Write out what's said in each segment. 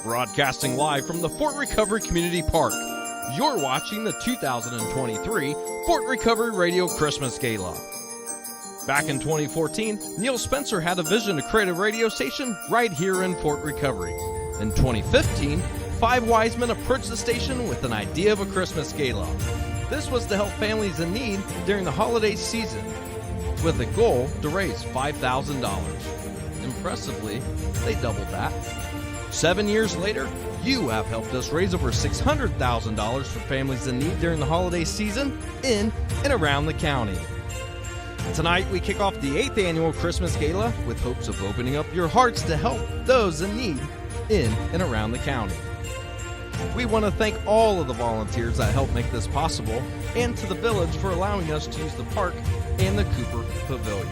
Broadcasting live from the Fort Recovery Community Park, you're watching the 2023 Fort Recovery Radio Christmas Gala. Back in 2014, Neil Spencer had a vision to create a radio station right here in Fort Recovery. In 2015, 5 wise men approached the station with an idea of a Christmas Gala. This was to help families in need during the holiday season, with a goal to raise $5,000. Impressively, they doubled that. 7 years later, you have helped us raise over $600,000 for families in need during the holiday season in and around the county. Tonight, we kick off the 8th annual Christmas Gala with hopes of opening up your hearts to help those in need in and around the county. We want to thank all of the volunteers that helped make this possible, and to the village for allowing us to use the park and the Cooper Pavilion.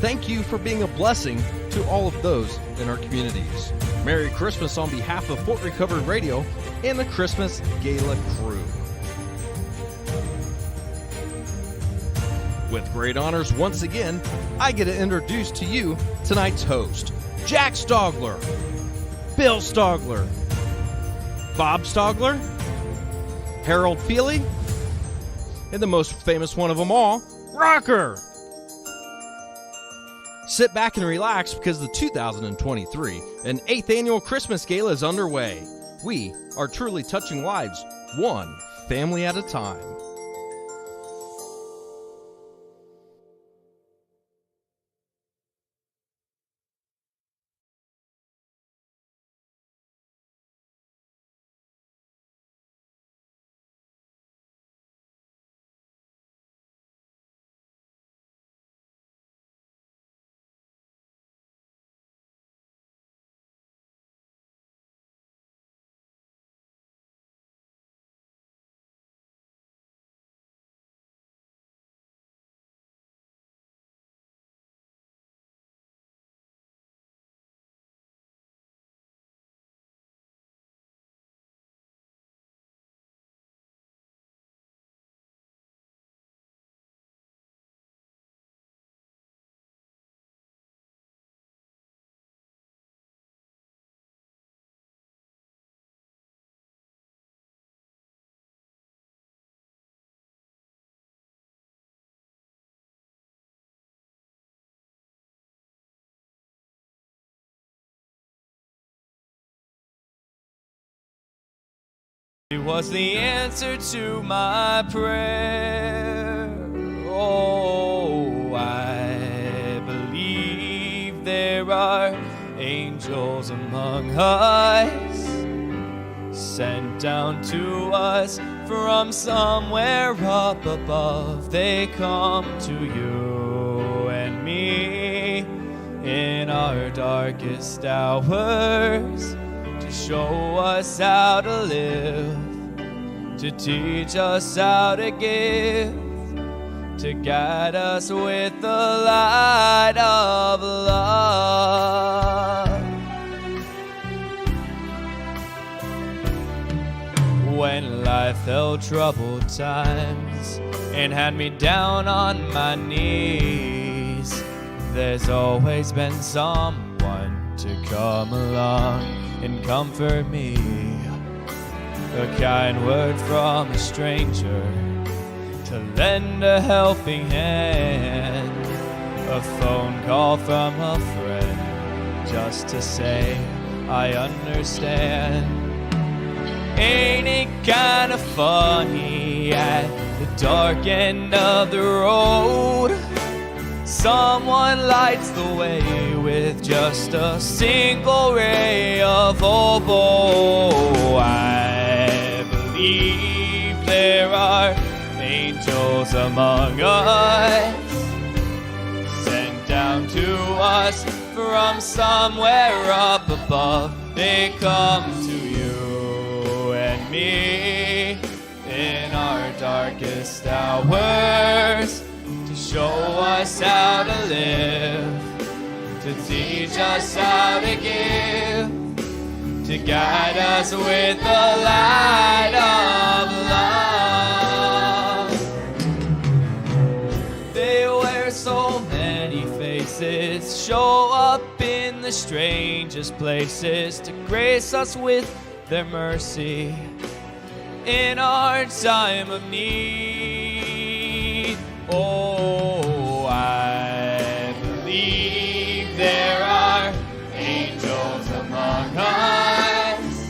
Thank you for being a blessing to all of those in our communities. Merry Christmas on behalf of Fort Recovery Radio and the Christmas Gala crew. With great honors once again, I get to introduce to you tonight's host, Jack Stogler, Bill Stogler, Bob Stogler, Harold Feely, and the most famous one of them all, Rocker. Sit back and relax because the 2023 and 8th annual Christmas Gala is underway. We are truly touching lives, one family at a time. It was the answer to my prayer. Oh, I believe there are angels among us, sent down to us from somewhere up above. They come to you and me in our darkest hours, to show us how to live, to teach us how to give, to guide us with the light of love. When life held troubled times and had me down on my knees, there's always been someone to come along and comfort me. A kind word from a stranger to lend a helping hand, a phone call from a friend just to say I understand. Ain't it kind of funny at the dark end of the road, someone lights the way with just a single ray of hope. Oh, I believe there are angels among us, sent down to us from somewhere up above. They come to you and me in our darkest hours, to show us how to live, to teach us how to give, to guide us with the light of love. They wear so many faces, show up in the strangest places to grace us with their mercy in our time of need. Oh, I believe there are angels among us,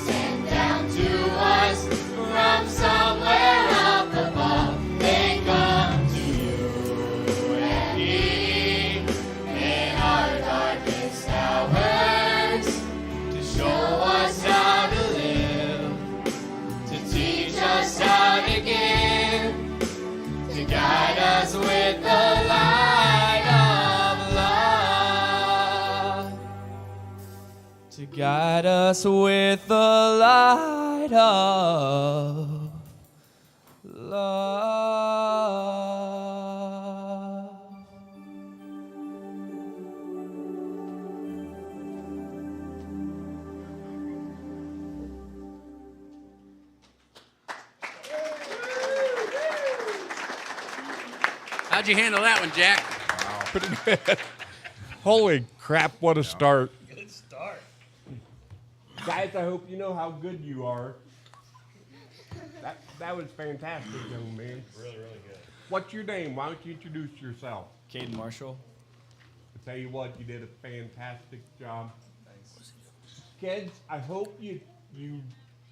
sent down to us from somewhere up above. They come to you and me in our darkest hours to show us how to live, to teach us how to give, to guide us with the light of love, to guide us with the light of love. How'd you handle that one, Jack? Pretty good. Holy crap, what a start. Good start. Guys, I hope you know how good you are. That was fantastic, young man. Really, really good. What's your name? Why don't you introduce yourself? Caden Marshall. I tell you what, you did a fantastic job. Thanks. Kids, I hope you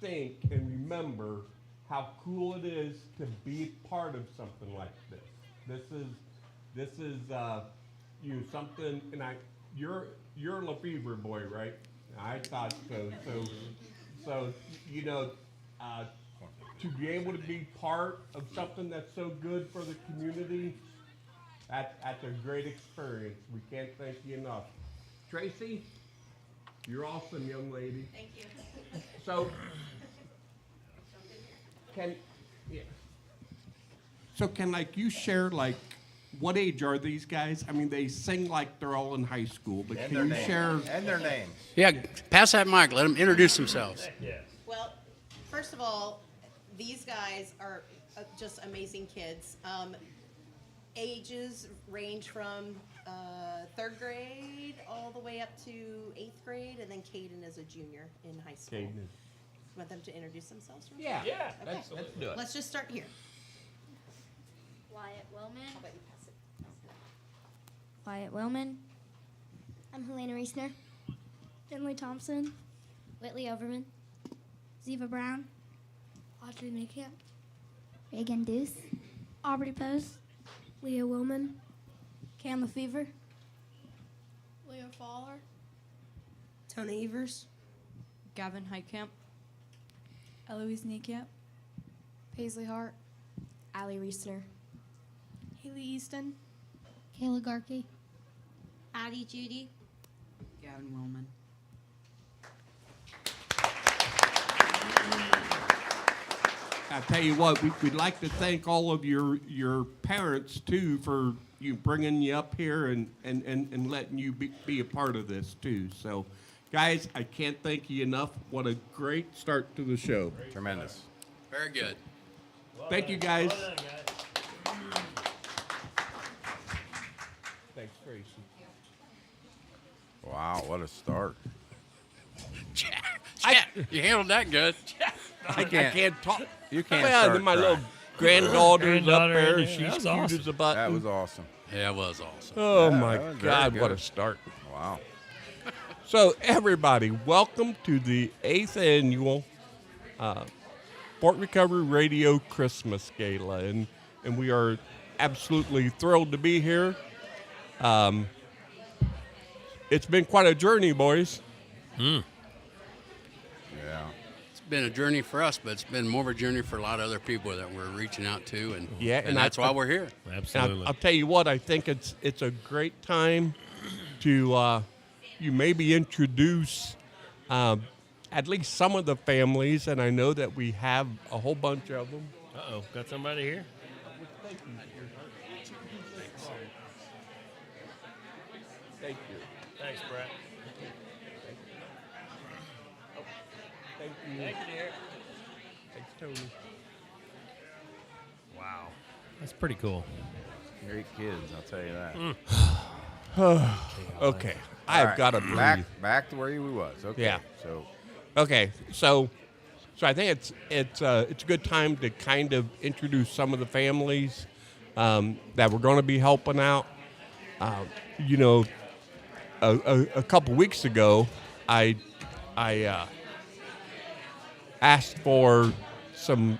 think and remember how cool it is to be part of something like this. This is something, and you're a Lefebvre boy, right? I thought so. So to be able to be part of something that's so good for the community, that's a great experience. We can't thank you enough. Tracy, you're awesome, young lady. Thank you. So can like you share like what age are these guys? I mean, they sing like they're all in high school, but can you share? And their names. Yeah, pass that mic. Let them introduce themselves. Well, first of all, these guys are just amazing kids. Ages range from 3rd grade all the way up to 8th grade, and then Caden is a junior in high school. Caden. Want them to introduce themselves? Real Yeah. quick? Okay. Let's do it. Let's just start here. Wyatt Wellman. How about you pass it? Wyatt Wellman. I'm Helena Reesner. Finley Thompson. Whitley Overman. Ziva Brown. Audrey Maycamp. Reagan Deuce. Aubrey Pose. Leah Willman. Cam Lefevre. Leo Fowler. Tony Evers. Gavin Heitkamp. Eloise Niekamp. Paisley Hart. Allie Reesner. Haley Easton. Kayla Garkey. Addie Judy. Gavin Willman. I tell you what, we'd like to thank all of your parents too for you bringing you up here and letting you be a part of this too. So, guys, I can't thank you enough. What a great start to the show. Tremendous. Very good. Thank you, guys. Thanks, Tracy. Wow, what a start. Jack, you handled that good. I can't talk. You can't Well, start then my crying. little granddaughter's up there. yeah, She's that was cute awesome. as a button. That was awesome. Yeah, it was awesome. Oh, Yeah, my that was very God, what good. a start. Wow. So, everybody, welcome to the 8th annual Fort Recovery Radio Christmas Gala. And we are absolutely thrilled to be here. It's been quite a journey, boys. Yeah. It's been a journey for us, but it's been more of a journey for a lot of other people that we're reaching out to, and Yeah, and and that's why we're here. And I'll tell you what, I think it's a great time to you maybe introduce at least some of the families, and I know that we have a whole bunch of them. Uh-oh, got somebody here? Thank you. Thanks, Brett. Thank you. Thank you, dear. Thanks, Tony. Wow. That's pretty cool. Great kids, I'll tell you that. Okay. I have All got to right, breathe. back to where you was. Okay. Yeah. So Okay, so I think it's a good time to kind of introduce some of the families that we're going to be helping out. You know, a couple weeks ago, I asked for some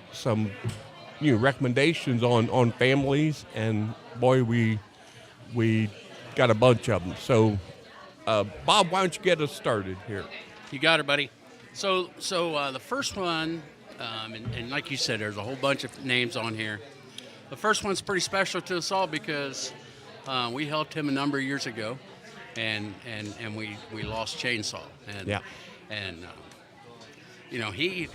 recommendations on families, and boy, we got a bunch of them. So, Bob, why don't you get us started here? You got it, buddy. So the first one, and like you said, there's a whole bunch of names on here. The first one's pretty special to us all because we helped him a number of years ago, and we lost Chainsaw. And, Yeah. And you know, he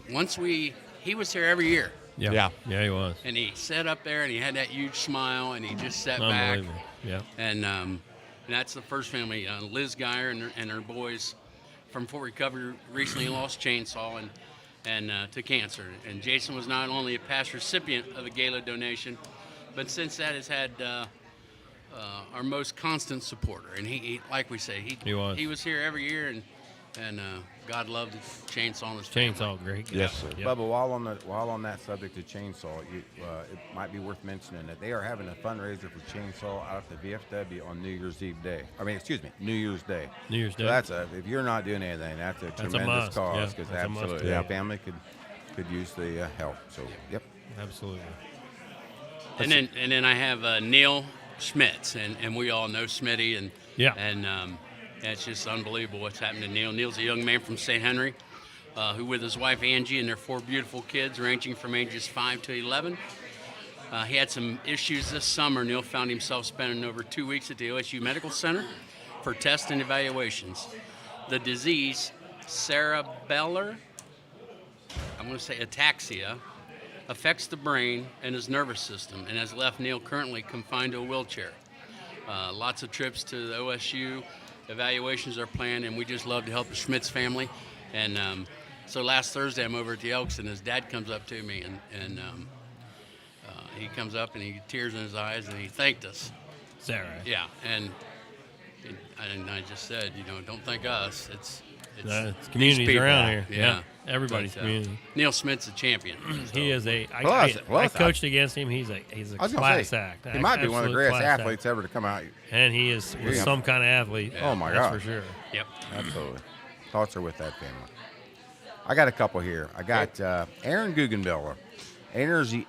was here every year, Yeah. Yeah, he was. and he sat up there and he had that huge smile and he just sat back. Unbelievable. Yeah. And that's the first family. Liz Geyer and her boys from Fort Recovery recently lost Chainsaw and to cancer. And Jason was not only a past recipient of the Gala donation, but since that has had our most constant supporter. And he like we say, he was here every year, and God loved Chainsaw and his family. Chainsaw, great guy. Yes, sir. Yep. Bubba, while on that subject of Chainsaw, it might be worth mentioning that they are having a fundraiser for Chainsaw out at the VFW on New Year's Eve day. New Year's Day. New Year's So Day. if you're not doing anything, that's a a tremendous must. cause Yeah, because that's a must. absolutely, Yeah. our family could use the help. So, yep. Absolutely. And then I have Neil Schmitz, and we all know Smitty, and Yeah. and it's just unbelievable what's happened to Neil. Neil's a young man from St. Henry, who with his wife Angie and their 4 beautiful kids, ranging from ages 5 to 11. He had some issues this summer. Neil found himself spending over 2 weeks at the OSU Medical Center for tests and evaluations. The disease, cerebellar, I'm going to say ataxia, affects the brain and his nervous system and has left Neil currently confined to a wheelchair. Lots of trips to the OSU, evaluations are planned, and we just love to help the Schmitz family. And so last Thursday I'm over at the Elks, and his dad comes up to me, and he comes up and he tears in his eyes and he thanked us. Sarah. Yeah, and I just said, don't thank us. It's It's communities people. around here. Yeah. Everybody's But, community. Neil Smith's a champion. So. He is a. Plus, I coached against him. He's a I was gonna class say, act. he might be one of the Absolute greatest class athletes ever to come out. act. And he was Yeah. some kind of athlete. Oh, my that's God. for sure. Yep. Absolutely. Thoughts are with that family. I got a couple here. I got Aaron Guggenbiller. Aaron's the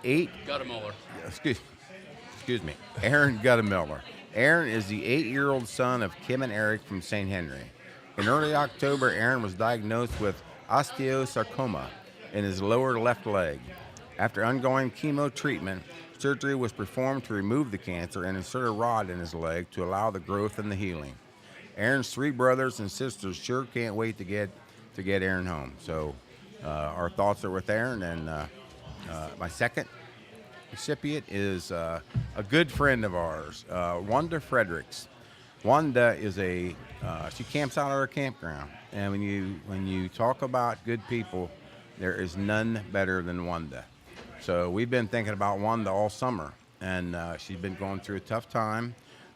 Guttamuller. excuse me, Aaron Guttemiller. Aaron is the 8-year-old son of Kim and Eric from St. Henry. In early October, Aaron was diagnosed with osteosarcoma in his lower left leg. After ongoing chemo treatment, surgery was performed to remove the cancer and insert a rod in his leg to allow the growth and the healing. Aaron's 3 brothers and sisters sure can't wait to get Aaron home. So our thoughts are with Aaron, and my second recipient is a good friend of ours, Wanda Fredericks. Wanda is she camps out at our campground, and when you talk about good people, there is none better than Wanda. So we've been thinking about Wanda all summer, and she's been going through a tough time.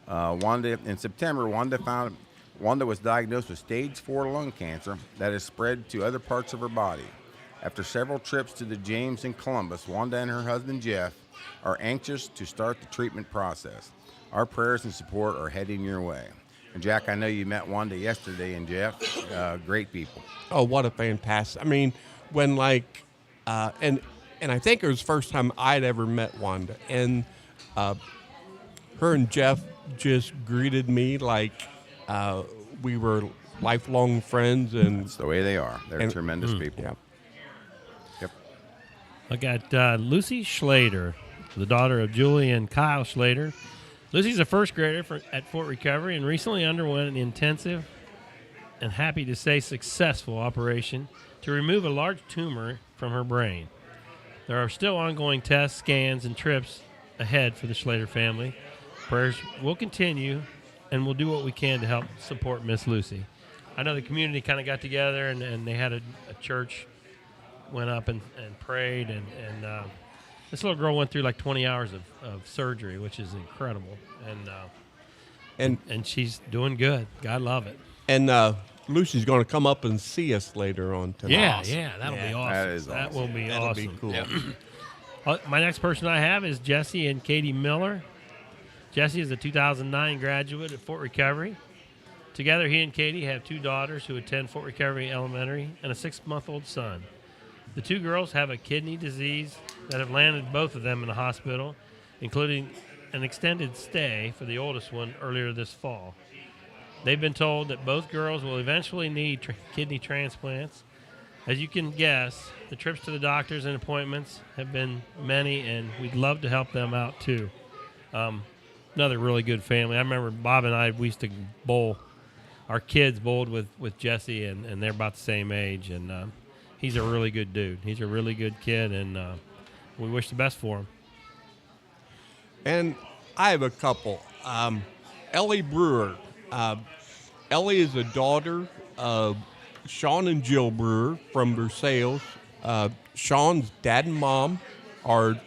In September, Wanda was diagnosed with stage 4 lung cancer that has spread to other parts of her body. After several trips to the James in Columbus, Wanda and her husband Jeff are anxious to start the treatment process. Our prayers and support are heading your way. And Jack, I know you met Wanda yesterday, and Jeff, great people. Oh, what a fantastic! I mean, when and I think it was the first time I'd ever met Wanda, and her and Jeff just greeted me like we were lifelong friends, and That's the way they are. They're tremendous people. yeah. Yep. I got Lucy Schlater, the daughter of Julie and Kyle Schlater. Lucy's a first grader at Fort Recovery and recently underwent an intensive and happy to say successful operation to remove a large tumor from her brain. There are still ongoing tests, scans, and trips ahead for the Schlater family. Prayers will continue, and we'll do what we can to help support Miss Lucy. I know the community kind of got together, and they had a church, went up and prayed, and this little girl went through like 20 hours of surgery, which is incredible. And And she's doing good. God love it. and Lucy's going to come up and see us later on tonight. Yeah, that'll be awesome. That is That will be That'll awesome. be cool. Yep. My next person I have is Jesse and Katie Miller. Jesse is a 2009 graduate at Fort Recovery. Together, he and Katie have 2 daughters who attend Fort Recovery Elementary and a 6-month-old son. The 2 girls have a kidney disease that have landed both of them in the hospital, including an extended stay for the oldest one earlier this fall. They've been told that both girls will eventually need kidney transplants. As you can guess, the trips to the doctors and appointments have been many, and we'd love to help them out too. Another really good family. I remember Bob and I, we used to bowl. Our kids bowled with Jesse, and they're about the same age. And he's a really good dude. He's a really good kid, and we wish the best for him. And I have a couple. Ellie Brewer. Ellie is a daughter of Sean and Jill Brewer from Versailles. Sean's dad and mom are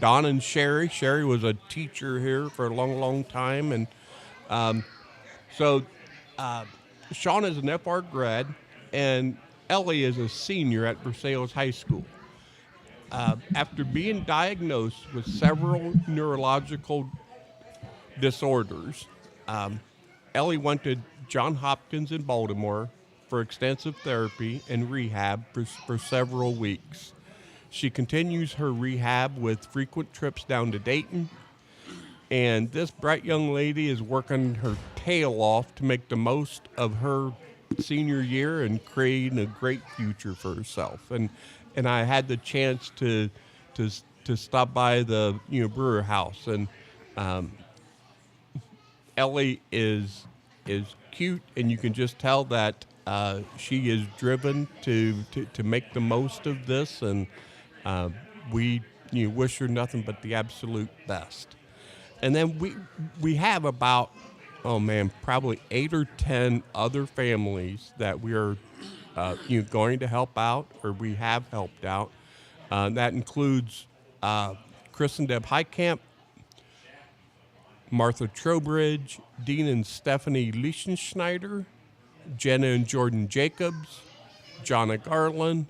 Don and Sherry. Sherry was a teacher here for a long, long time. And so Sean is an FR grad, and Ellie is a senior at Versailles High School. After being diagnosed with several neurological disorders, Ellie went to Johns Hopkins in Baltimore for extensive therapy and rehab for several weeks. She continues her rehab with frequent trips down to Dayton, and this bright young lady is working her tail off to make the most of her senior year and creating a great future for herself. And I had the chance to stop by the Brewer house, and Ellie is cute, and you can just tell that she is driven to make the most of this, and we wish her nothing but the absolute best. And then we have about probably 8 or 10 other families that we are going to help out, or we have helped out. That includes Chris and Deb Heitkamp, Martha Trowbridge, Dean and Stephanie Lichtenschneider, Jenna and Jordan Jacobs, Jonna Garland,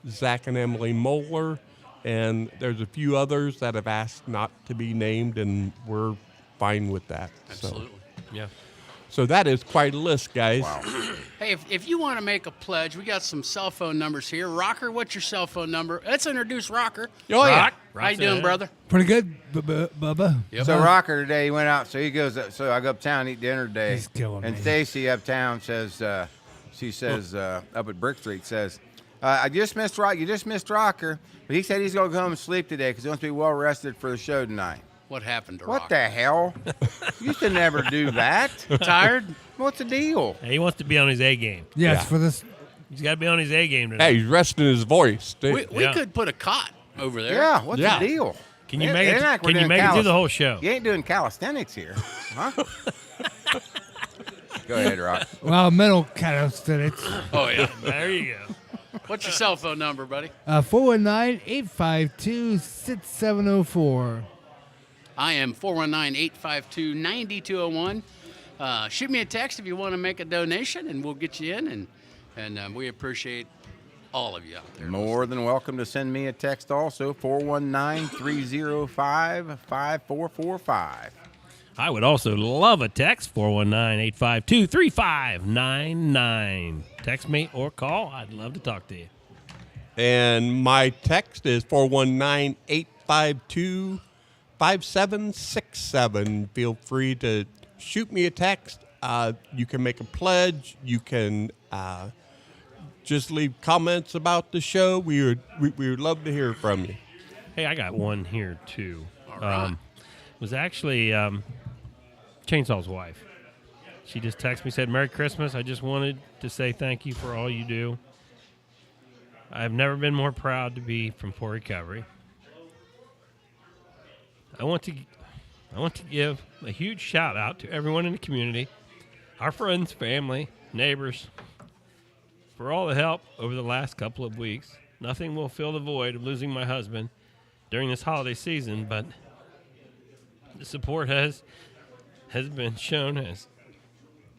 Zach and Emily Moeller, and there's a few others that have asked not to be named, and we're fine with that. Absolutely. Yeah. So that is quite a list, guys. Wow. Hey, if you want to make a pledge, we got some cell phone numbers here. Rocker, what's your cell phone number? Let's introduce Rocker. Oh, yeah. Rock, how you doing, brother? Pretty good, Bubba. Yep. So Rocker today, he went out. So he goes. So I go uptown to eat dinner today. He's killing and me. Stacy uptown says, she says up at Brick Street says, I just missed Rock. You just missed Rocker, but he said he's gonna go home and sleep today because he wants to be well rested for the show tonight. What happened to What Rocker? the hell? You should never do that. Tired? What's the deal? Hey, he wants to be on his A game. Yeah, Yeah. it's for this. He's got to be on his A game today. Hey, he's resting his voice. Too. We Yeah. could put a cot over there. Yeah, what's Yeah. the deal? Can you It make ain't it? like we're Can you doing make it through the calis- whole show? You ain't doing calisthenics here, huh? Go ahead, Rock. Well, mental calisthenics. Oh, yeah. There you go. What's your cell phone number, buddy? 419-852-6704. I am 419-852-9201. Shoot me a text if you want to make a donation, and we'll get you in. And we appreciate all of you out there. More than welcome to send me a text also, 419-305-5445. I would also love a text, 419-852-3599. Text me or call. I'd love to talk to you. And my text is 419-852-5767. Feel free to shoot me a text. You can make a pledge. You can just leave comments about the show. We would love to hear from you. Hey, I got one here, too. All right. It was actually Chainsaw's wife. She just texted me, said, Merry Christmas. I just wanted to say thank you for all you do. I've never been more proud to be from Fort Recovery. I want to give a huge shout out to everyone in the community, our friends, family, neighbors, for all the help over the last couple of weeks. Nothing will fill the void of losing my husband during this holiday season, but the support has has been shown has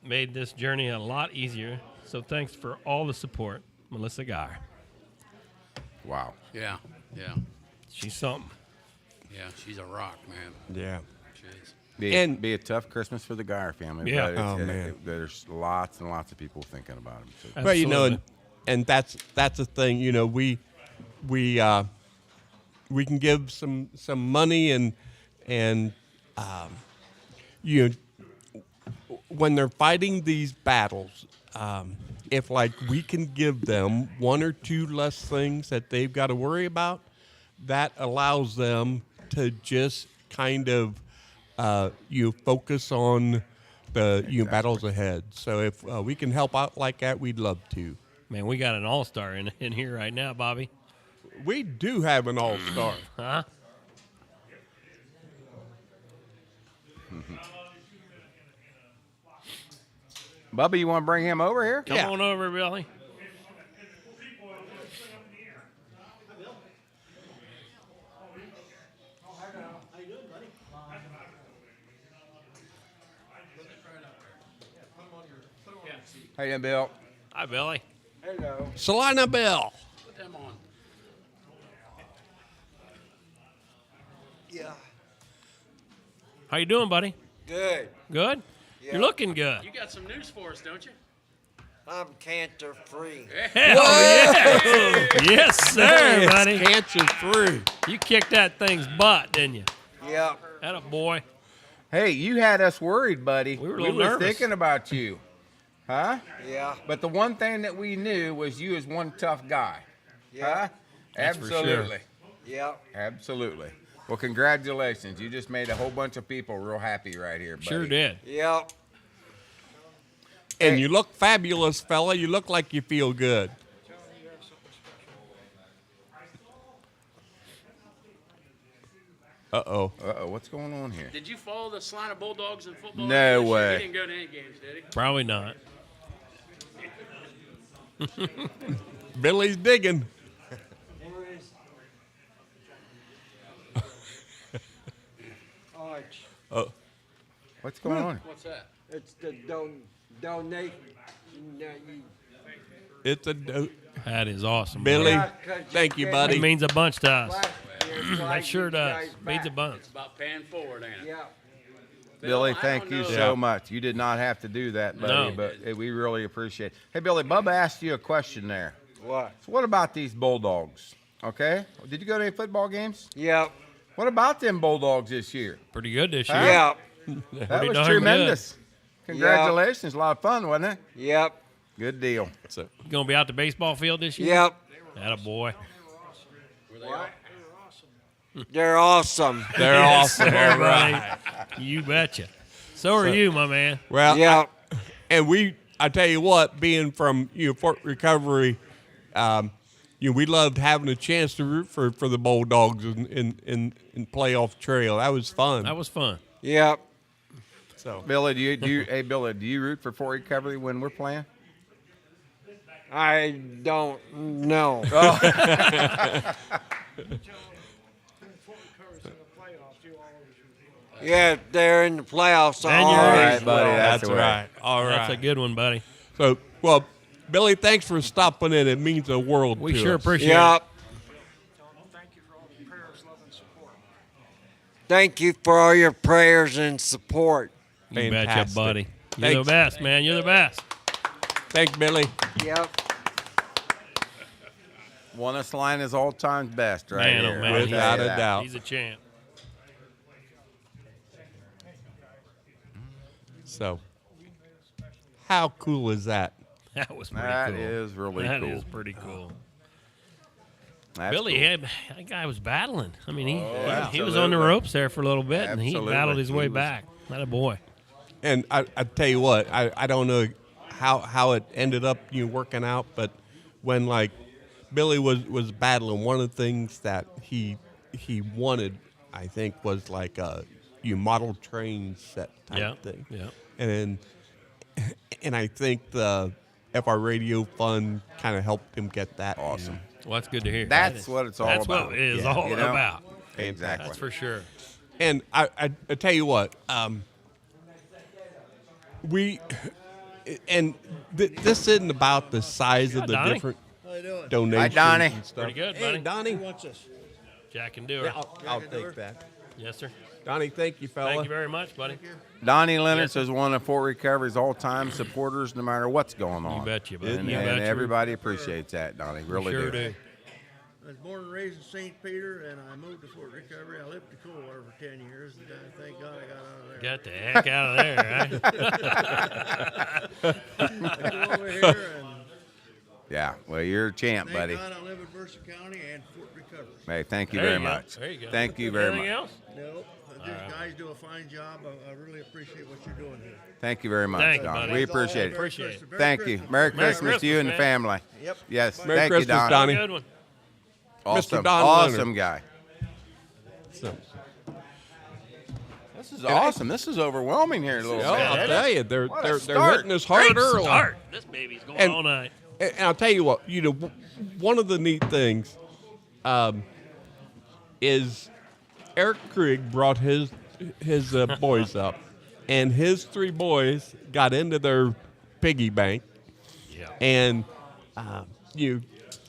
made this journey a lot easier. So thanks for all the support, Melissa Geyer. Wow. Yeah, yeah, She's something. yeah. She's a rock, man. Yeah. She is. Be a tough Christmas for the Geyer family. Yeah. But it's- Oh, man. there's lots and lots of people thinking about them. So. But you know, Absolutely. and that's the thing. You know, we can give some money and you know, when they're fighting these battles, if like we can give them one or two less things that they've got to worry about, that allows them to just kind of focus on the battles ahead. So if we can help out like that, we'd love to. Man, we got an all-star in here right now, Bobby. We do have an all-star. Huh? Bubba, you want to bring him over here? Come on over, Billy. How you doing, Bill? Hi, Billy. Salina Bill. Put them on. How you doing, buddy? Good. Good? You're looking good. You got some news for us, don't you? I'm cancer free. Hell yeah! Yes, sir, It's buddy. cancer free. You kicked that thing's butt, didn't you? Yep. That a boy. Hey, you had us worried, buddy. We were a little nervous. thinking about you. Huh? Yeah. But the one thing that we knew was you as one tough guy. Yeah. Huh? That's for sure. Absolutely. Yep. Absolutely. Well, congratulations. You just made a whole bunch of people real happy right here, buddy. Sure did. Yep. And you look fabulous, fella. You look like you feel good. Uh-oh. Uh-oh, what's going on here? Did you follow the Salina Bulldogs in football? No this year? way. He didn't go to any games, did he? Probably not. Billy's digging. Arch. What's going on? What's that? It's the donation that you. It's a do- That is awesome. Billy. buddy. Thank you, It buddy. means a bunch to us. Last year, so I That sure give you does. guys Means a back. bunch. It's about paying forward, ain't it? Yeah. Billy, Bill, I thank don't you know. so Yeah. much. You did not have to do that, buddy, No. but we really appreciate it. Hey, Billy, Bubba asked you a question there. What? So what about these Bulldogs? Okay? Did you go to any football games? Yep. What about them Bulldogs this year? Pretty good this year. Huh? Yep. That Pretty was darn tremendous. Congratulations. A lot of fun, wasn't it? Yep. Good deal. So, You gonna be out the baseball field this year? Yep. That a boy. They're awesome. they're Yes, awesome. sir, All right. buddy. You betcha. So are you, my man. Well, Yep. and I tell you what, being from Fort Recovery, we loved having a chance to root for the Bulldogs in playoff trail. That was fun. That was fun. Yep. so. Billy, hey, Billy, do you root for Fort Recovery when we're playing? I don't know. Yeah, they're in the playoffs. And all you're All in. right, buddy. That's, That's the way. right. All right. That's a good one, buddy. So, well, Billy, thanks for stopping in. It means the world We to sure us. appreciate it. Yep. Thank you for all your prayers and support. You betcha, Fantastic. buddy. You're Thanks. the best, man. You're the best. Thanks, Billy. Yep. One of Salina's all-time best, right Man, oh, here. man. I'll He's- tell you Without a that. doubt. He's a champ. So, how cool is that? That was pretty That cool. is really That cool. is pretty cool. That's Billy, cool. that guy was battling. I mean, he was absolutely. on the ropes there for a little bit, and he Absolutely. battled his way He was- back. That a boy. And I tell you what, I don't know how it ended up working out, but when like Billy was battling, one of the things that he wanted, I think, was like a model train set type Yeah, thing. yeah. And I think the FR Radio Fund kind of helped him get that. Awesome. Well, that's good to hear. That's what it's all That's about. what it is Yeah, all you know? about. Exactly. That's for sure. And I tell you what, this isn't about the size of the Donnie. different How you doing? donations Donnie. and stuff. Pretty good, Hey, buddy. Donnie. Who wants this? Jack and do Yeah, it. I'll take that. Yes, sir. Donnie, thank you, fella. Thank you very much, buddy. Donnie Leonard Yes, is one of Fort Recovery's all-time supporters, no matter what's going on. You bet you, buddy. And, You and bet you. everybody appreciates that, Donnie. Really Sure do. do. I was born and raised in St. Peter, and I moved to Fort Recovery. I lived in Coldwater for 10 years, and thank God I got out of there. Got the heck out of there, right? I come over here, and Yeah, well, you're a champ, thank buddy. God I live in Mercer County and Fort Recovery. Hey, thank you There very you go. much. There you go. Thank you very Anything much. else? Nope. These guys do a fine job. I really appreciate what you're doing here. Thank you very much, Thank you, Donnie. buddy. We That's all I appreciate have. it. Appreciate it. Merry Thank you. Christmas. Merry Merry Christmas to you and the Christmas, man. family. Yep. Yes, Merry thank Christmas, you, Donnie. Donnie. Good one. Awesome, Don awesome Leonard. guy. So, This is awesome. This is overwhelming here a little yeah, bit. I'll tell you, they're What a they're start. hitting us hard Great early. start. This baby's going And- all night. And I'll tell you what, one of the neat things is Eric Krieg brought his boys up, and his 3 boys got into their piggy bank, Yeah. and you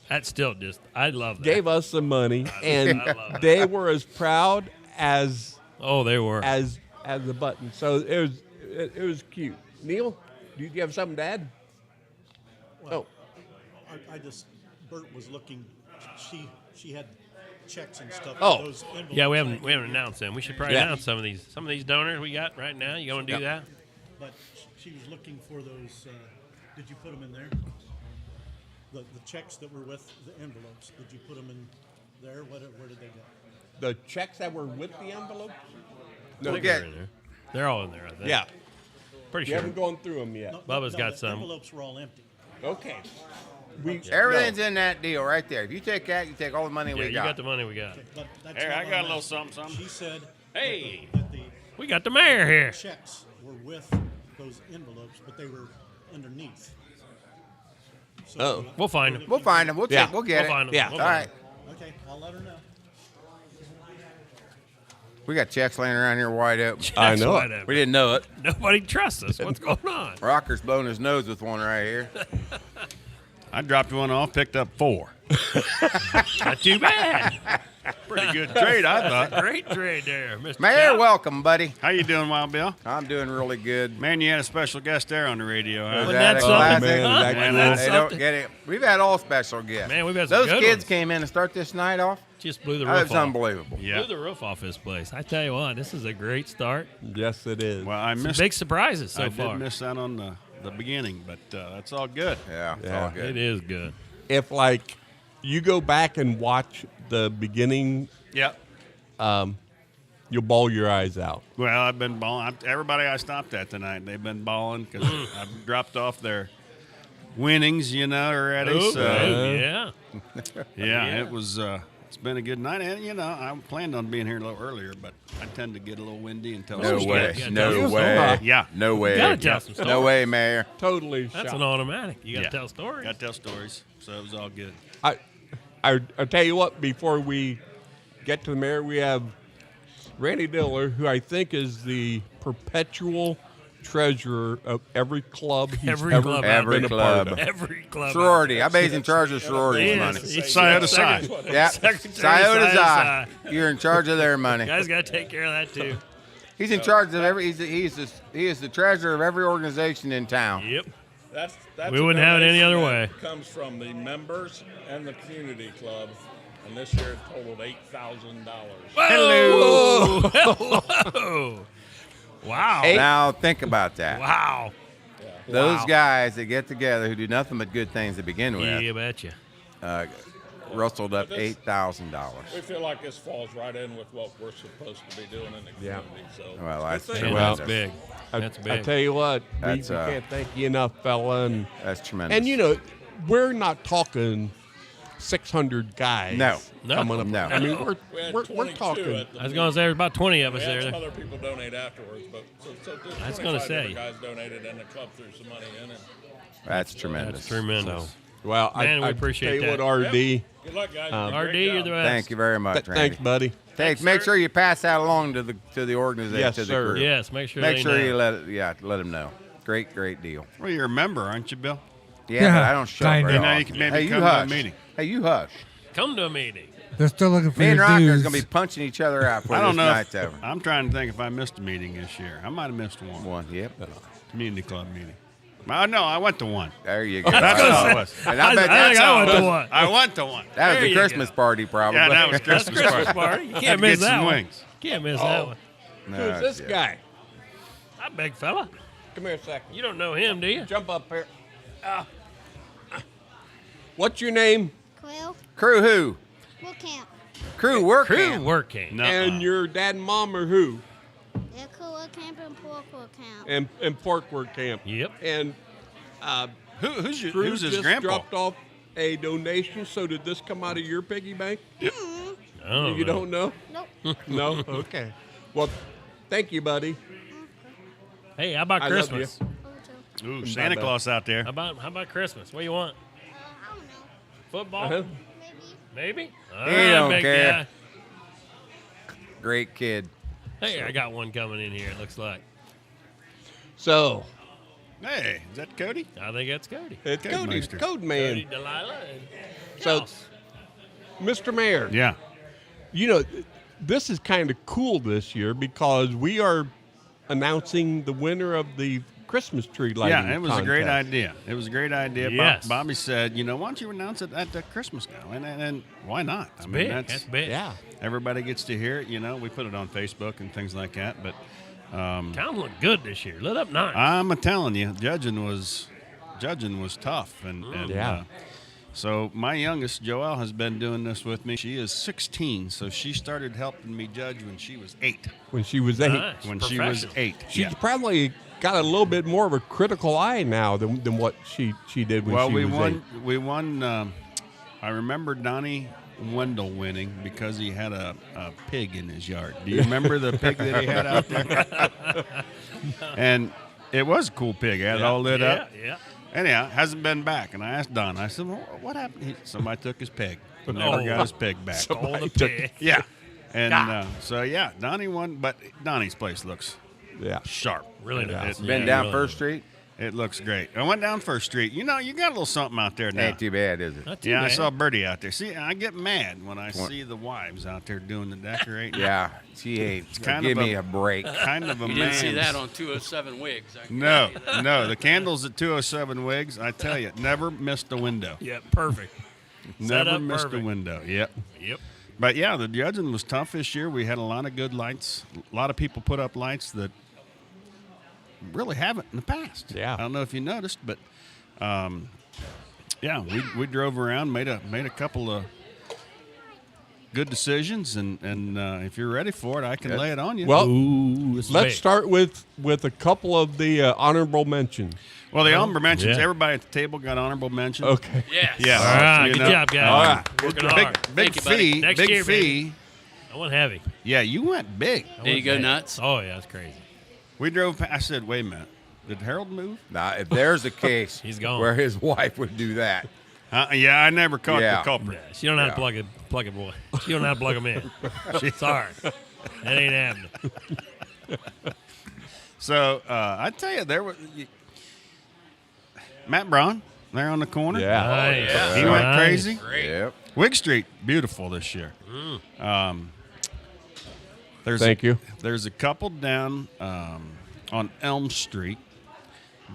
That's still just, I love that. gave us some money, and I love that. they were as proud as Oh, they were. the button. So it was cute. Neil, do you have something to add? Well, I just, Bert was looking, she had checks and stuff. Oh. Those envelopes Yeah, we I haven't gave her, announced them. We should probably Yeah. announce some of these donors we got right now. You going to do that? But she was looking for those, did you put them in there? The checks that were with the envelopes, did you put them in there? Where did they go? The checks that were with the envelope? I No, think get- they're in there. They're all in there, I think. Yeah. Pretty You sure. haven't gone through them yet. No, Bubba's no, got the some. envelopes were all empty. Okay. Everything's in that deal right there. If you take that, you take all the money Yeah, we you got. got the money we got. But that's Here, not I what got a I'm little asking. something. She said Hey. that the We got the mayor here. checks were with those envelopes, but they were underneath. So Oh. We'll find them. We'll find them. We'll Yeah. check. We'll get We'll it. find them. Yeah. We'll All find right. them. Okay, I'll let her know. We got checks laying around here wide open. I That's know why it. that- We didn't know it. Nobody trusts us. What's going on? Rocker's blowing his nose with one right here. I dropped one off, picked up 4. Not too bad. Pretty good trade, I thought. Great trade there, Mr. Mayor, Cop. welcome, buddy. How you doing, Wild Bill? I'm doing really good. Man, you had a special guest there on the radio, huh? Wasn't that that a something? classic? Man, Huh? that Man, cool? that's They don't something. get it. We've had all special guests. Man, we've had some Those good kids ones. came in to start this night off. Just blew the That roof was off. unbelievable. Yeah. Blew the roof off this place. I tell you what, this is a great start. Yes, it is. Well, I Some missed. big surprises so I far. did miss out on the beginning, but that's all good. Yeah, it's Yeah. all good. It is good. If like you go back and watch the beginning, Yep. you'll bawl your eyes out. Well, I've been balling. Everybody I stopped at tonight, they've been balling because I've dropped off their winnings, already. Oh, So yeah. yeah, it was. It's been a good night, and I planned on being here a little earlier, but I tend to get a little windy until No you way. gotta tell No us. way. Yeah. No way. gotta tell some stories. No way, Mayor. Totally That's shocked. an automatic. You got to Yeah. tell stories. Got to tell stories, so it was all good. I'll tell you what, before we get to the mayor, we have Randy Diller, who I think is the perpetual treasurer of every club he's Every ever club Every been a club. part of. Every club. Sorority. I bet he's in charge of sororities money. Sciota Psi. Yeah. Secretary Sciota's Sci. You're in charge of their money. Guys got to take care of that too. He's in charge of every. He is the treasurer of every organization in town. Yep. That's We wouldn't have it any other donation way. that comes from the members and the community club, and this year it totaled $8,000. Hello. Hello. Wow. Now think about that. Wow. Those Wow. guys that get together who do nothing but good things to begin with, Yeah, betcha. rustled up This- $8,000. We feel like this falls right in with what we're supposed to be doing in the community. So Well, that's good thing. Man, tremendous. that's big. That's I big. tell you what, we That's, can't thank you enough, fella. And That's tremendous. And we're not talking 600 guys. No. coming up. No. I mean, We had we're 22 talking. at the I was going to say there's about 20 of We us had some there. other people donate afterwards, but so just I was 25 gonna say. different guys donated, and the club threw some money in. And That's tremendous. That's tremendous. Well, Man, we I appreciate tell you that. what, RD. good luck, guys. RD, you're the best. Thank you very much, Randy. Thanks, buddy. Thanks. Make sure you pass that along to the organization, Yes, to the sir. group. Yes, make sure Make they sure know. you let them know. Great Great deal. Well, you're a member, aren't you, Bill? Yeah, but I don't show up kinda. very Now you often. can maybe Hey, you come to a hush. meeting. Hey, you hush. Come to a meeting. They're still looking for Me and your Rocker is dues. going to be punching each other out for I don't this know. night's over. I'm trying to think if I missed a meeting this year. I might have missed one. One, yep. Community club meeting. No, I went to one. There you go. That's all it was. And I bet I that's think I all went it to was. one. I went to one. That was There the you Christmas go. party, probably. Yeah, that was That's Christmas Christmas party. You Had can't to get miss that some one. wings. Can't miss that one. No, Who's this yeah. guy? Hi, big fella. Come here a second. You don't know him, do you? Jump up here. What's your name? Quill. Crew who? Will camp. Crew work Crew camp. working. Nuh-uh. And your dad and mom are who? Yeah, cool. Will camp and pork will camp. And pork work camp. Yep. And Who's Crew his just grandpa? dropped off a donation. So did this come out of your piggy bank? Oh, You don't know? Nope. No? Okay. Well, thank you, buddy. Hey, how about I love Christmas? Ooh, Santa Claus out there. How about Christmas? What do you want? I don't know. Football? Uh-huh. Maybe? He don't big care. guy. Great kid. Hey, I got one coming in here, it looks like. So, Hey, is that Cody? I think that's Cody. it's Code Cody, Meister. Code Man. Cody, Delilah, and So, Charles. Mr. Mayor, Yeah. you know, this is kind of cool this year because we are announcing the winner of the Christmas tree lighting Yeah, it was a great contest. idea. It was a great idea. Yes. Bobby said, why don't you announce it at the Christmas Gala? And why not? It's big. That's big. Yeah. Everybody gets to hear it. We put it on Facebook and things like that. But Town looked good this year. Lit up nice. I'm telling you, judging was tough. And Yeah. so my youngest, Joelle, has been doing this with me. She is 16, so she started helping me judge when she was 8. When she was 8. Nice. When she was Professional. 8. She's probably got a little bit more of a critical eye now than what she did when she was 8. We won. I remember Donnie Wendell winning because he had a pig in his yard. Do you remember the pig that he had out there? And it was a cool pig. It had it all lit up. Yeah. Anyhow, hasn't been back. And I asked Don, I said, well, what happened? Somebody took his pig. Never got his pig back. Stole the pig. Yeah. And so, yeah, Donnie won. But Donnie's place looks sharp. Really nice. Been down First Street? It looks great. I went down First Street. You got a little something out there now. Ain't too bad, is it? Not too Yeah, I bad. saw Birdie out there. See, I get mad when I see the wives out there doing the decorating. Yeah, she hates. kind Give of me a break. Kind of a You didn't see man's- that on 207 Wigs. I can No, tell you that. no. The candles at 207 Wigs, I tell you, never missed a window. Yeah, perfect. Set Never up missed perfect. a window. Yep. Yep. But yeah, the judging was tough this year. We had a lot of good lights. A lot of people put up lights that really haven't in the past. Yeah. I don't know if you noticed, but yeah, we drove around, made a couple of good decisions, and if you're ready for it, I can lay it on you. Well, Ooh, this is let's big. start with a couple of the honorable mentions. Well, the honorable mentions, Yeah. everybody at the table got honorable mentions. Okay. Yes. Yeah. All right, you good know. job, guys. All right. Working Big, hard. big Thank you, buddy. fee. Next Big year, fee. baby. I went heavy. Yeah, you went big. Did you go nuts? Oh, yeah, it's crazy. We drove past. I said, wait a minute. Did Harold move? Now, if there's a case He's gone. where his wife would do that, Yeah, I never caught Yeah. the culprit. Yeah, she don't know how to plug it, boy. She don't know how to plug them in. Sorry. That ain't happening. So I tell you, there was Matt Braun there on the corner. Yeah. Nice. He went Nice. crazy. Great. yep. Wig Street, beautiful this year. Thank you. There's a couple down on Elm Street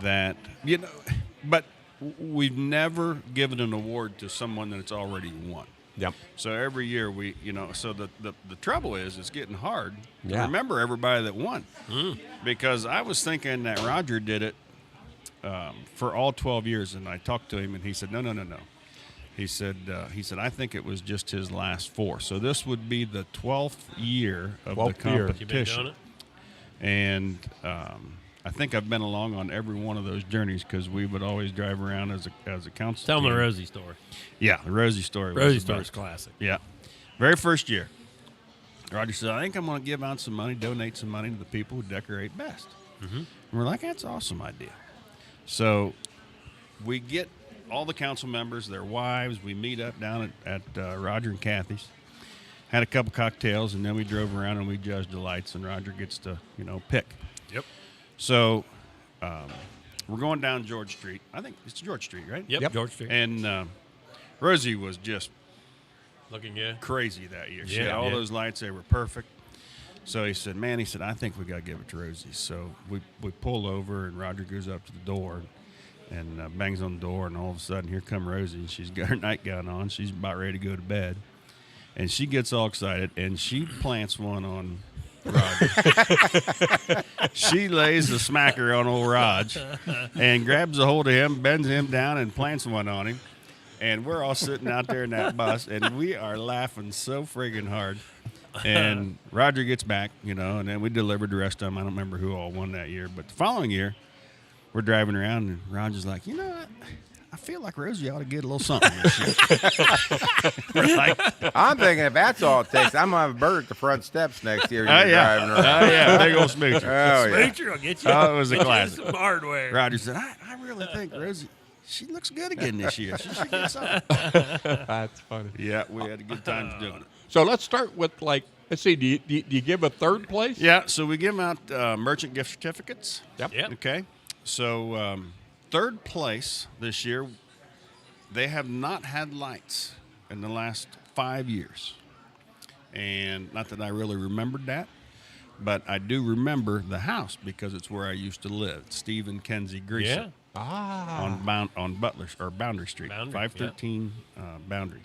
that but we've never given an award to someone that's already won. Yep. So every year so the trouble is it's getting hard to Yeah. remember everybody that won. Because I was thinking that Roger did it for all 12 years, and I talked to him, and he said, no. He said, I think it was just his last 4. So this would be the 12th year of the 12th year. You been doing competition. it? And I think I've been along on every one of those journeys because we would always drive around as a council Tell them the team. Rosie story. Yeah, the Rosie story. was Rosie the story's best. classic. Yeah. Very first year. Roger said, I think I'm going to give out some money, donate some money to the people who decorate best. And we're like, that's an awesome idea. So we get all the council members, their wives, we meet up down at Roger and Kathy's. Had a couple cocktails, and then we drove around and we judged the lights, and Roger gets to, pick. Yep. So we're going down George Street. I think it's George Street, right? Yep. George Street. And Rosie was just Looking good. crazy that year. She Yeah, had all yeah. those lights. They were perfect. So he said, man, I think we got to give it to Rosie. So we pull over, and Roger goes up to the door and bangs on the door, and all of a sudden, here come Rosie, and she's got her nightgown on. She's about ready to go to bed. And she gets all excited, and she plants one on Roger. She lays the smacker on old Raj and grabs a hold of him, bends him down, and plants one on him. And we're all sitting out there in that bus, and we are laughing so friggin' hard. And Roger gets back, and then we delivered the rest of them. I don't remember who all won that year. But the following year, we're driving around, and Roger's like, I feel like Rosie ought to get a little something this year. We're like, I'm thinking if that's all it takes, I'm going to have a bird at the front steps next year. Oh, You're driving around. Oh, yeah, big old smoocher. Oh, yeah. Smoocher will get you. Oh, it was a get you classic. some hardware. Roger said, I really think Rosie, she looks good again this year. She should get something. That's funny. Yeah, we had a good time doing it. So let's start with, let's see, do you give a third place? Yeah, so we give out merchant gift certificates. Yep. Okay. So third place this year, they have not had lights in the last 5 years. And not that I really remembered that, but I do remember the house because it's where I used to live. Steve and Kenzie Greaser. Yeah. On Butler or Boundary Street, Boundary, 513 Boundary.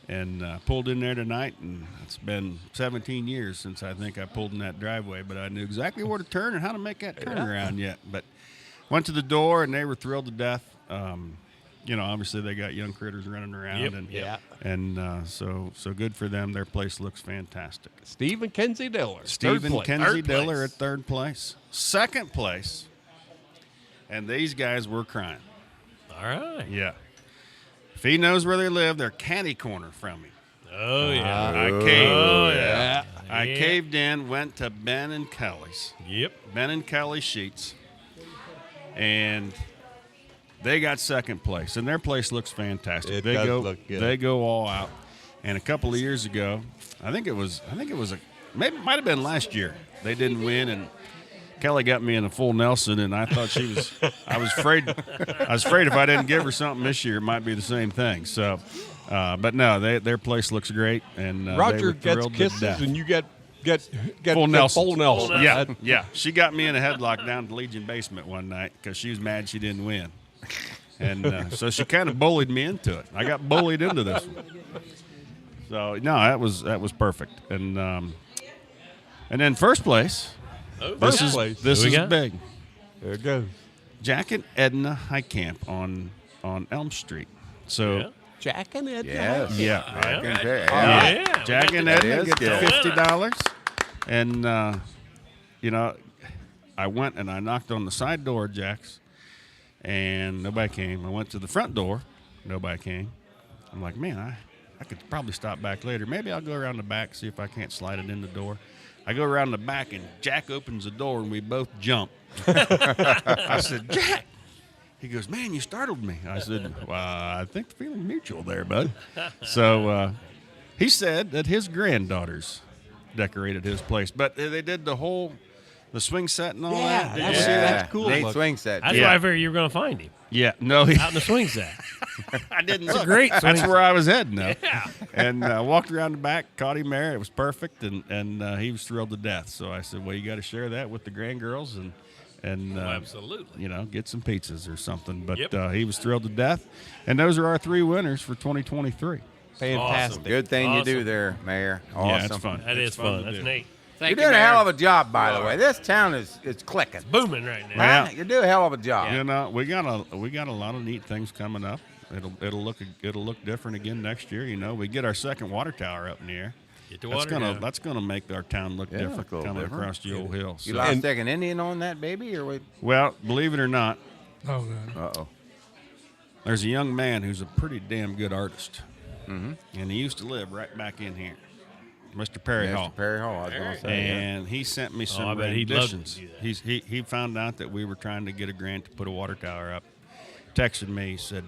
And pulled in there tonight, and it's been 17 years since I think I pulled in that driveway, but I knew exactly where to turn and how to make that turnaround yet. But went to the door, and they were thrilled to death. Obviously they got young critters running around, and so good for them. Their place looks fantastic. Steve and Kenzie Diller. Steve and Kenzie Third Diller place. at third place. Second place, and these guys were crying. All right. Yeah. If he knows where they live, they're catty corner from me. Oh, yeah. I caved. Oh, yeah. I caved in, went to Ben and Kelly's. Yep. Ben and Kelly Sheets. And they got second place. And their place looks fantastic. It does look good. They go all out. And a couple of years ago, might have been last year, they didn't win, and Kelly got me in a full Nelson, and I thought I was afraid if I didn't give her something this year, it might be the same thing. So, but no, their place looks great, and Roger they were gets thrilled to kisses, death. and you get Full Nelson. Full Nelson. Yeah. She got me in a headlock down at the Legion basement one night because she was mad she didn't win, and so she kind of bullied me into it. I got bullied into this one. So no, that was perfect, and then first place. This is big. There it goes. Jack and Edna Highcamp on Elm Street. So Jack and Edna. Yes. Yeah. Jack and Edna get $50, and I went and I knocked on the side door of Jack's, and nobody came. I went to the front door, nobody came. I'm like, man, I could probably stop back later. Maybe I'll go around the back, see if I can't slide it in the door. I go around the back, and Jack opens the door, and we both jump. I said, Jack. He goes, man, you startled me. I said, well, I think the feeling's mutual there, bud. So he said that his granddaughters decorated his place. But they did the swing set and all that. Did you see that? That's cool. Nate swing set. That's why I figured you were going to find him. Yeah, no. Out in the swing set. I didn't That's look. great. That's where I was heading, though. Yeah. And walked around the back, caught him there. It was perfect, and he was thrilled to death. So I said, well, you got to share that with the grandgirls and absolutely. Get some pizzas or something. But he was thrilled to death. And those are our 3 winners for 2023. Fantastic. Good thing you do there, Mayor. Awesome. Yeah, it's fun. That is fun. That's neat. You're doing a hell of a job, by the way. This town is clicking. Booming right now. Yeah. You do a hell of a job. We got a lot of neat things coming up. It'll look different again next year. We get our second water tower up in the air. Get the water down. That's gonna make our town look different coming across the old hill. You lost an Indian on that baby, or what? Well, believe it or not, Oh, Uh-oh. there's a young man who's a pretty damn good artist, and he used to live right back in here, Mr. Perry Hall. Mr. Perry Hall, I was going to say. And he sent me some I bet he'd love to renditions. do that. He found out that we were trying to get a grant to put a water tower up. Texted me, he said,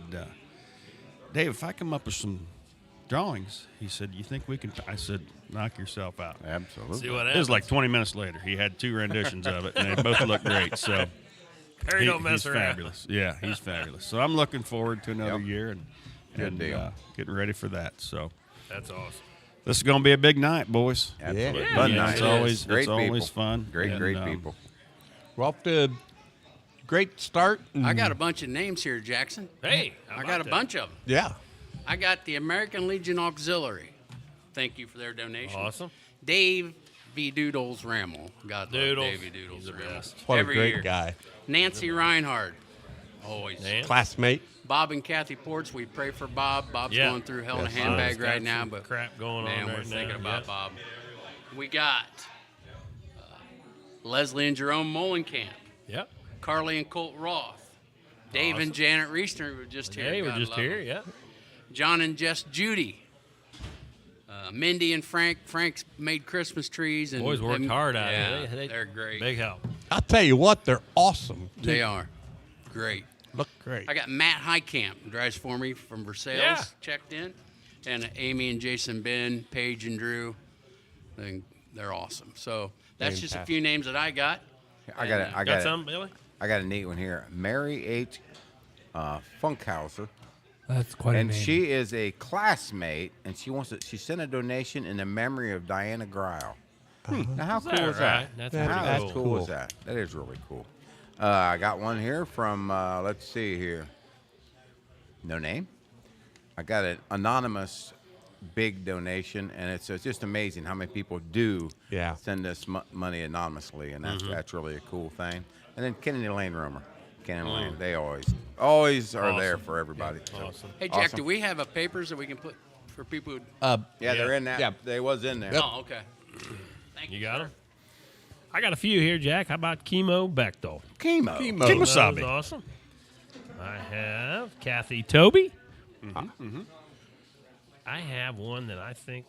Dave, if I come up with some drawings, he said, you think we can? I said, knock yourself out. Absolutely. See what It was happens. like 20 minutes later. He had 2 renditions of it, and they both looked great. So Perry don't mess he's around. fabulous. Yeah, he's fabulous. So I'm looking forward to another year and Good deal. Getting ready for that. So That's awesome. this is going to be a big night, boys. Absolutely. Yeah. Fun Yeah, night. It's always Great it's always people. fun. Great And, people. We're off to a great start. I got a bunch of names here, Jackson. Hey, I got a bunch of them. Yeah. I got the American Legion Auxiliary. Thank you for their donation. Awesome. Dave V. Doodles Rammel. God love Doodles. Davey Doodles He's the Rammel. best. What Every a great year. guy. Nancy Reinhardt. Always. Man. Classmate. Bob and Kathy Ports, we pray for Bob. Bob's Yeah. going through hell in a Yes. handbag Bob's got right now, some but crap going man, on we're right thinking now. about Yep. Bob. We got Leslie and Jerome Molenkamp, Yep. Carly and Colt Roth, Dave and Janet Reesner were just here. Hey, we're God just love here. them. Yeah. John and Jess Judy. Mindy and Frank. Frank's made Christmas trees. And Boys worked hard out yeah, there. they're great. Big help. I'll tell you what, they're awesome. They are. Great. Look great. I got Matt Highcamp, drives for me from Versailles, Yeah. checked in. And Amy and Jason Ben, Paige and Drew. They're awesome. So that's just a Fantastic. few names that I got. I got it. I Got got some, Billy? I got a neat one here. Mary H. Funkhauser. That's quite a And name. she is a classmate, and she sent a donation in the memory of Diana Greil. Now, how cool is that? right? That's How pretty cool. cool. is that? That is really cool. I got one here from, let's see here. No name. I got an anonymous big donation, and it's just amazing how many people do send us money anonymously, and that's really a cool thing. And then Kennedy Lane Rumor. Kennedy Lane, they always are there for everybody. So, Awesome. Hey, Jack, awesome. do we have papers that we can put for people who. Yeah, they're in that. Yeah. They was in there. Oh, okay. Thank You got them? I got a few here, Jack. How about Chemo Bechtel? Chemo. That was awesome. I have Kathy Toby. I have one that I think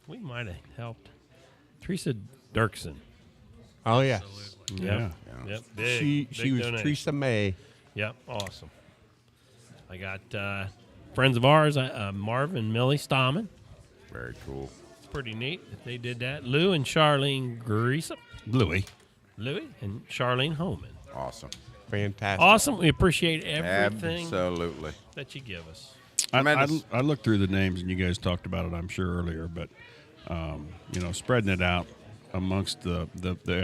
we might have helped. Teresa Dirksen. Oh, yeah. Yep. Yep. Big, She big was donation. Teresa May. Yep. Awesome. I got friends of ours, Marv and Millie Stahman. Very cool. It's pretty neat that they did that. Lou and Charlene Greasem. Louie. Louie and Charlene Homan. Awesome. Fantastic. Awesome. We appreciate everything Absolutely. that you give us. I looked through the names, and you guys talked about it, I'm sure, earlier, but, spreading it out amongst the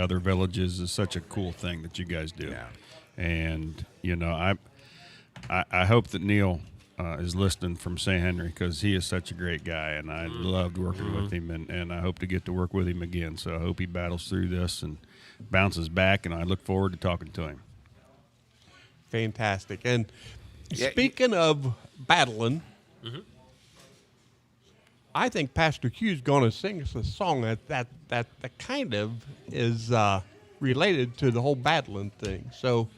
other villages is such a cool thing that you guys do. Yeah. And, I hope that Neil is listening from St. Henry, because he is such a great guy, and I loved working with him, and I hope to get to work with him again. So I hope he battles through this and bounces back, and I look forward to talking to him. Fantastic. And Yeah, speaking of battling, I think Pastor Q's going to sing us a song that kind of is related to the whole battling thing. So,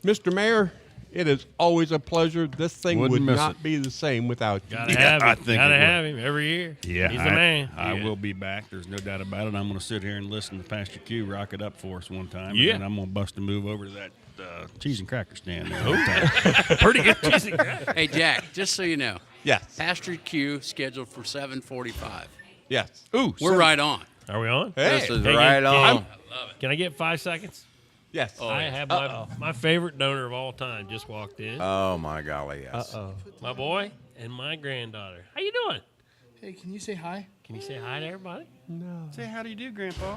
Mr. Mayor, it is always a pleasure. This thing Wouldn't would miss not it. be the same without you. Gotta have him. I think Gotta it will. have him every year. Yeah, He's the man. I Yeah. will be back. There's no doubt about it. I'm going to sit here and listen to Pastor Q rock it up for us one time. Yeah. And then I'm going to bust a move over to that cheese and cracker stand. Pretty good cheesy crack. Hey, Jack, just so you know. Yes. Pastor Q scheduled for 7:45. Yes. Ooh, We're right on. Are we on? Hey. This is Hey, right can- on. Can I get 5 seconds? Yes. I have my favorite donor of all time just walked in. Oh, my golly, yes. My boy and my granddaughter. How you doing? Hey, can you say hi? Can you say hi to everybody? Say, how do you do, Grandpa?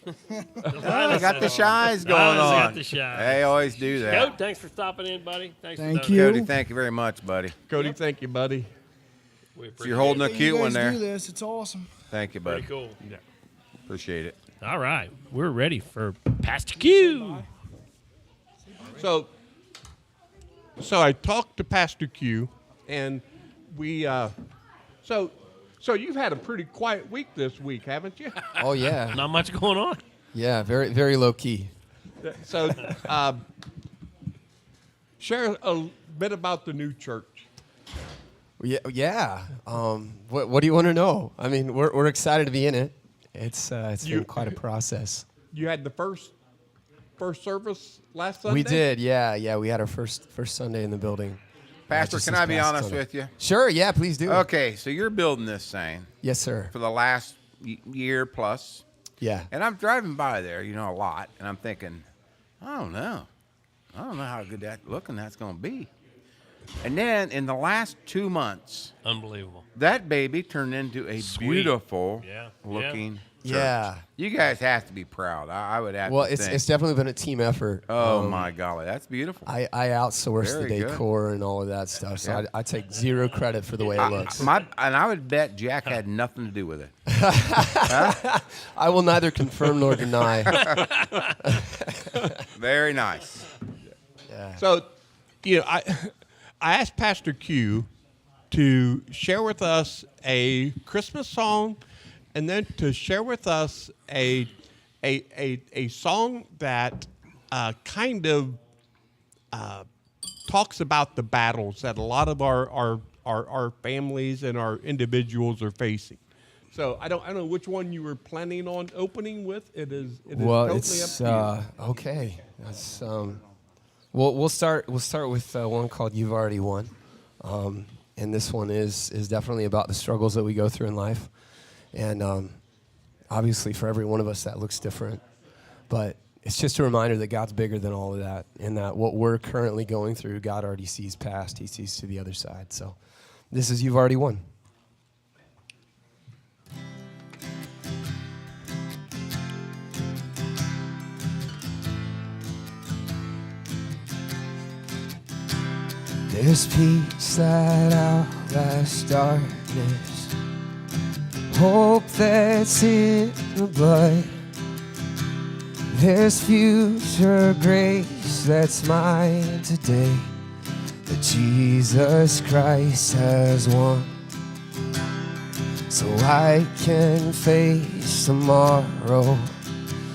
I got the shies going Silas on. got the shies. They always do that. Cody, thanks for stopping in, buddy. Thanks Thank for you. Cody, thank you very much, buddy. Cody, thank you, buddy. We So appreciate you're holding a Hey, cute you one guys there. do this. It's awesome. Thank you, it. buddy. Pretty cool. Appreciate it. All right. We're ready for Pastor Q. So I talked to Pastor Q, and we so you've had a pretty quiet week this week, haven't you? Oh yeah, Not much going on. yeah, very very low key. So share a bit about the new church. Yeah. What do you want to know? I mean, we're excited to be in it. It's been quite a process. You had the first service last Sunday? We did, yeah. We had our first Sunday in the building. Pastor, just can this I be past honest Sunday. with you? Sure, yeah, please do. Okay, so you're building this thing Yes, sir. for the last year plus. Yeah. And I'm driving by there, a lot, and I'm thinking, I don't know how good that's going to be. And then in the last 2 months, unbelievable, that baby turned into a beautiful looking church. Yeah. You guys have to be proud. I would have Well, to think. it's definitely been a team effort. Oh, my golly. That's beautiful. I outsourced the Very good. decor and all of that stuff, so Yeah. I take zero credit for the way it looks. And I would bet Jack had nothing to do with it. I will neither confirm nor deny. Very nice. Yeah. So, I asked Pastor Q to share with us a Christmas song, and then to share with us a song that kind of talks about the battles that a lot of our families and our individuals are facing. So I don't know which one you were planning on opening with. It is totally it's up to you. okay. That's we'll start with one called "You've Already Won," and this one is definitely about the struggles that we go through in life, and obviously for every one of us that looks different, but it's just a reminder that God's bigger than all of that, and that what we're currently going through, God already sees past. He sees to the other side. So this is "You've Already Won." There's peace that outlasts darkness, hope that's in the blood. There's future grace that's mine today, that Jesus Christ has won. So I can face tomorrow,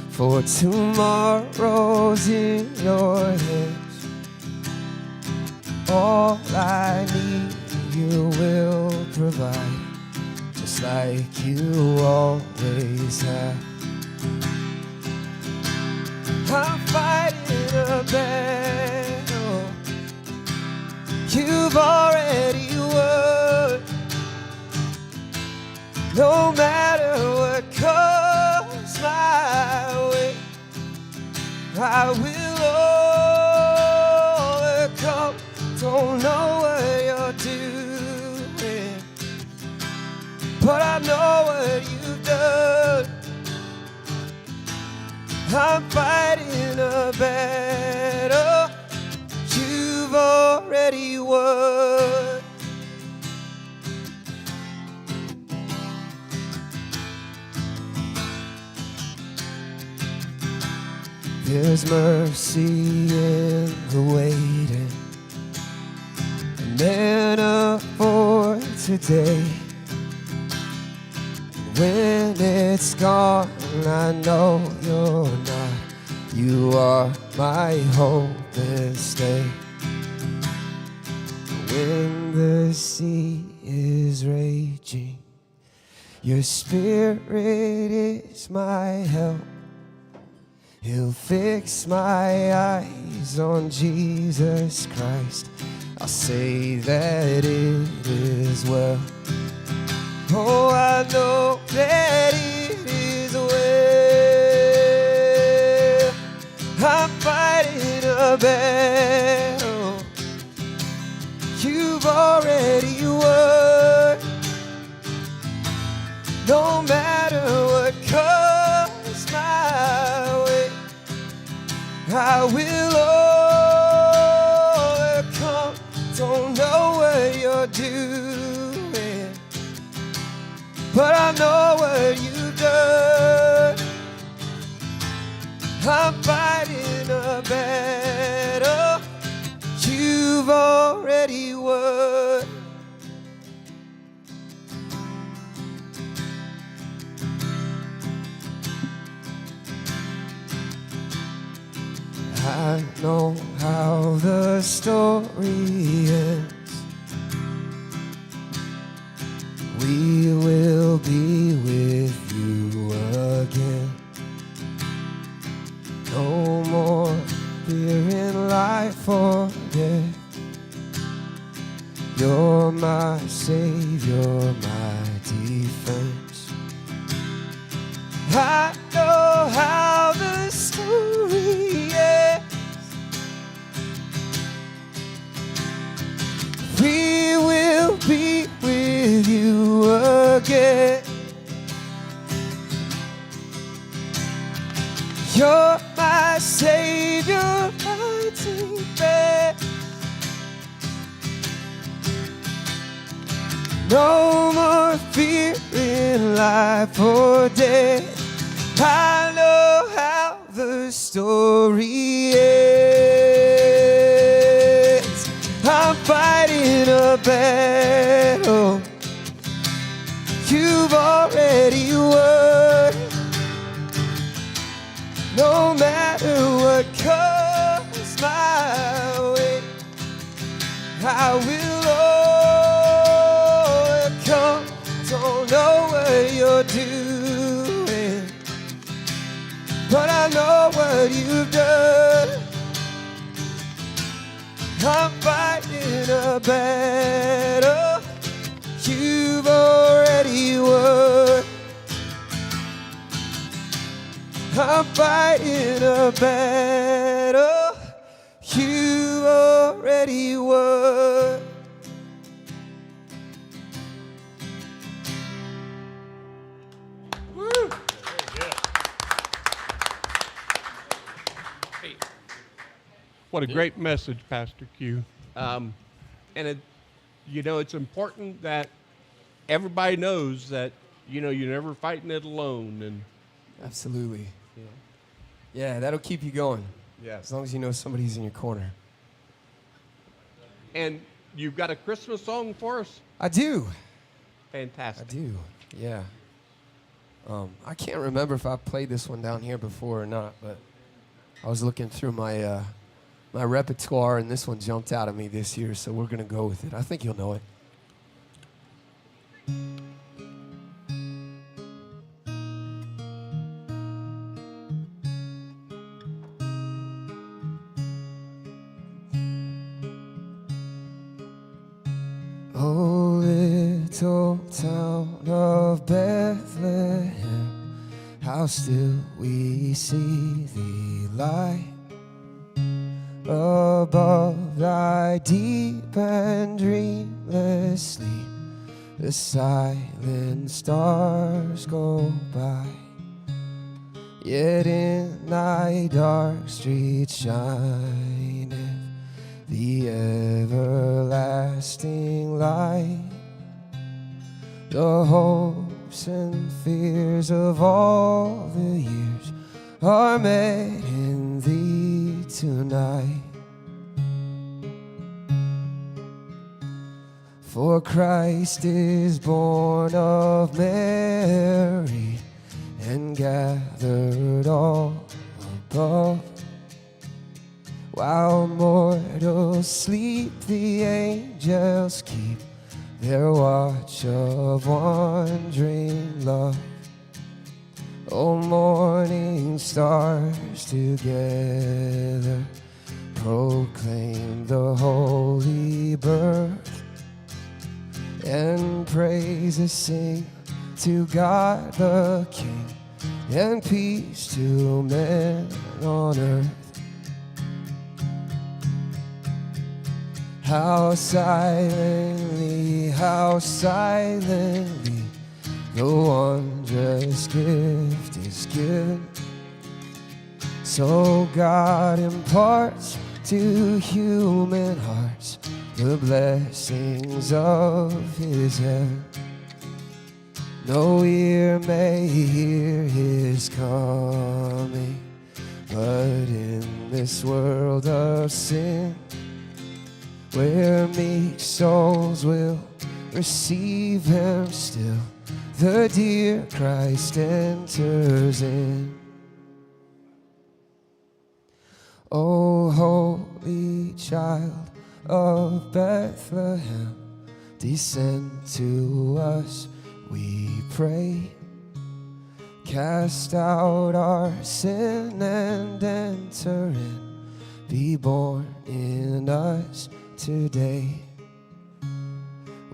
for tomorrow's in your hands. All I need you will provide, just like you always have. I'm fighting a battle you've already won. No matter what comes my way, I will overcome. Don't know what you're doing, but I know what you've done. I'm fighting a battle you've already won. There's mercy in the waiting, manna for today. When it's gone, I know you're not. You are my hope and stay. When the sea is raging, your spirit is my help. He'll fix my eyes on Jesus Christ. I'll say that it is well. Oh, I know that it is well. I'm fighting a battle you've already won. No matter what comes my way, I will overcome. Don't know what you're doing, but I know what you've done. I'm fighting a battle you've already won. I know how the story ends. We will be with you again. No more fear in life or death. You're my Savior, my defense. I know how the story ends. Savior mighty bed. No more fear in life or death. I know how the story ends. I'm fighting a battle you've already won. No matter what comes my way, I will overcome. Don't know what you're doing, but I know what you've done. I'm fighting a battle you've already won. I'm fighting a battle you've already won. Woo! What a great message, Pastor Q. And it's important that everybody knows that, you're never fighting it alone. And Absolutely. Yeah, that'll keep you going. Yeah. As long as you know somebody's in your corner. And you've got a Christmas song for us? I do. Fantastic. I do, yeah. I can't remember if I played this one down here before or not, but I was looking through my my repertoire, and this one jumped out at me this year, so we're going to go with it. I think you'll know it. Oh, little town of Bethlehem, how still we see thee lie above thy deep and dreamless sleep. The silent stars go by, yet in thy dark streets shineth the everlasting light. The hopes and fears of all the years are met in thee tonight. For Christ is born of Mary and gathered all above. While mortals sleep, the angels keep their watch of wondering love. O morning stars together proclaim the holy birth, and praises sing to God the King, and peace to men on earth. How silently the wondrous gift is given. So God imparts to human hearts the blessings of his heaven. No ear may hear his coming, but in this world of sin, where meek souls will receive him still, the dear Christ enters in. O holy child of Bethlehem, descend to us, we pray. Cast out our sin and enter in. Be born in us today.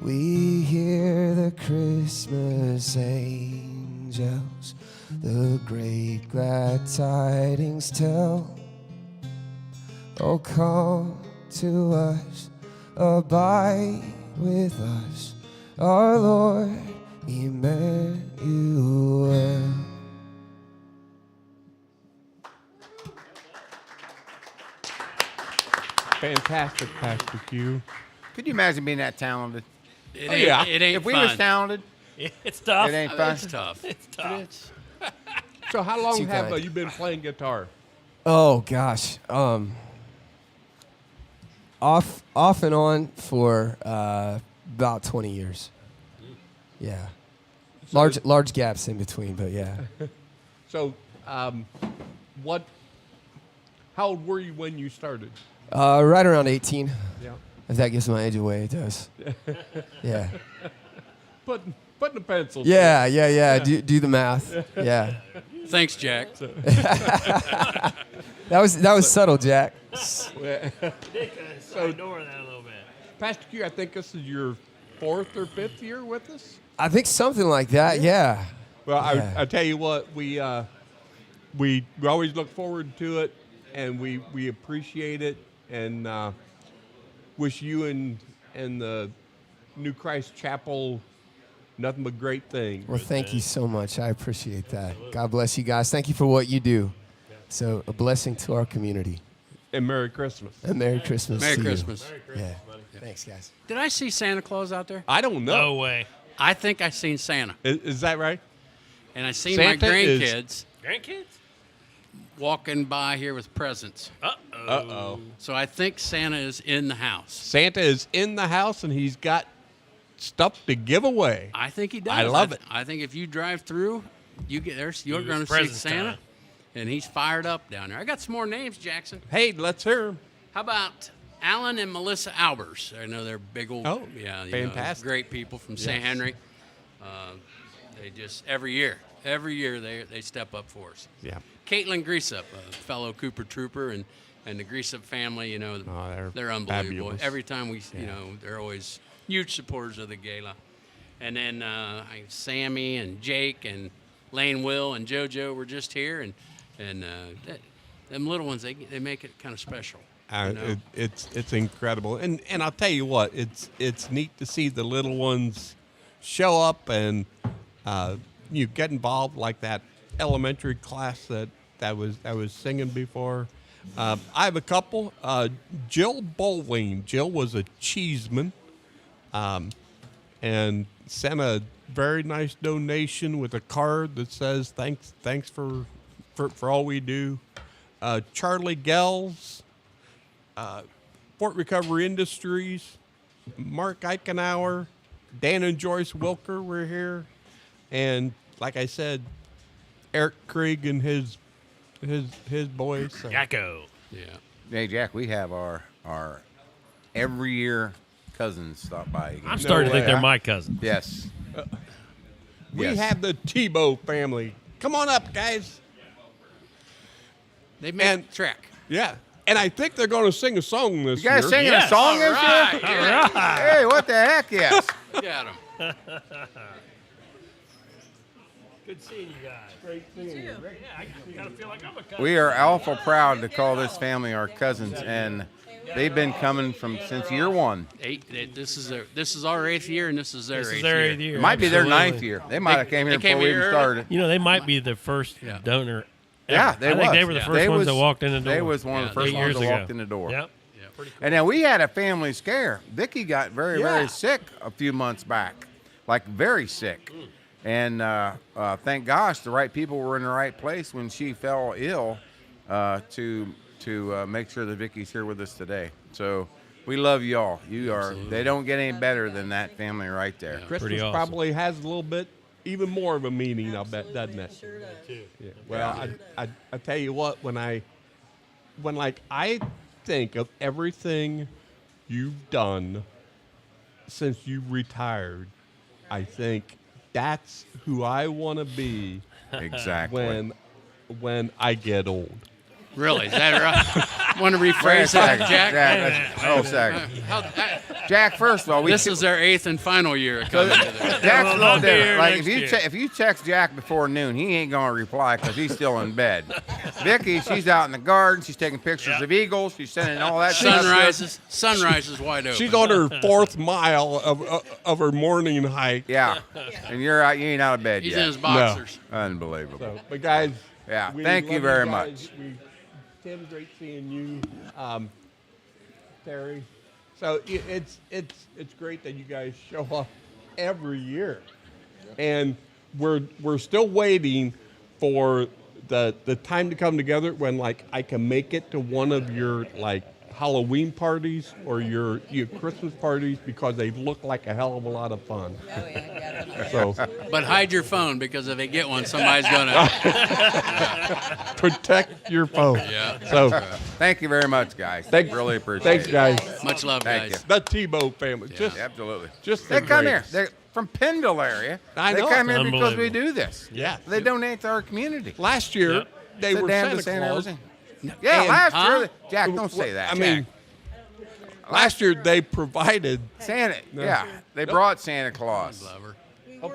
We hear the Christmas angels the great glad tidings tell. Oh, come to us, abide with us, our Lord Emmanuel. Fantastic, Pastor Q. Could you imagine being that talented? It ain't, it ain't If we fun. was talented, It's tough. it ain't fun. It's tough. It's tough. So how long Too have kind. you been playing guitar? Oh gosh, off and on for about 20 years. Yeah, large gaps in between, but yeah. So, what? How old were you when you started? Right around 18. Yeah. If that gives my age away, it does. Yeah. Putting the pencil. Yeah. Do the math. Yeah. Thanks, Jack. That was subtle, Jack. So, ignore that a little bit. Pastor Q, I think this is your 4th or 5th year with us. I think something like that. Yeah. Well, Yeah. I tell you what, we always look forward to it, and we appreciate it, and wish you and the New Christ Chapel nothing but great things. Well, thank you so much. I appreciate that. God bless you guys. Thank you for what you do. So a blessing to our community. And Merry Christmas. And Merry Christmas. Merry to Christmas. You. Yeah. Thanks, guys. Did I see Santa Claus out there? I don't know. No way. I think I seen Santa. Is that right? And I seen Santa my is- grandkids Grandkids? walking by here with presents. Uh-oh. So I think Santa is in the house. Santa is in the house, and he's got stuff to give away. I think he does. I love it. I think if you drive through, you're going to see presents Santa, time. and he's fired up down there. I got some more names, Jackson. Hey, let's hear him. How about Alan and Melissa Albers? I know they're big old, fantastic. great people from St. Henry. They just every year they step up for us. Yeah. Caitlin Greasup, a fellow Cooper Trooper, and the Greasup family, they're unbelievable. fabulous. Every time they're always huge supporters of the Gala. And then Sammy and Jake and Lane Will and JoJo were just here, and them little ones, they make it kind of special. It's incredible, and I'll tell you what, it's neat to see the little ones show up and you get involved, like that elementary class that was singing before. I have a couple. Jill Bowling. Jill was a cheeseman, and sent a very nice donation with a card that says thanks for all we do. Charlie Gels, Fort Recovery Industries, Mark Eichenauer, Dan and Joyce Wilker were here, and like I said, Eric Krieg and his boys. So. Jacko. Yeah. Hey, Jack, we have our every year cousins stop by again. I'm starting to think they're my cousins. Yes. We Yes. have the Tebow family. Come on up, guys. They made the trek. Yeah. And I think they're going to sing a song this You guys year. singing a song this right. year? All right. Hey, what the heck, yes. Got him. Good seeing you guys. Great seeing you. Yeah, I kind of feel like I'm a cousin. We are awful proud to call this family our cousins, and they've been coming since year one. This is our 8th year, and this is their 8th their year. 8th year. It might be their Absolutely. 9th year. They might have came here they came before we even here started. You know, they might be the first donor. Yeah, ever. they I think was. they were the Yeah. first They ones was- that walked in the door. They was one of the first 8 ones years that ago. walked in the door. Yep. And now we had a family scare. Vicky got very, Yeah. very sick a few months back, like very sick. And thank gosh the right people were in the right place when she fell ill to make sure that Vicky's here with us today. So we love y'all. You are. They don't get any better than that family right there. Christmas probably has a little bit, even more of a meaning, I'll bet, doesn't it? Sure does. Yeah. Well, I tell you what, when I think of everything you've done since you retired, I think that's who I want to be. Exactly. When I get old. Really? Is that right? Want to rephrase that, Jack? Jack, first of all, this is their 8th and final year. Coming to this. Jack's a little different. Like if you text Jack before noon, he ain't gonna reply because he's still in bed. Vicky, she's out in the garden. She's taking pictures of eagles. She's sending all that Sunrises wide open. She's on her 4th mile of her morning hike. Yeah. And you're out. You ain't out of bed He's yet. in his boxers. No. Unbelievable. So, but guys, yeah. we Thank you love very guys. much. Tim, great seeing you. Terry. So it's great that you guys show up every year, and we're still waiting for the time to come together when like I can make it to one of your like Halloween parties or your Christmas parties because they look like a hell of a lot of fun. Oh yeah, definitely. So, But hide your phone because if they get one, somebody's gonna protect your phone. Yeah. So thank you very much, guys. Really appreciate thanks, it. guys. Much love, Thank guys. you. The Tebow family. Just Absolutely. Just They the come here. greatest. They're from Pendle area. I They know. come here because we Unbelievable. do this. Yeah. They donate to our community. Last year Yep. they Sit were down to Santa Claus. Yeah, And- last Huh? year. Jack, don't say that. I mean, last year they provided. Santa. No. Yeah, they brought Santa Claus. Love her.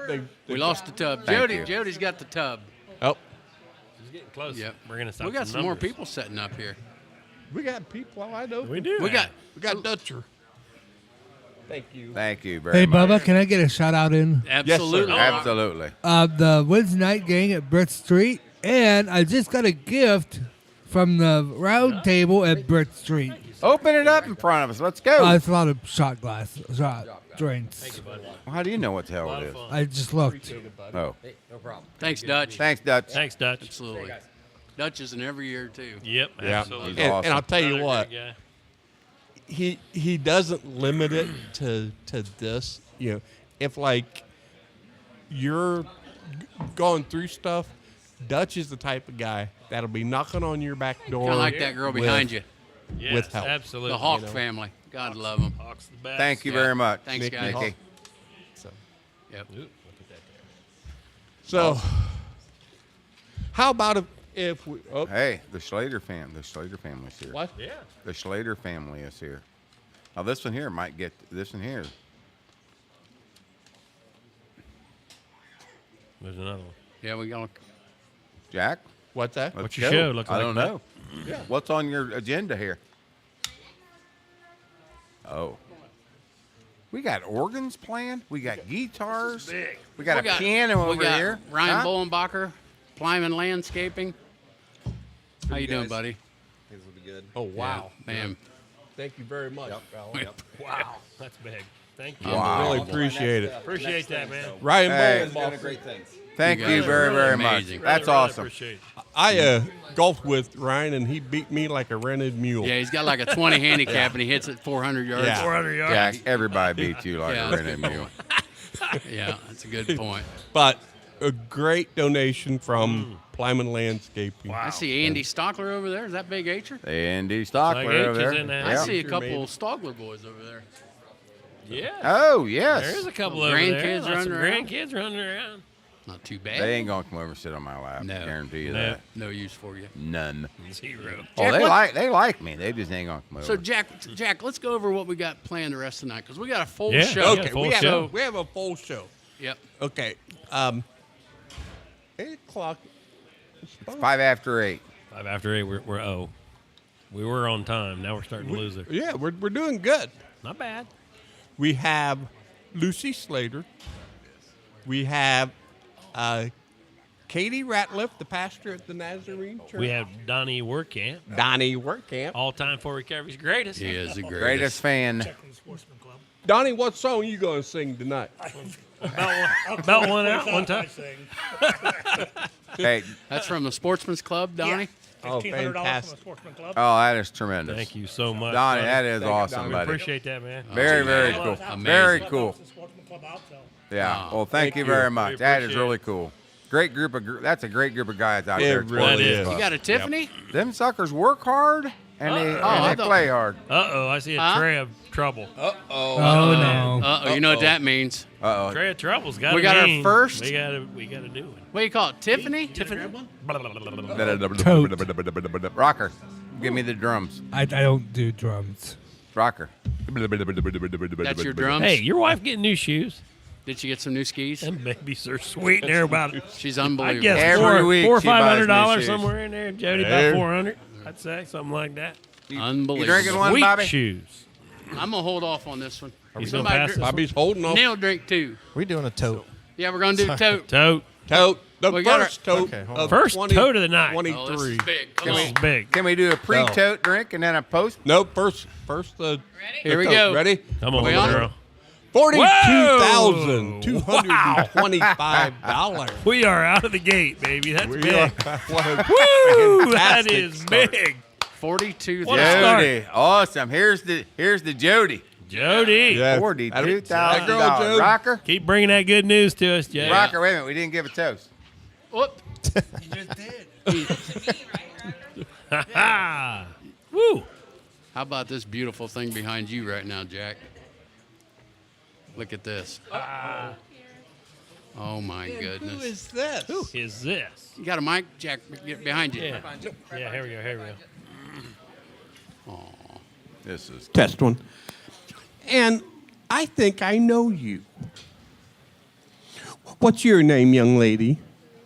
They We lost the tub. Thank you. Jody's got the tub. Oh, It's getting close. Yep. We're gonna stop. We got some more numbers. people setting up here. we got people. I know. We do. We got Dutcher. Thank you. Thank you very Hey, much. Bubba, can I get a shout out in? absolutely. Absolutely. The Wednesday night gang at Brett Street, and I just got a gift from the round table at Brett Street. Open it up in front of us. Let's go. It's a lot of shot drinks. Well, how do you know what the hell it is? I just looked. Oh, Thanks, Dutch. thanks, Dutch. Thanks, Dutch. Absolutely. Dutch is in every year too. Yep. Yeah. Absolutely. He's And, awesome. and I'll tell you Another what, great guy. he doesn't limit it to this. You know, if like you're going through stuff, Dutch is the type of guy that'll be knocking on your back door. Kind of like that girl with- behind you. Yes, with help. absolutely. The Hawk You know, family. God love them. Hawk's the best. Thank you Yeah. very much. Thanks, Nikki. guys. Nikki. So, Yep. Ooh, look at that so how about if we? Oh, Hey, the Schlater family's here. what? there. Yeah. The Schlater family is here. Now this one here might get this one here. There's another one. Yeah, we got. Jack, What's that? let's What's your go. show look I like, don't bud? know. Yeah. What's on your agenda here? Oh. We got organs playing. We got guitars. We got a piano we over got here. Ryan Huh? Bolenbacher, Plyman Landscaping. How you doing, buddy? Things will be good. Oh wow, Yeah, man. Thank you very much. Wow. That's big. Thank you. Wow. Really appreciate it. Appreciate that, man. Ryan Hey. Bolenbacher. Great things. Thank You you guys very, are very amazing. much. That's Really awesome. Appreciate it. I golfed with Ryan and he beat me like a rented mule. Yeah, he's got like a 20 handicap and he hits it 400 yards. Yeah. 400 yards. Jack, everybody beats you like Yeah, a that's rented a good mule. Yeah, that's a good point. But a great donation from Plyman Landscaping. I see Andy Stockler over there. Is that Big H'er? Andy Stockler Like over H is there. in there. I Yep. see a Sure, couple maybe. Stockler boys over there. Yeah. Oh, yes. There is a couple Some over there. grandkids Lots running of around. grandkids running around. Not too bad. They ain't going to come over and sit on my lap. No. I guarantee you No. that. No use for you. None. Zero. Oh, Jack, they what- like me. They just ain't going to come over. So Jack, let's go over what we got planned the rest of the night because we got a full Yeah. show. Yeah, Okay, full we have, show. we have a full show. Yep. Okay. 8 o'clock. It's 5 after 8. 5 after 8, we're we were on time. Now we're starting to lose it. Yeah, we're doing good. Not bad. We have Lucy Slater. We have Katie Ratliff, the pastor at the Nazarene Church. We have Donnie Workamp, Donnie Workamp. all-time for recovery's greatest. He is the Greatest fan. Donnie, what song you going to sing tonight? About one out, one time. Hey, That's from the Sportsman's Club, Donnie. Oh, $1,500 from fantastic. the Sportsman Club. oh, that is tremendous. Thank you so much. Donnie, buddy. that is awesome, Donnie. We buddy. appreciate that, man. Very, very man. cool. Amazing. Very Club cool. out, the Sportsman Club out, so. Yeah. Wow. Well, thank you you. very much. We That is appreciate really it. cool. Great group of. That's a great group of guys out It there. really Sporting is. Club. You got a Tiffany? Them suckers work hard and I they thought- play hard. Uh-oh, I see a Huh? tray of trouble. Oh, no. Uh-oh, you know what that means. Uh Tray of trouble's got We got our mean. first- We got a new one. What do you call it? Tiffany? oh. Rocker, give me the drums. I don't do drums. Rocker. That's your drums? Hey, your wife getting new shoes. Did she get some new skis? Them babies are sweet in there about She's I unbelievable. guess Every week four or she buys new $500 shoes. somewhere in there. Jody Hey. about 400. I'd say something like that. Unbelievable. You drinking one, Sweet Bobby? shoes. I'm going to hold off on this one. He's gonna Somebody pass drink- this one? Bobby's holding off. Neil drink two. We're doing a tote. Yeah, we're going to do tote. Tote. Tote. The We got first tote Okay, hold of on. First 20 tote of the night. 23. Oh, this is big. Come Can on. we, It's big. can we do a pre-tote drink and then a post? Nope, first the Here we tote. go. Ready? Come on, We on? girl. $42,225. We are out of the gate, baby. That's We big. are- Woo! That fantastic is start. big. 42. What a start. Jody, awesome. Here's the Jody. Jody. Yeah. $42,000. Jody. Rocker. Keep bringing that good news to us, Jay. Rocker, wait a minute. We didn't give a toast. Whoop. You just did. Woo! How about this beautiful thing behind you right now, Jack? Look at this. Oh my goodness. Who is this? Who is this? You got a mic, Jack? Get behind you. Yeah. Yeah, here we go. Here we go. Aw. This is Test one. And I think I know you. What's your name, young lady?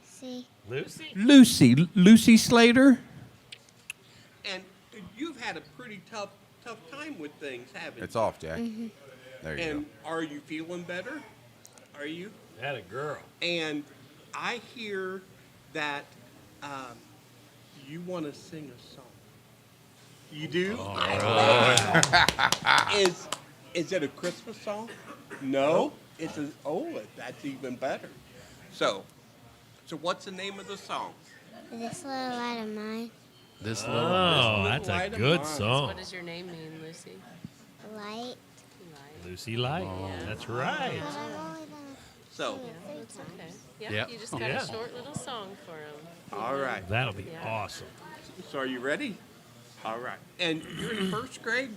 See, Lucy? Lucy Slater? And you've had a pretty tough time with things, haven't It's off, Jack. Mm-hmm. There you And are you feeling better? Are you? That a girl. And I hear that you want to sing a song. You do? Is it a Christmas song? No. It's that's even better. So what's the name of the song? this little light of mine, This Oh, little. that's a Light of good mine. song. What does your name mean, Lucy? light. Lucy Light. That's right. But I've only done So, That's okay. Yeah, Yep. you just got Yeah. a short little song for him. all right. That'll be Yeah. awesome. So are you ready? All right. And you're in first grade?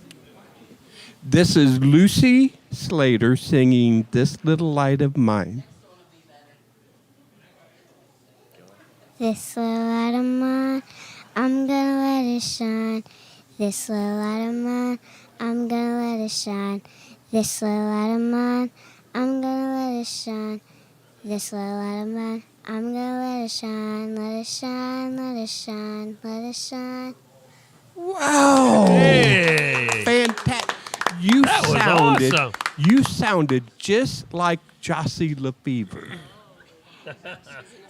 This is Lucy Slater singing This Little Light of Mine. this little light of mine, I'm gonna let it shine. This little light of mine, I'm gonna let it shine. This little light of mine, I'm gonna let it shine. This little light of mine, I'm gonna let it shine. Let it shine, let it shine, let it shine. Wow. Hey. Fantastic. That was awesome. You sounded just like Jossie Lefevre.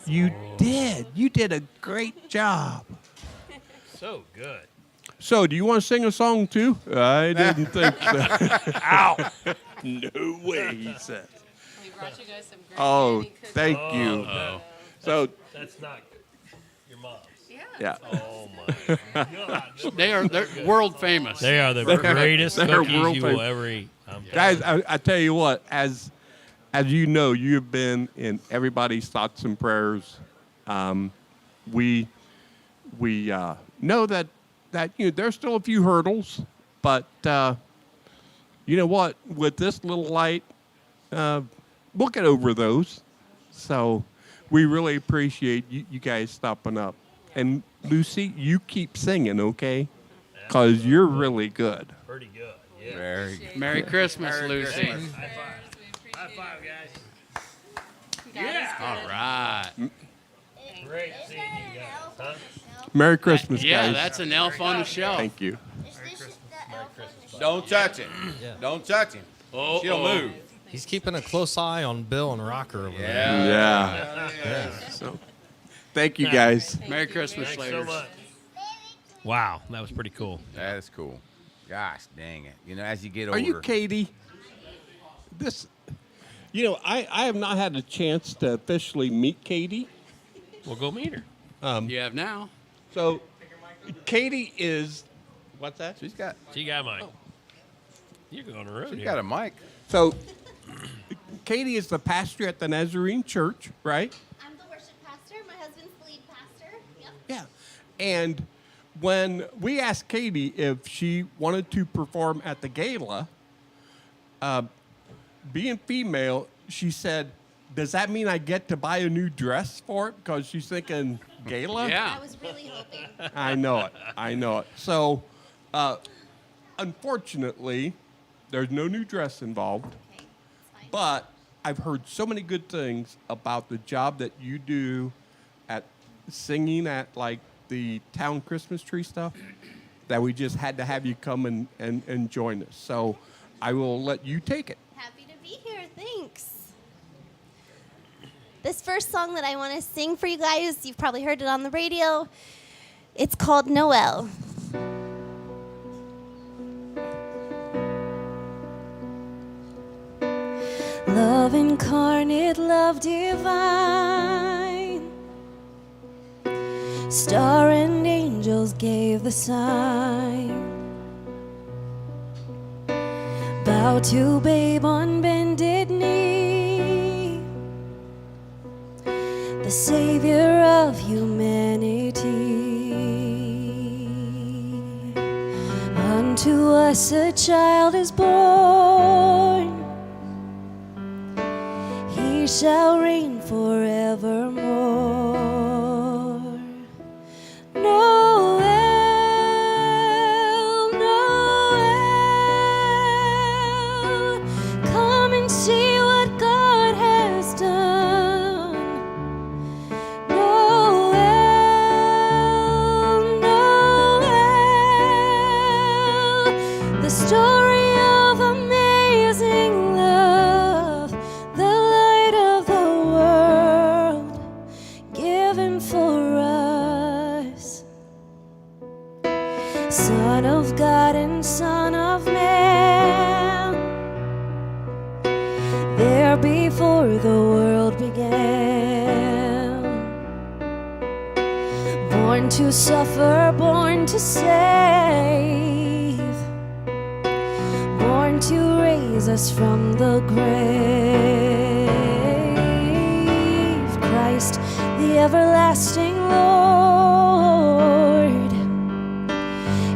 You did. You did a great job. So good. So, do you want to sing a song too? I didn't think so. Ow. No way, he says. We brought you guys some great Oh, candy cookies. thank you. Oh. So, That's not your mom's. yeah. Oh my God. They're world famous. They are the They're- greatest they're cookies world you will famous. ever eat. Guys, I tell you what, as you know, you've been in everybody's thoughts and prayers. We know that there's still a few hurdles, but you know what? With this little light, we'll get over those. So we really appreciate you guys stopping up. And Lucy, you keep singing, okay? Because you're really good. Pretty good. Yeah. Very good. Merry Christmas, Lucy. High five, guys. Yeah. All right. Great seeing you guys. Huh? Merry Christmas, Yeah, guys. that's an elf on the shelf. Thank you. Don't touch him. Yeah. Don't touch him. Oh, She'll move. He's keeping a close eye on Bill and Rocker over there. Yeah. So, thank you, guys. Merry Christmas, Thanks so Slaters. much. Wow, that was pretty cool. That is cool. Gosh dang it. As you get Are older. you Katie? I have not had a chance to officially meet Katie. We'll go meet her. You have now. So, Katie is, what's that? She got Mike. You're going to road. She here. got a mic. So, Katie is the pastor at the Nazarene Church, right? I'm the worship pastor. My husband's the lead pastor. Yep. Yeah. And when we asked Katie if she wanted to perform at the gala, being female, she said, "Does that mean I get to buy a new dress for it?" Because she's thinking gala. Yeah. I was really hoping. I know it. So, unfortunately, there's no new dress involved. Okay, it's fine. But I've heard so many good things about the job that you do at singing at like the town Christmas tree stuff that we just had to have you come and join us. So I will let you take it. Happy to be here. Thanks. This first song that I want to sing for you guys, you've probably heard it on the radio. It's called Noel. Love incarnate, love divine. Star and angels gave the sign. Bow to babe on bended knee, the Savior of humanity. Unto us a child is born, He shall reign forevermore. Noel, Noel, come and see what God has done. Noel, Noel, the story of amazing love, the light of the world given for us. Son of God and Son of Man, there before the world began. Born to suffer, born to save, born to raise us from the grave. Christ, the everlasting Lord,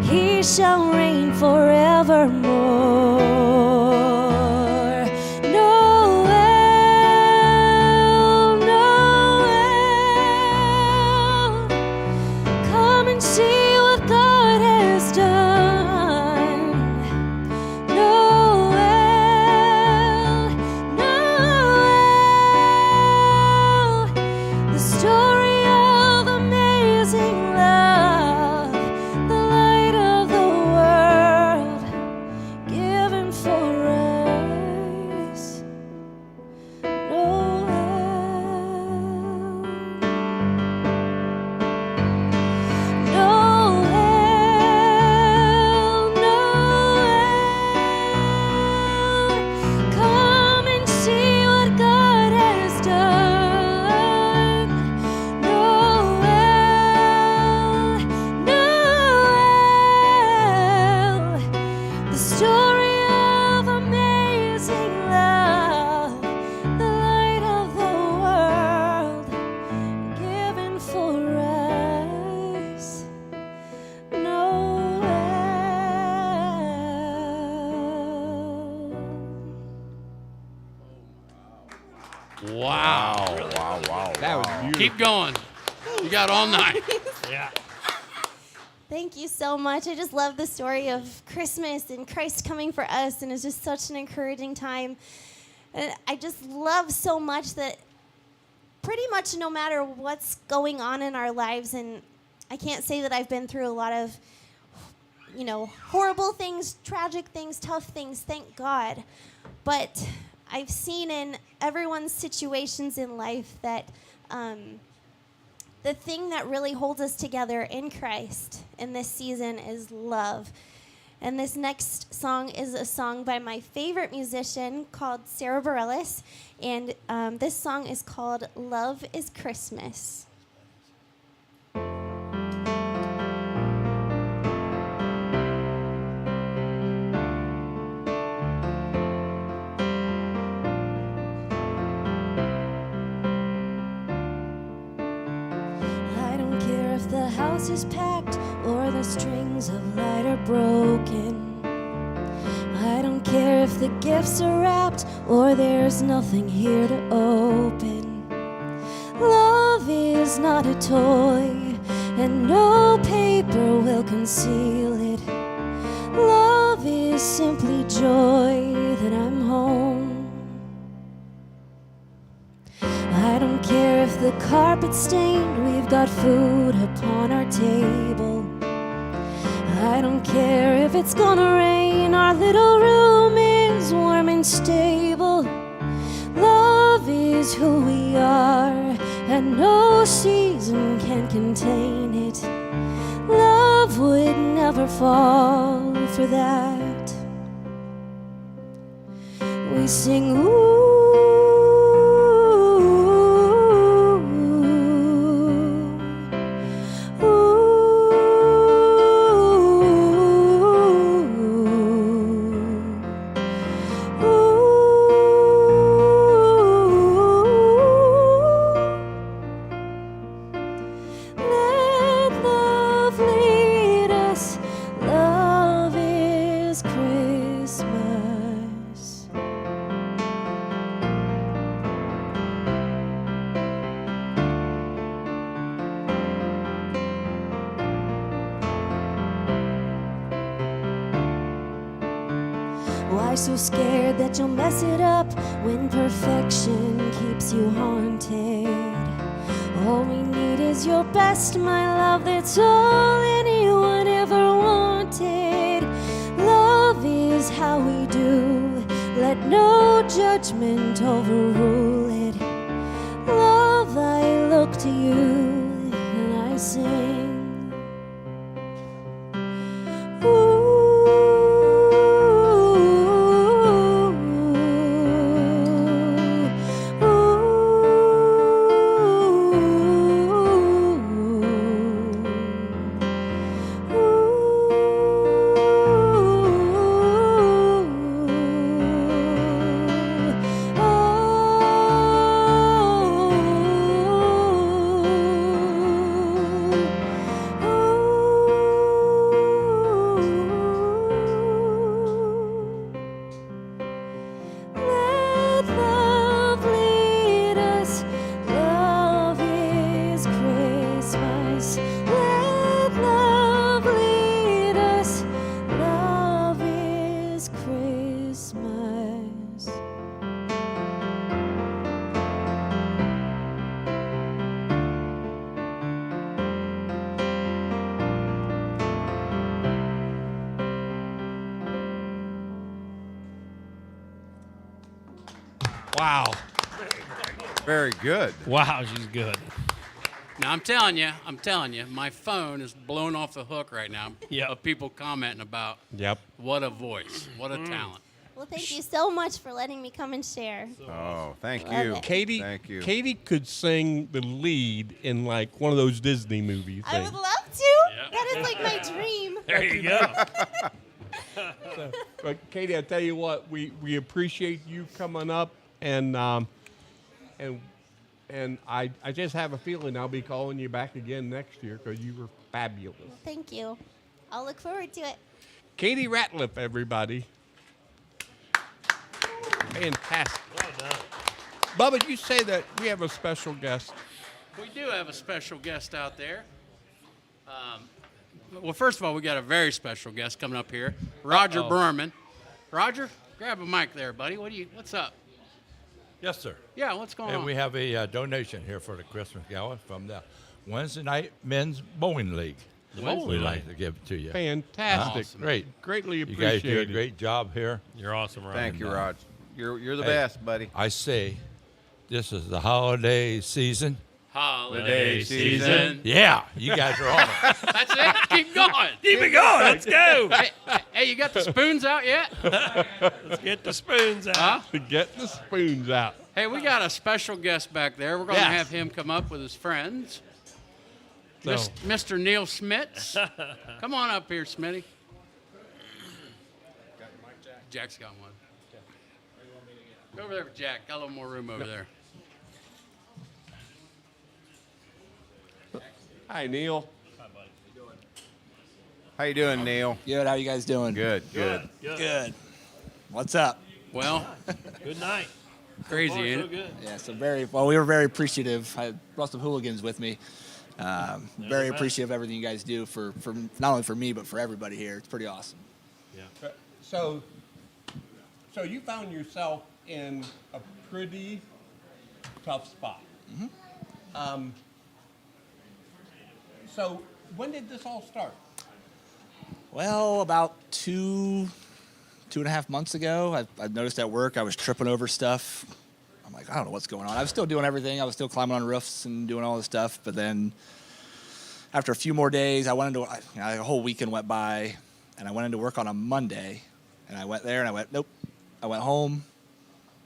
He shall reign forevermore. Noel, Noel, come and see what God has done. Noel, Noel, the story of amazing love, the light of the world given for us. Noel, Noel, Noel, come and see what God has done. Noel, Noel, the story of amazing love, the light of the world given for us. Wow. Wow. That was beautiful. Keep going. You got all night. Yeah. Thank you so much. I just love the story of Christmas and Christ coming for us, and it's just such an encouraging time. And I just love so much that pretty much no matter what's going on in our lives, and I can't say that I've been through a lot of, horrible things, tragic things, tough things, thank God. But I've seen in everyone's situations in life that the thing that really holds us together in Christ in this season is love. And this next song is a song by my favorite musician called Sarah Bareilles. And this song is called Love is Christmas. I don't care if the house is packed or the strings of light are broken. I don't care if the gifts are wrapped or there's nothing here to open. Love is not a toy, and no paper will conceal it. Love is simply joy that I'm home. I don't care if the carpet's stained, we've got food upon our table. I don't care if it's gonna rain, our little room is warm and stable. Love Love is who we are, and no season can contain it. Love would never fall for that. We sing, ooh. Let love lead us. Love is Christmas. Why so scared that you'll mess it up when perfection keeps you haunted? All we need is your best, my love. That's all anyone ever wanted. Love is how we do. Let no judgment overrule it. Love, I look to you and I sing. Let love lead us. Love is Christmas. Let love lead us. Love is Christmas. Wow. Very good. Wow, she's good. Now I'm telling you, my phone is blown off the hook right now of people commenting about what a voice, what a talent. Well, thank you so much for letting me come and share. Oh, thank Love you. it. Katie, Thank you. Katie could sing the lead in like one of those Disney movies. I would love to. That is like my dream. There you go. But Katie, I tell you what, we appreciate you coming up, and I just have a feeling I'll be calling you back again next year because you were fabulous. Thank you. I'll look forward to it. Katie Ratliff, everybody. Fantastic. Well done. Bubba, you say that we have a special guest. We do have a special guest out there. Well, first of all, we got a very special guest coming up here, Roger Berman. Roger, grab a mic there, buddy. What's up? Yes, sir. Yeah, what's going And on? we have a donation here for the Christmas Gala from the Wednesday Night Men's Bowling League. The bowling We'd league. like to give it to you. Fantastic. Awesome. Great. Greatly You guys do appreciated. a great job here. You're awesome, Roger. Thank you, Rod. You're the Hey, best, buddy. I say, this is the holiday season. Holiday season. Yeah, you guys are on it. That's it. Keep going. Keep it going. Let's go. Hey, you got the spoons out yet? Let's get the spoons out. Huh? Get the spoons out. Hey, we got a special guest back there. We're going to Yes. have him come up with his friends. So- Mr. Neil Smits. Come on up here, Smitty. Jack's got one. Go over there with Jack. Got a little more room over there. Hi, Neil. How you doing, Neil? Good. How you guys doing? Good. Good. What's up? Well, Good night. crazy, So far, ain't so it? good. Yeah. So we were very appreciative. I brought some hooligans with me. Very appreciative of everything you guys do for not only for me but for everybody here. It's pretty awesome. Yeah. So you found yourself in a pretty tough spot. Mm-hmm. So when did this all start? Well, about 2.5 months ago, I noticed at work I was tripping over stuff. I'm like, I don't know what's going on. I was still doing everything. I was still climbing on roofs and doing all this stuff. But then after a few more days, a whole weekend went by, and I went into work on a Monday. And I went there, and I went, nope. I went home,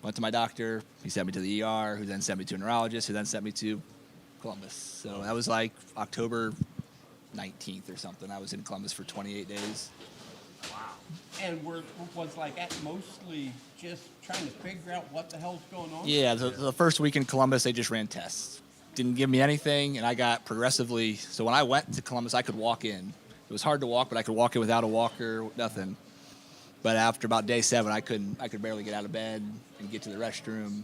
went to my doctor. He sent me to the ER, who then sent me to a neurologist, who then sent me to Columbus. So that was like October 19th or something. I was in Columbus for 28 days. And was like that mostly just trying to figure out what the hell's going on? Yeah, the first week in Columbus, they just ran tests. Didn't give me anything, and I got progressively. So when I went to Columbus, I could walk in. It was hard to walk, but I could walk in without a walker, nothing. But after about day 7, I could barely get out of bed and get to the restroom.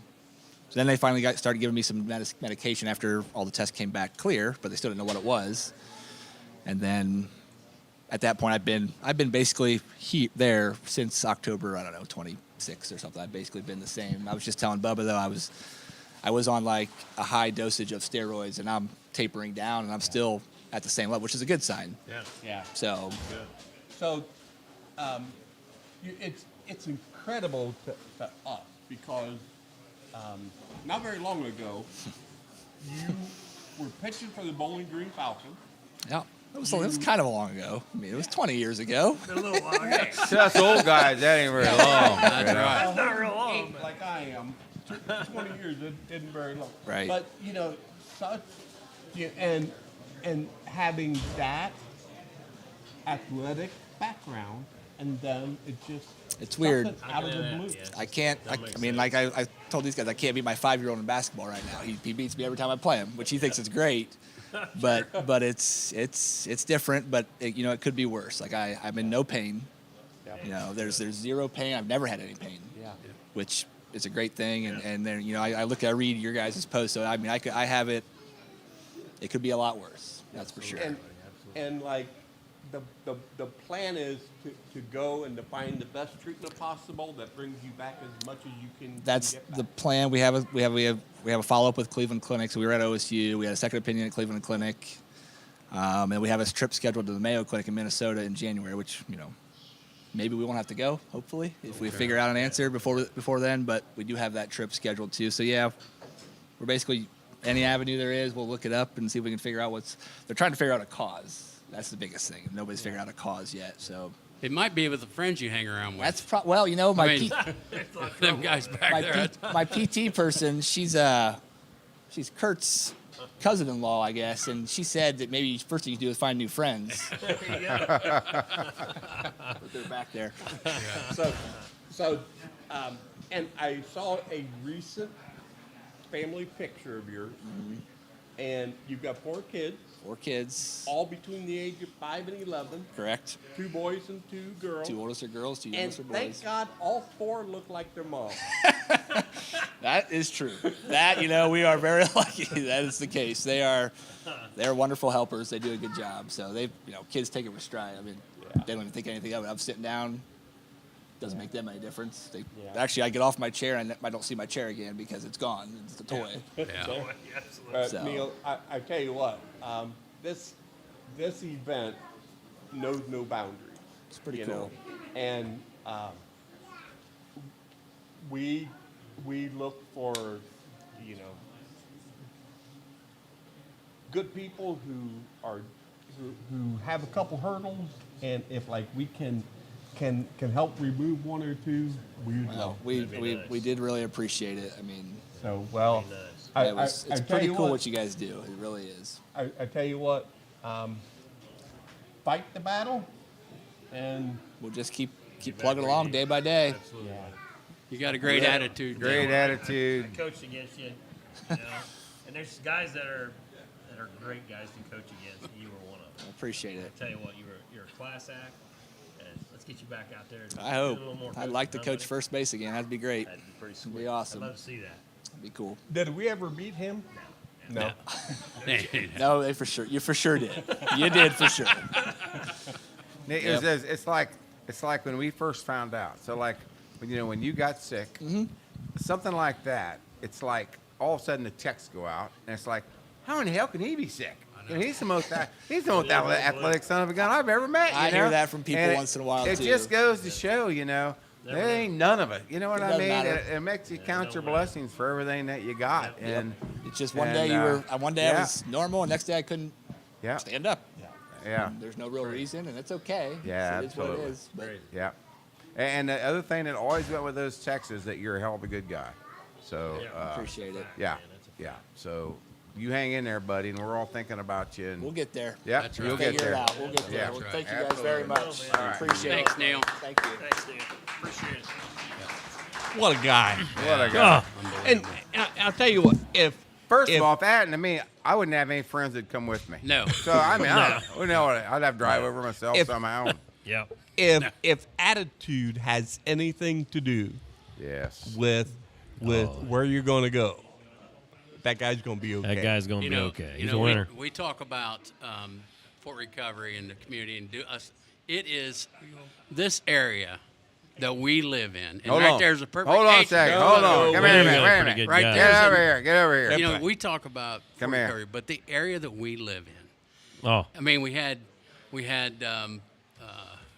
So then they finally started giving me some medication after all the tests came back clear, but they still didn't know what it was. And then at that point, I've been basically there since October, 26 or something. I've basically been the same. I was just telling Bubba, though, I was on like a high dosage of steroids, and I'm tapering down, and I'm still at the same level, which is a good sign. Yeah. So, it's incredible to us because not very long ago, you were pitching for the Bowling Green Falcons. yeah. It was kind of long ago. I mean, it was 20 years ago. To us old guys, that ain't very long. That's right. That's not real long. Like I am. 20 years isn't very long. Right. But, and having that athletic background, and then it's weird. Out of the blue. I can't. I mean, like I told these guys, I can't beat my 5-year-old in basketball right now. He beats me every time I play him, which he thinks is great. But it's different. But it could be worse. Like I'm in no pain. There's zero pain. I've never had any pain. Yeah. Which is a great thing. And then I read your guys' post. So I mean, I have it. It could be a lot worse. That's for sure. And like the plan is to go and to find the best treatment possible that brings you back as much as you can. That's get back. the plan. We have a follow up with Cleveland Clinic. So we were at OSU. We had a second opinion at Cleveland Clinic, and we have a trip scheduled to the Mayo Clinic in Minnesota in January. Which maybe we won't have to go. Hopefully, if we figure out an answer before then. But we do have that trip scheduled too. So yeah, we're basically any avenue there is. We'll look it up and see if we can figure out they're trying to figure out a cause. That's the biggest thing. Nobody's figured out a cause yet. So it might be with the friends you hang around with. That's them guys back there. My PT person, she's Kurt's cousin-in-law, I guess, and she said that maybe first thing you do is find new friends. But they're back there. So, and I saw a recent family picture of yours, and you've got 4 kids. 4 kids. All between the age of 5 and 11. Correct. 2 boys and 2 girls. 2 oldest are girls, 2 youngest are boys. And thank God all 4 look like their mom. That is true. That, we are very lucky. That is the case. They're wonderful helpers. They do a good job. So they, kids take it with stride. I mean, they don't even think anything of it. I'm sitting down. Doesn't make them any difference. Actually, I get off my chair and I don't see my chair again because it's gone. It's a toy. So. Neil, I tell you what, this event knows no boundaries. It's pretty cool. And we look for good people who have a couple hurdles, and if we can help remove 1 or 2, we did really appreciate it. I mean, it's pretty cool what you guys do. It really is. I tell you what, fight the battle, and we'll just keep plugging along day by day. Absolutely. Yeah. You got a great attitude. Great attitude. I coached against you, and there's guys that are great guys to coach against. And you were one of them. I appreciate it. I tell you what, you're a class act. Let's get you back out there. I hope. I'd like to coach first base again. That'd be great. That'd be pretty sweet. That'd be awesome. I'd love to see that. That'd be cool. Did we ever beat him? No. No, they for sure. You for sure did. You did for sure. It's like when we first found out. So when you got sick, something like that. It's like all of a sudden the texts go out, and it's like, how in the hell can he be sick? He's the most athletic son of a gun I've ever met. I hear that from people once in a while, It too. just goes to show, Never There know. ain't none of it. You know what It I doesn't mean? matter. It makes you count your blessings for everything that you got. Yep. And It's just one and, day you were. One day I yeah. was normal, and next day I couldn't Yeah. stand up. Yeah. There's no real reason, and it's okay. Yeah, it is what it absolutely. is. But Yeah. And the other thing that always went with those texts is that you're a hell of a good guy. So appreciate it. Yeah. Yeah. So you hang in there, buddy, and we're all thinking about you. And we'll get there. Yeah, That's you'll right. get Figure there. it out. We'll get there. Yeah. Well, That's thank right. you guys very Absolutely. much. All right. Appreciate Thanks, it. Neil. Thank you. Thanks, Neil. Appreciate it. What a guy. What a guy. And I'll tell you what, First of all, if that happened to me, I wouldn't have any friends that'd come with me. No. So, I mean, I don't know. I'd have to drive over myself somehow. Yeah. if attitude has anything to do Yes. with where you're going to go, that guy's going to be okay. That guy's going to You be know, okay. you He's know, a winner. We talk about Fort Recovery and the community and do us. It is this area that we live in, and Hold right on. there's a perfect. Hold on a Hey, second. no, Hold no, on. no, Come here a wait minute. Wait a Pretty minute. good Right guy. there's Get a- over here. Get over here. You know, we talk about Come Fort here. Recovery, but the area that we live in. Oh, I mean, we had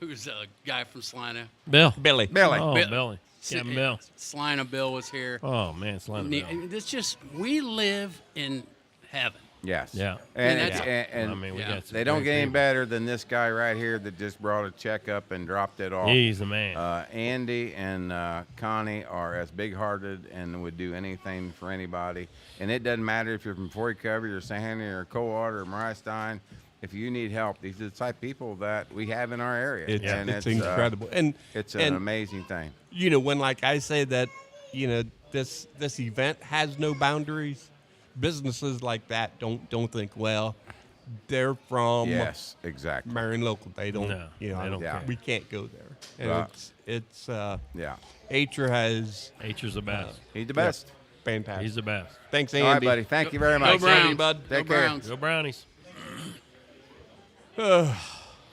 who's a guy from Salina? Bill. Billy. Oh, Bill- Billy. Captain Bill. Salina Bill was here. Oh, man. Slime Bill. It's just we live in heaven. Yes. Yeah. And, And that's- and I mean, we got some they don't great get any people. better than this guy right here that just brought a check up and dropped it off. He's the man. Andy and Connie are as big-hearted and would do anything for anybody. And it doesn't matter if you're from Fort Recovery or St. Henry or Coldwater or Mariah Stein. If you need help, these are the type of people that we have in our area. It's incredible. And it's an and, amazing thing. You know, when like I say that, you know, this event has no boundaries. Businesses like that don't think, well, they're from Yes, exactly. Marion local. They don't, No, you know, they don't care. we can't go there. And Right. it's Yeah. Acher has H's the best. He's the best. fantastic. He's the best. Thanks, Andy. All right, buddy. Thank you very much. Go Browns, bud. Take Go care. Browns. Go Brownies.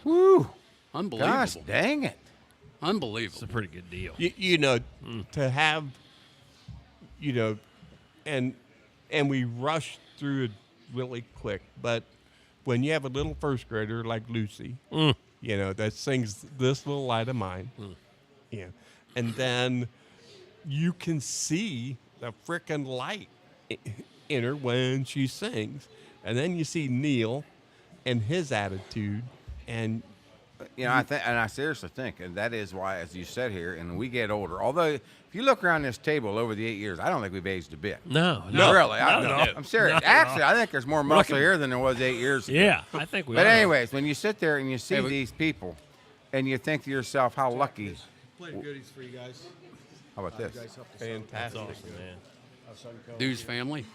Woo. Unbelievable. Gosh, dang it. It's Unbelievable. a pretty good deal. You know, to have, you know, and we rushed through it really quick. But when you have a little first grader like Lucy, you know, that sings "This Little Light of Mine," yeah, and then you can see the frickin' light in her when she sings, and then you see Neil and his attitude, and You know, I seriously think, and that is why, as you said here, and we get older. Although, if you look around this table over the 8 years, I don't think we've aged a bit. No. Really, No. I'm serious. Not at Actually, all. I think there's more muscle here than there was 8 years ago. Yeah, I think we But are. anyways, when you sit there and you see these people, and you think to yourself, how lucky. Plate of goodies for you guys. How about this? You guys helped us That's fantastic. awesome, man. out. Son Cole, Dude's family.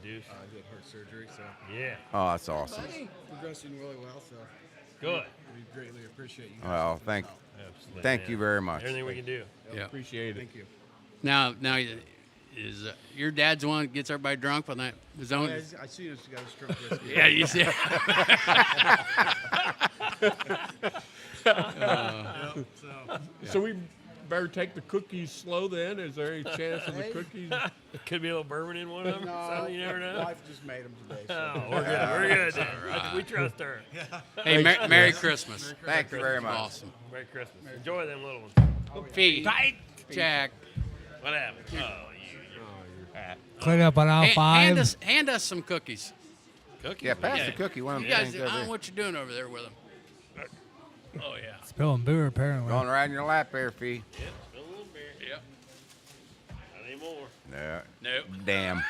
The Deuce. did heart surgery, so Yeah. Oh, that's awesome. progressing really well. So Good. we greatly appreciate you. guys Well, helping us thank, out. Absolutely. thank man. you very much. Everything we can do. Yeah. appreciate it. Thank you. Now is your dad's the one that gets everybody drunk on that his own? Yeah, I see this guy strip brisket. Yeah, you see. So we better take the cookies slow then. Is there any chance of the cookies? Could be a little bourbon in one of them. No, Something you never know. wife just made them today. So. Oh, we're good. We're good. then. We trust her. Hey, Merry Christmas. Thank you very much. Awesome. Merry Christmas. Enjoy them little ones. Feet. Jack. What happened? Oh, you. Clean up on aisle Hand 5. hand us some cookies. Cookies? Yeah, pass the cookie. One of You the guys, things I over don't know there. what you're doing over there with them. Oh yeah. Spilling beer, apparently. Going right in your lap there, Fee. Yep. Still a little beer. Yep. Not anymore. No. Nope. Damn.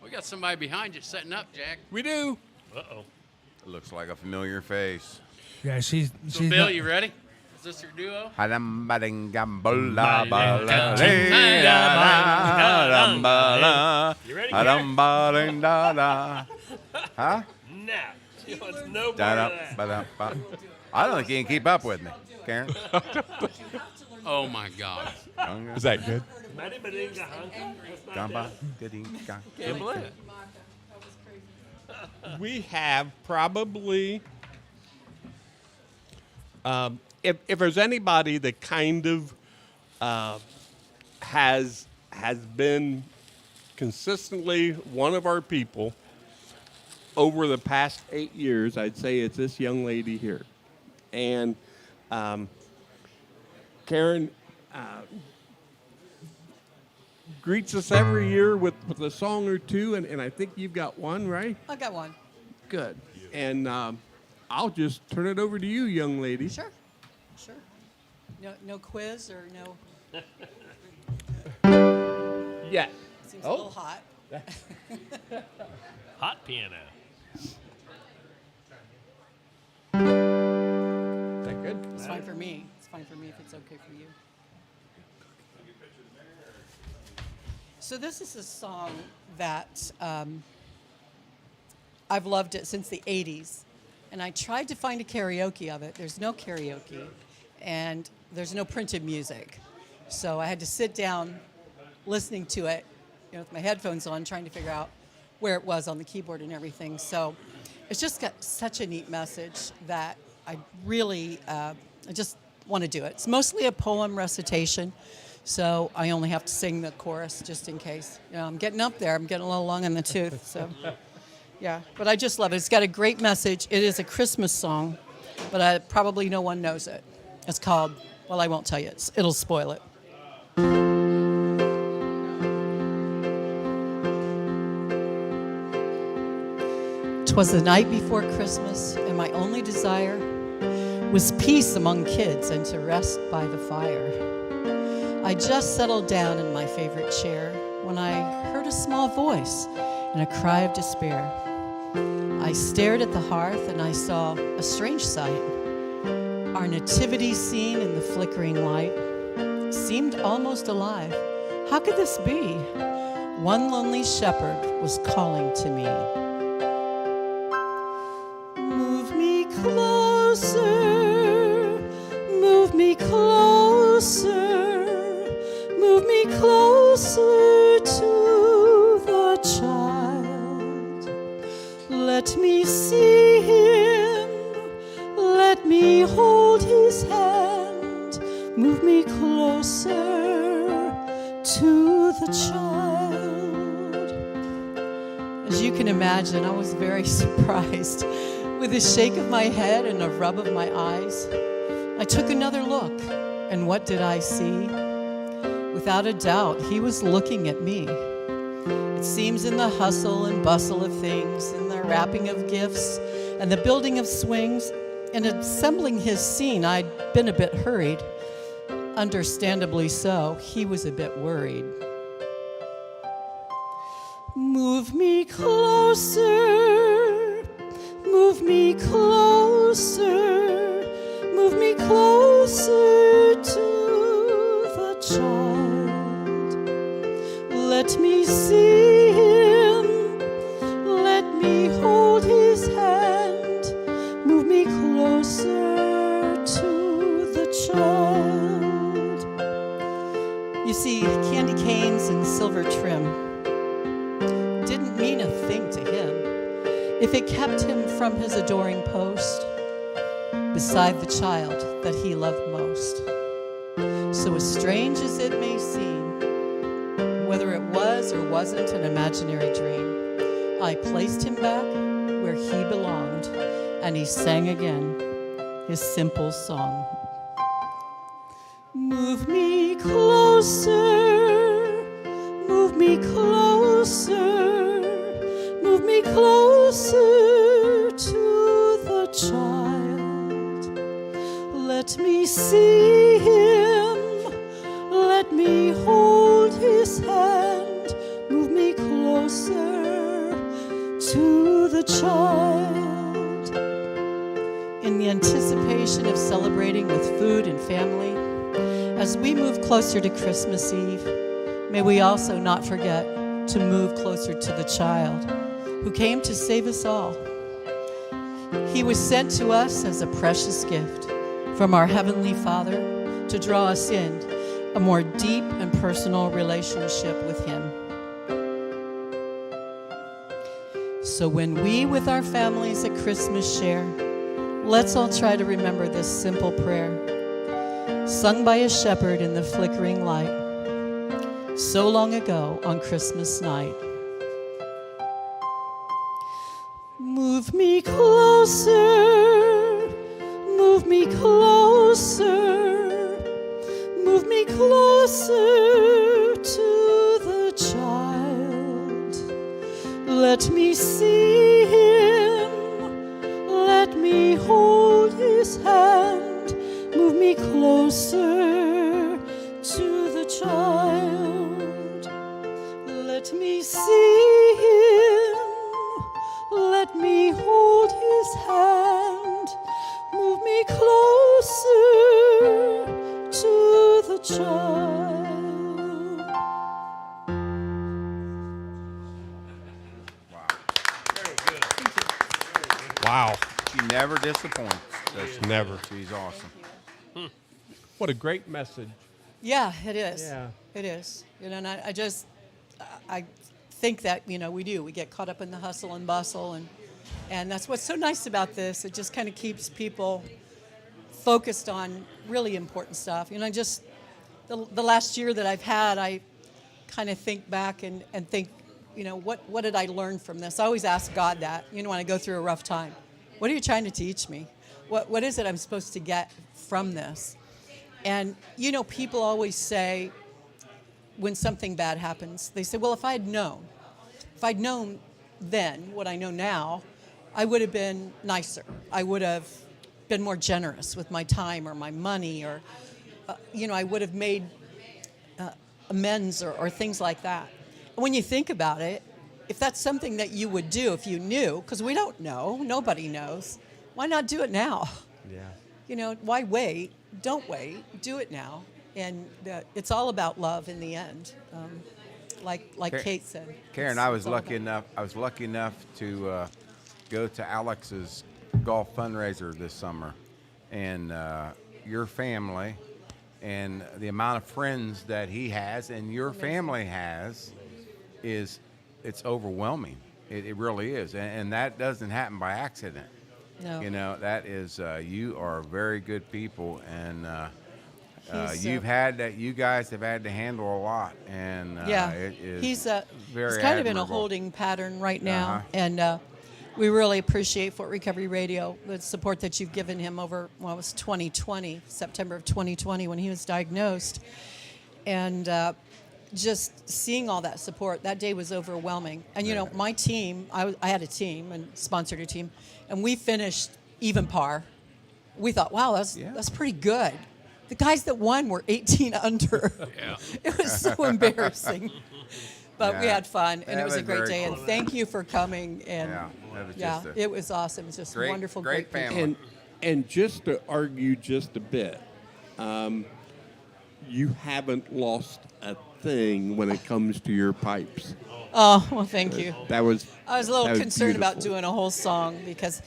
We got somebody behind you setting up, Jack. We do. Uh-oh. It looks like a familiar face. Yeah, she's So she's Bill, not- you ready? Is this your duo? You ready, Huh? Now. She wants no part Da-da, of that. ba-da-ba. I don't think you can keep up with me, Karen. Oh my God. Is that good? Maddy-ba-ding-ga, huh? That's not Gamba, that. ga-ding-ga. Can't believe it. We have probably, if there's anybody that kind of has been consistently one of our people over the past 8 years, I'd say it's this young lady here. And Karen greets us every year with a song or two, and I think you've got one, right? I've got one. Good. And I'll just turn it over to you, young lady. Sure. Sure. No quiz or no. Yeah. Seems a little hot. Hot piano. Is that good? It's fine for me. It's fine for me if it's okay for you. So this is a song that I've loved it since the 80s. And I tried to find a karaoke of it. There's no karaoke. And there's no printed music. So I had to sit down listening to it, with my headphones on, trying to figure out where it was on the keyboard and everything. So it's just got such a neat message that I really, I just want to do it. It's mostly a poem recitation, so I only have to sing the chorus just in case. I'm getting up there. I'm getting a little long in the tooth, so yeah. But I just love it. It's got a great message. It is a Christmas song, but probably no one knows it. It's called, well, I won't tell you. It'll spoil it. 'Twas the night before Christmas, and my only desire was peace among kids and to rest by the fire. I just settled down in my favorite chair when I heard a small voice and a cry of despair. I stared at the hearth and I saw a strange sight. Our nativity scene in the flickering light seemed almost alive. How could this be? One lonely shepherd was calling to me. Move me closer, move me closer, move me closer to the child. Let me see him, let me hold his hand, move me closer to the child. As you can imagine, I was very surprised. With a shake of my head and a rub of my eyes, I took another look, and what did I see? Without a doubt, he was looking at me. It seems in the hustle and bustle of things, in the wrapping of gifts, and the building of swings, in assembling his scene, I'd been a bit hurried. Understandably so, he was a bit worried. Move me closer, move me closer, move me closer to the child. Let me see him, let me hold his hand, move me closer to the child. You see, candy canes and silver trim didn't mean a thing to him if it kept him from his adoring post beside the child that he loved most. So as strange as it may seem, whether it was or wasn't an imaginary dream, I placed him back where he belonged, and he sang again his simple song. Move me closer, move me closer, move me closer to the child. Let me see him, let me hold his hand, move me closer to the child. In the anticipation of celebrating with food and family, as we move closer to Christmas Eve, may we also not forget to move closer to the child who came to save us all. He was sent to us as a precious gift from our Heavenly Father to draw us in a more deep and personal relationship with Him. So when we with our families at Christmas share, let's all try to remember this simple prayer, sung by a shepherd in the flickering light so long ago on Christmas night. Move me closer, move me closer, closer to the child. Let me see him. Let me hold his hand. Move me closer to the child. Let me see him. Let me hold his hand. Move me closer to the child. Wow. She never disappoints. Never. She's awesome. What a great message. Yeah, it is. Yeah. It is. You know, and I think that, you know, we do. We get caught up in the hustle and bustle, and that's what's so nice about this. It just kind of keeps people focused on really important stuff. You know, just the last year that I've had, I kind of think back and think, you know, what did I learn from this? I always ask God that, you know, when I go through a rough time. What are you trying to teach me? What is it I'm supposed to get from this? And, you know, people always say when something bad happens, they say, well, if I'd known then what I know now, I would have been nicer. I would have been more generous with my time or my money, or, you know, I would have made amends or things like that. And when you think about it, if that's something that you would do if you knew, because we don't know, nobody knows, why not do it now? Yeah. You know, why wait? Don't wait. Do it now. And it's all about love in the end. Like Kate said. Karen, I was lucky enough to go to Alex's golf fundraiser this summer, and your family and the amount of friends that he has and your family has it's overwhelming. It really is, and that doesn't happen by accident. No. You know, that is you are very good people, and you guys have had to handle a lot, and yeah, it is he's very kind of in a admirable. holding pattern right now, and we really appreciate Fort Recovery Radio, the support that you've given him over, well, it was 2020, September of 2020 when he was diagnosed, and just seeing all that support, that day was overwhelming. And, you know, my team, I had a team and sponsored a team, and we finished even par. We thought, wow, that's pretty good. The guys that won were 18 under. Yeah. It was so embarrassing. But we Yeah. had fun, and That it was a was great very day. cool. And thank you for coming. And that was just it was awesome. It was just great- wonderful, great people. family. And just to argue just a bit, you haven't lost a thing when it comes to your pipes. Oh, well, thank you. That was. I was a little that was concerned about beautiful. doing a whole song because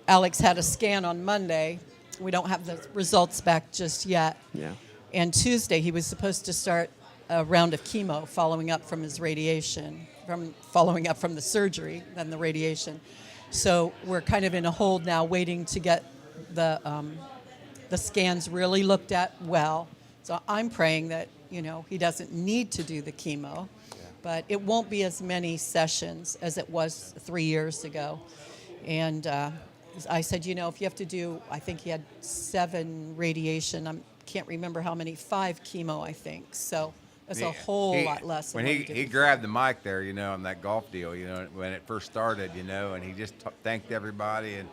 Alex had a scan on Monday. We don't have the results back just yet. Yeah. And Tuesday, he was supposed to start a round of chemo following up from his radiation, following up from the surgery, then the radiation. So we're kind of in a hold now, waiting to get the scans really looked at well. So I'm praying that, you know, he doesn't need to do the chemo, but it won't be as many sessions as it was 3 years ago. And I said, you know, if you have to do, I think he had 7 radiation. I can't remember how many, 5 chemo, I think. So it's a whole lot less. When than he what did grabbed the mic there, you know, on that golf deal, you know, when it first started, you know, and he just thanked everybody, and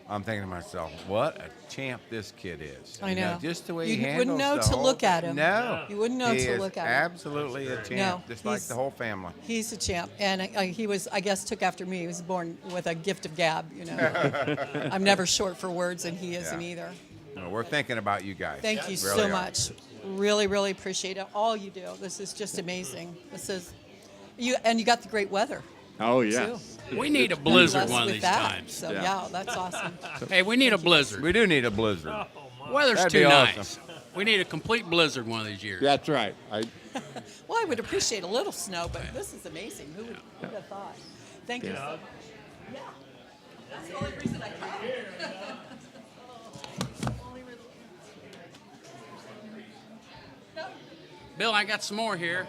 I'm thinking to myself, what a champ this kid is. I You know. just the way You he wouldn't handles know the to whole look at thing. him. No, You wouldn't know he to is look at him. absolutely a champ, No, just like he's- the whole family. He's a champ, and he was, I guess, took after me. He was born with a gift of gab, you know. I'm never short for words, and he isn't either. No, we're thinking about you guys. Thank you Really so are. much. Really, really appreciate it. All you do. This is just amazing. This is you, and you got the great weather. Oh, yeah. too. We need a And blizzard blessed one of with these that. times. So yeah, that's awesome. Hey, we need a blizzard. We do need a blizzard. Weather's That'd too be nice. awesome. We need a complete blizzard one of these years. That's right. Well, I would appreciate a little snow, but this is amazing. Who would have thought? Thank you. Yeah. Yeah. That's the only reason I come. Bill, I got some more here.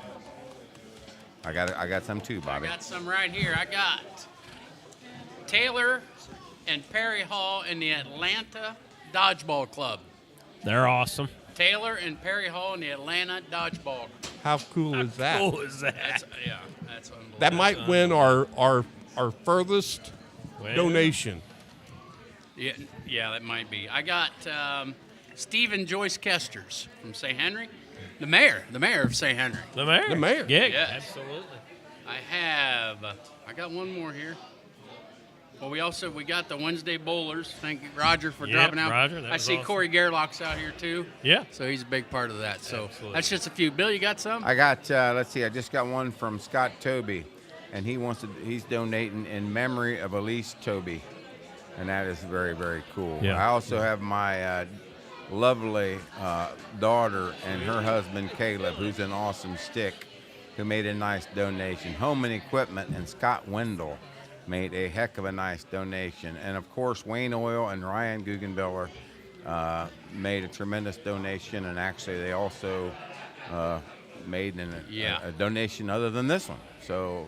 I got some too, Bobby. I got some right here. I got Taylor and Perry Hall in the Atlanta Dodgeball Club. They're awesome. Taylor and Perry Hall in the Atlanta Dodgeball. How cool is that? cool is that? That's unbelievable. That might win our furthest Well. donation. Yeah, that might be. I got Stephen Joyce Kesters from St. Henry, the mayor of St. Henry. The mayor? The mayor. Yeah, Yes. absolutely. I got one more here. Well, we got the Wednesday Bowlers. Thank you, Roger, for Yep, dropping out. Roger, that I was see awesome. Corey Gerlach's out here too. Yeah. So he's a big part of that. So Absolutely. that's just a few. Bill, you got some? I got, let's see, I just got one from Scott Toby, and he's donating in memory of Elise Toby, and that is very, very cool. Yeah. I also have my lovely daughter and her husband Caleb, who's an awesome stick, who made a nice donation. Home and Equipment and Scott Wendell made a heck of a nice donation. And of course, Wayne Oil and Ryan Guggenbiller made a tremendous donation, and actually they also made a donation other than this one. So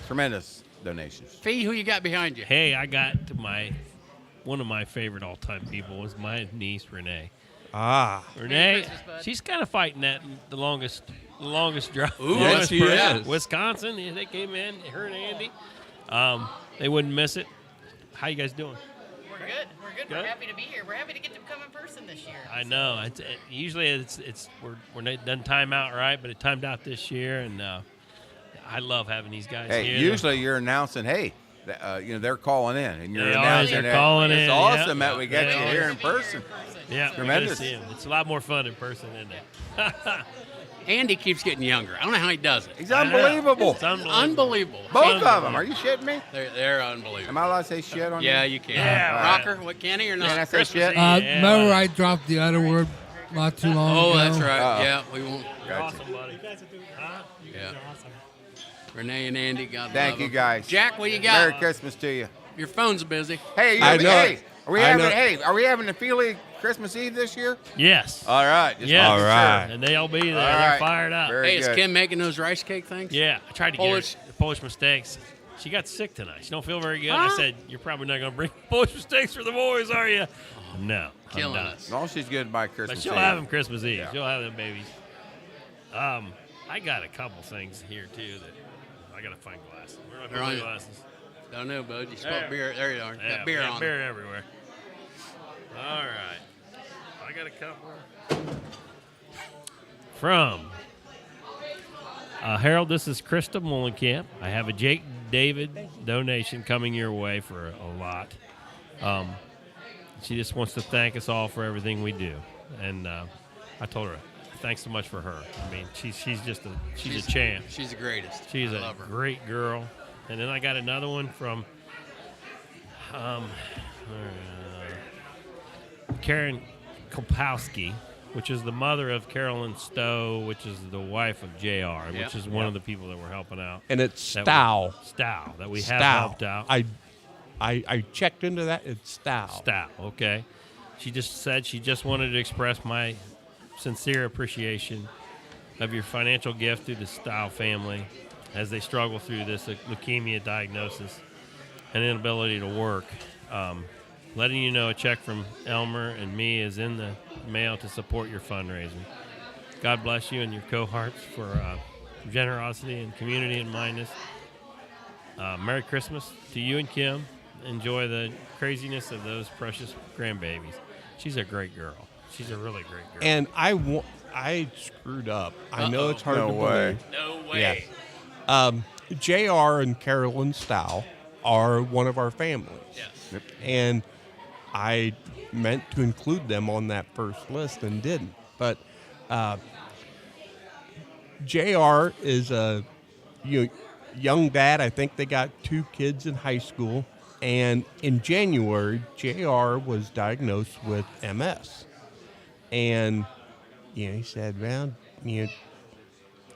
tremendous donations. Fee, who you got behind you? Hey, I got one of my favorite all-time people was my niece Renee. Renee, she's kind of fighting the longest drive. Ooh, Longest yes, she person. is. Wisconsin, they came in, her and Andy. They wouldn't miss it. How you guys doing? We're good. We're happy to be here. We're happy to get to come in person this year. I know. Usually we're done time out right, but it timed out this year, and I love having these guys Hey, here. usually you're announcing, hey, they're calling in, and you're They are. announcing They're that. calling in, It's awesome yeah. that we got They you are. here in person. Yeah, Tremendous. we gotta see 'em. It's a lot more fun in person, isn't it? Andy keeps getting younger. I don't know how he does it. He's unbelievable. It's unbelievable. Unbelievable. Both of them. Are you shitting me? They're unbelievable. Am I allowed to say shit on Yeah, you? you can. Yeah, all right. Rocker, what can he or not? Can I say Christmas shit? Eve. Remember I dropped the other word not too long ago? Oh, that's right. Uh-oh. Yeah, we won't. Gotcha. Awesome, buddy. Yeah. Renee and Andy, God Thank love you, them. guys. Jack, what you got? Merry Christmas to you. Your phone's busy. Hey, I know hey, it. are we I having? know- Hey, are we having a Feely Christmas Eve this year? Yes. All right. Just Yes. making All right. sure. And they'll be there. All They're right. fired up. Very Hey, is good. Kim making those rice cake things? Yeah, I tried to Polish. get her Polish mistakes. She got sick tonight. She don't feel very good. I Huh? said, "You're probably not going to bring Polish mistakes for the boys, are you?" No, I'm Killing done. us. No, she's good by But Christmas she'll Eve. have them Christmas Eve. Yeah. She'll have them babies. I got a couple things here too that I got to find glasses. Where are They're my on you. glasses? Don't know, bud. You spilled There. beer. There you are. You Yeah, got beer we got on. beer everywhere. All right, I got a couple from Harold. This is Krista Mullenkamp. I have a Jake David donation coming your way for a lot. She just wants to thank us all for everything we do, and I told her thanks so much for her. I mean, she's a champ. She's the greatest. She's I a love her. great girl. And then I got another one from Karen Kopowski, which is the mother of Carolyn Stowe, which is the wife of JR, which is one of the people that we're helping out. And it's That Stow. that we have Stow. helped out. I checked into that. It's Stow. Okay. She just said she just wanted to express my sincere appreciation of your financial gift to the Stow family as they struggle through this leukemia diagnosis and inability to work. Letting you know a check from Elmer and me is in the mail to support your fundraiser. God bless you and your cohorts for generosity and community and mindness. Merry Christmas to you and Kim. Enjoy the craziness of those precious grandbabies. She's a great girl. She's a really great girl. And I screwed up. I know it's hard No to way. believe. No way. Yes. JR and Carolyn Stow are one of our families. Yes. And I meant to include them on that first list and didn't. But JR is a young dad. I think they got 2 kids in high school. And in January, JR was diagnosed with MS. And, he said, well,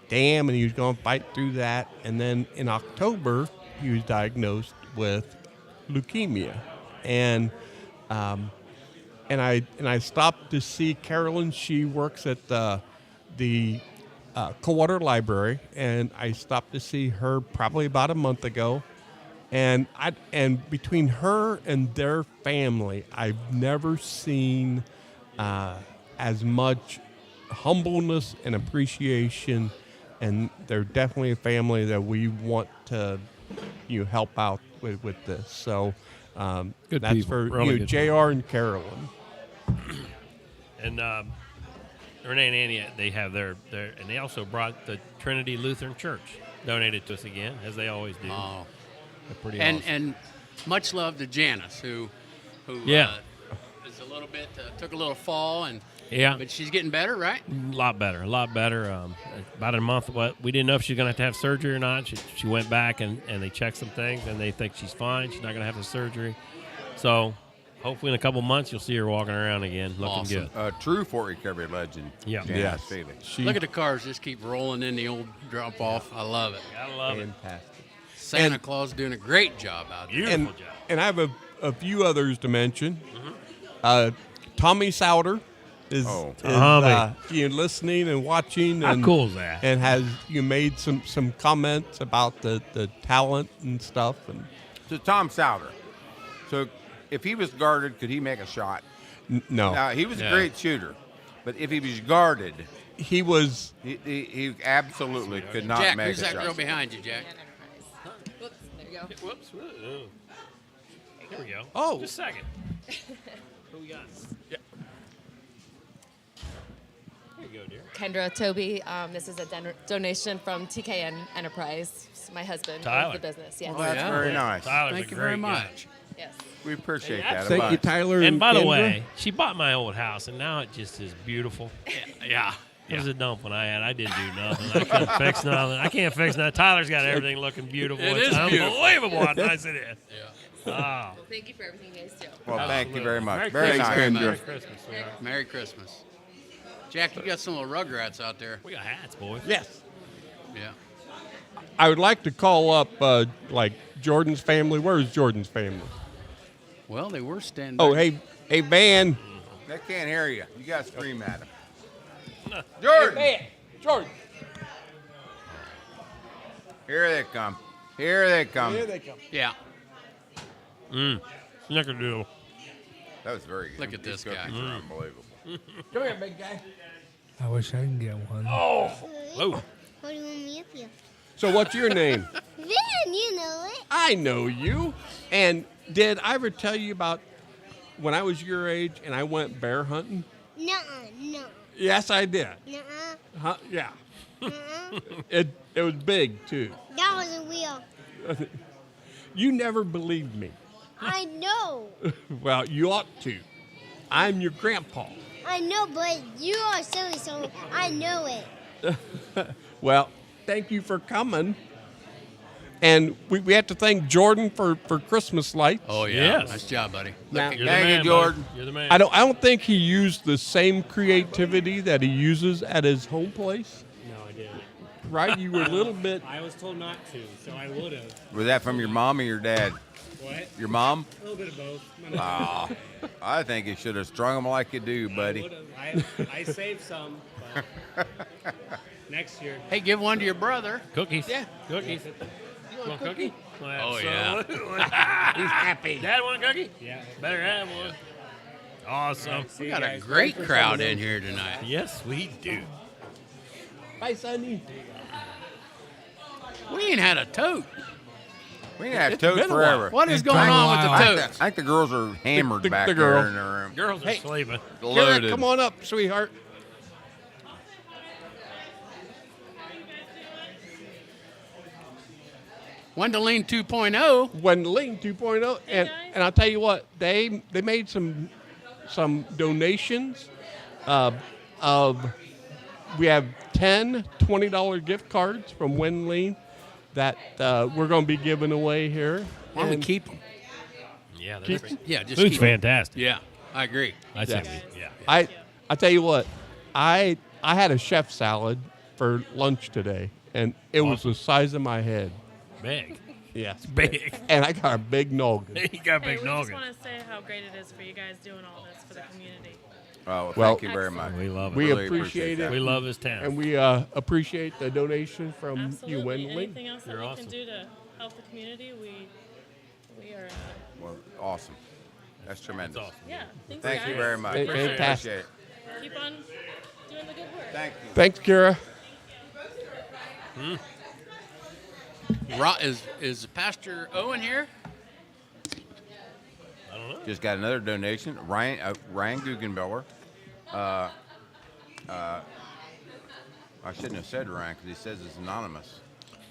damn, and he was going to fight through that. And then in October, he was diagnosed with leukemia. And I stopped to see Carolyn. She works at the Coldwater Library, and I stopped to see her probably about a month ago. And between her and their family, I've never seen as much humbleness and appreciation, and they're definitely a family that we want to help out with this. So Good that's people. for Really good JR and Carolyn. And Renee and Annie, they have their and they also brought the Trinity Lutheran Church, donated to us again, as they always do. Oh. They're pretty and awesome. and much love to Janice, who Yeah. is a little bit took a little fall, but she's getting better, right? A lot better. About a month. We didn't know if she was going to have surgery or not. She went back and they checked some things, and they think she's fine. She's not going to have the surgery. So hopefully in a couple months you'll see her walking around again, looking Awesome. good. True Fort Recovery legend. Yeah. Janice Feely. Look at the cars just keep rolling in the old drop off. I love it. I love it. Fantastic. Santa Claus doing a great job out there. And, and I have a few others to mention. Tommy Souter is listening and watching. How and, cool is that? And has made some comments about the talent and stuff. And So Tom Souter. So if he was guarded, could he make a shot? No. He was a great shooter, but if he was guarded, he was. He absolutely could not Jack, make who's a that shot. girl behind you, Jack? Whoops, there you go. Whoops. There we go. Oh. Just a second. Who we got? Yeah. There you go, dear. Kendra, Toby, this is a donation from TKN Enterprise. It's my husband Tyler. owns the business. Yes. Well, that's very nice. Tyler's Thank a you great very guy. much. Yes. We appreciate Hey, that. Thank you, Tyler. And by the Kendra. way, she bought my old house, and now it just is beautiful. Yeah. It was a dump when I had. I didn't do nothing. I couldn't fix nothing. I can't fix nothing. Tyler's got everything looking beautiful. It It's is beautiful. unbelievable how nice it is. Yeah. Oh. Well, thank you for everything you guys do. Well, thank you very much. Merry Very Christmas. nice. Very Merry much. Christmas, sweetheart. Merry Christmas. Jack, you got some little Rugrats out there. We got hats, boys. Yes. Yeah. I would like to call up like Jordan's family. Where's Jordan's family? Well, they were standing. Oh, hey, Van. They can't hear you. You got to scream at them. Jordan. Hey, Van. Jordan. Here they come. Here they come. Here they come. Yeah. Snickerdoodle. That was very good. Look at this These guy. cookies are unbelievable. Come here, big guy. I wish I can get one. Oh. Whoa. What do you want me up here? So what's your name? Van, you know it. I know you. And did I ever tell you about when I was your age and I went bear hunting? No. Yes, I did. Nuh-uh. Huh? Yeah. Uh-uh. It was big too. That wasn't real. You never believed me. I know. Well, you ought to. I'm your grandpa. I know, but you are silly, so I know it. Well, thank you for coming. And we have to thank Jordan for Christmas lights. Oh, yeah. Yes. Nice job, buddy. Now- You're the Thank you, man, Jordan. buddy. You're the man. I don't think he used the same creativity that he uses at his home place. No, I didn't. Right? You were a little bit. I was told not to, so I would have. Was that from your mom or your dad? What? Your mom? A little bit of both. My mom. Oh, I think you should have strung them like you do, buddy. I saved some, but next year. Hey, give one to your brother. Cookies. Yeah. Cookies. You want a cookie? Oh, yeah. He's happy. Dad want a cookie? Yeah. Better have one. Awesome. We got a great crowd in here tonight. Yes, we do. Bye, Sonny. We ain't had a tote. We ain't had It's totes been a forever. while. What is It's going been a on with the while. totes? I think the girls are hammered The back girl. there in their room. Girls are Hey. sleeping. Kara, Loaded. come on up, sweetheart. Wendeline 2.0. Wendeline 2.0. And I'll tell you what, they made some donations of we have 10 $20 gift cards from Wendeline that we're going to be giving away here. Why don't we And keep them? Yeah, Keep- Yeah, just food's keep 'em. fantastic. Yeah, I agree. I say, Yeah. yeah. I tell you what, I had a chef salad for lunch today, and it was the size of my head. Big. Yes, Big. And I got a big noggin. You got a Hey, big we just noggin. want to say how great it is for you guys doing all this for the community. Oh, Well, thank you very much. We love it. We Really appreciate it. that. We love this town. And we appreciate the donation from you, Absolutely. Wendeline. Anything else that You're we awesome. can do to help the community, we are. Well, awesome. That's tremendous. That's awesome. Yeah. Thanks, Thank you guys. very much. Fantastic. Appreciate it. keep on doing the good work. Thank you. Thanks, Kara. Is Pastor Owen here? I don't know. Just got another donation. Ryan Guggenbiller. I shouldn't have said Ryan because he says it's anonymous.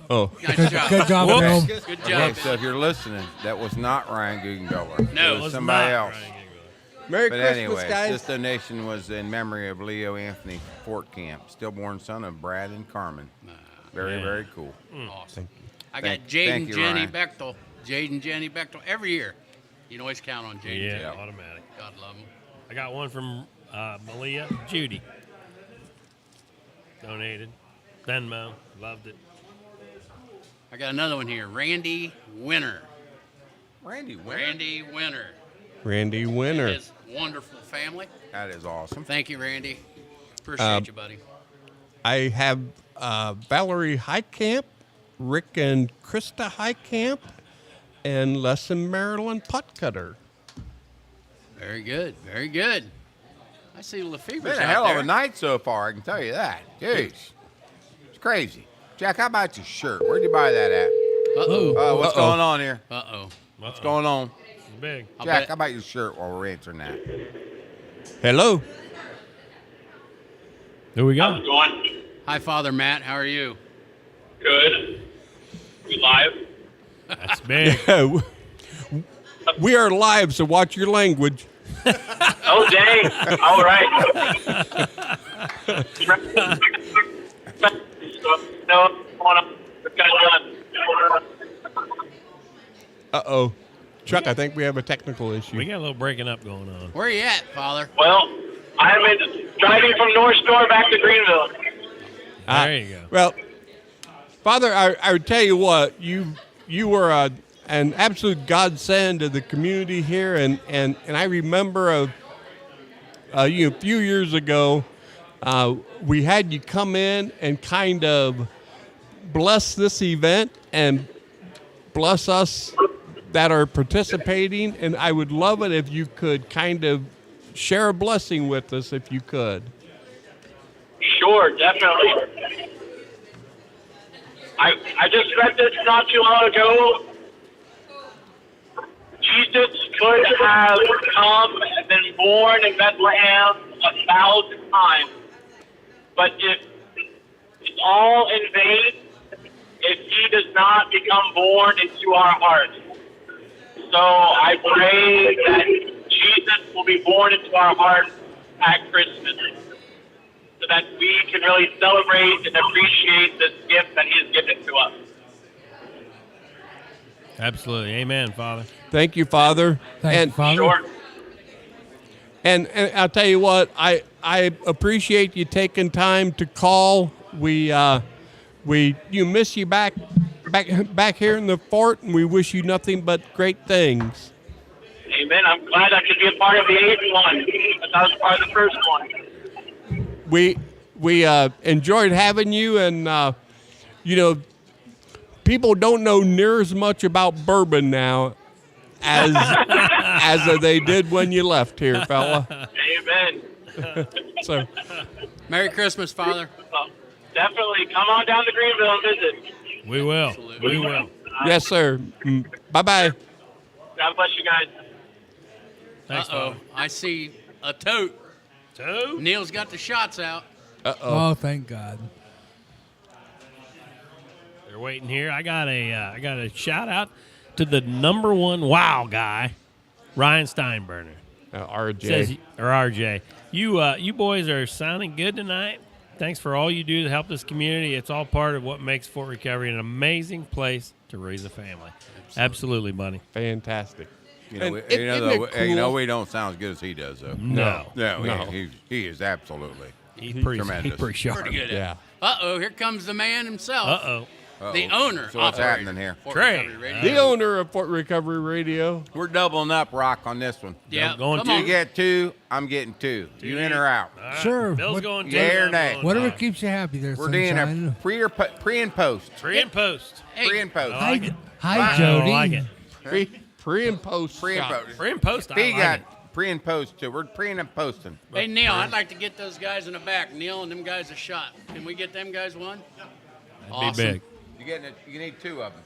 Oh. Good job, Bill. Good job. Okay, so if you're listening, that was not Ryan Guggenbiller. No, it was somebody else. Merry But Christmas, anyway, guys. this donation was in memory of Leo Anthony Fort Camp, stillborn son of Brad and Carmen. Very, very cool. Awesome. Thank you. I got Thank Jade and you, Jenny Ryan. Bechtel. Jade and Jenny Bechtel every year. You can always count on Jade. Yeah, and Jenny. automatic. God love them. I got one from Malia Judy. Donated. Venmo. Loved it. I got another one here. Randy Winter. Randy Winter. Randy Winter. Randy Winter. His wonderful family. That is awesome. Thank you, Randy. Appreciate you, buddy. I have Valerie Highcamp, Rick and Krista Highcamp, and Les and Marilyn Puttcutter. Very good. Very good. I see Lefebvre's Been a out hell there. of a night so far, I can tell you that. Jeez. It's crazy. Jack, how about your shirt? Where'd you buy that at? Uh-oh. What's going on here? Uh-oh. What's going on? It's big. Jack, how about your shirt while we're answering that? Hello. Who we got? How's it going? Hi, Father Matt. How are you? Good. We live? That's big. We are live, so watch your language. Oh, dang. All right. No, Uh-oh. Chuck, I think we have a technical issue. We got a little breaking up going on. Where are you at, Father? well, I'm driving from North Shore back to Greenville. There you go. Well, Father, I would tell you what, you were an absolute godsend to the community here, and I remember a few years ago, we had you come in and kind of bless this event and bless us that are participating, and I would love it if you could kind of share a blessing with us if you could. Sure, definitely. I just read this not too long ago. Jesus could have come and been born in Bethlehem 1,000 times, but it's all in vain if he does not become born into our hearts. So I pray that Jesus will be born into our hearts at Christmas, so that we can really celebrate and appreciate this gift that he has given to us. Absolutely. Amen, Father. Thank you, Father. Thanks, Father. Sure. And I'll tell you what, I appreciate you taking time to call. We miss you back here in the fort, and we wish you nothing but great things. Amen. I'm glad I could be a part of the 8th one, but I was part of the first one. We enjoyed having you, and people don't know near as much about bourbon now as they did when you left here, fella. Amen. So, Merry Christmas, Father. Definitely come on down to Greenville and visit. We will. We will. yes, sir. Bye-bye. God bless you guys. Thanks, Uh-oh. Father. I see a tote. Tote? Neil's got the shots out. Uh-oh. Oh, thank God. They're waiting here. I got a shout out to the number one wow guy, Ryan Steinberner. RJ. Says, or RJ. You boys are sounding good tonight. Thanks for all you do to help this community. It's all part of what makes Fort Recovery an amazing place to raise a family. Absolutely, buddy. Fantastic. You know, And we, isn't you know, it though, cool? you know, we don't sound as good as he does, though. No. He is absolutely He's pretty tremendous. sharp. Pretty good. Yeah. Uh-oh, here comes the man himself. Uh-oh. The owner. So what's operator, happening here? Fort Trey. Recovery Radio. The owner of Fort Recovery Radio. We're doubling up, Rock, on this one. Yeah, Going come to- You on. get 2, I'm getting 2. You in or out? All right. Sure. Bill's What- going Yeah or I'm nay? going Whatever aye. keeps you happy there, We're doing sunshine. a pre and post. Pre and post. Pre and post. I like it. Hi, I Jody. like it. Pre and post. Pre and shot. post. Pre and post. I B like got it. pre and post too. We're pre and posting. Hey, Neil, I'd like to get those guys in the back. Neil and them guys a shot. Can we get them guys one? That'd be big. You getting it? You need 2 of them.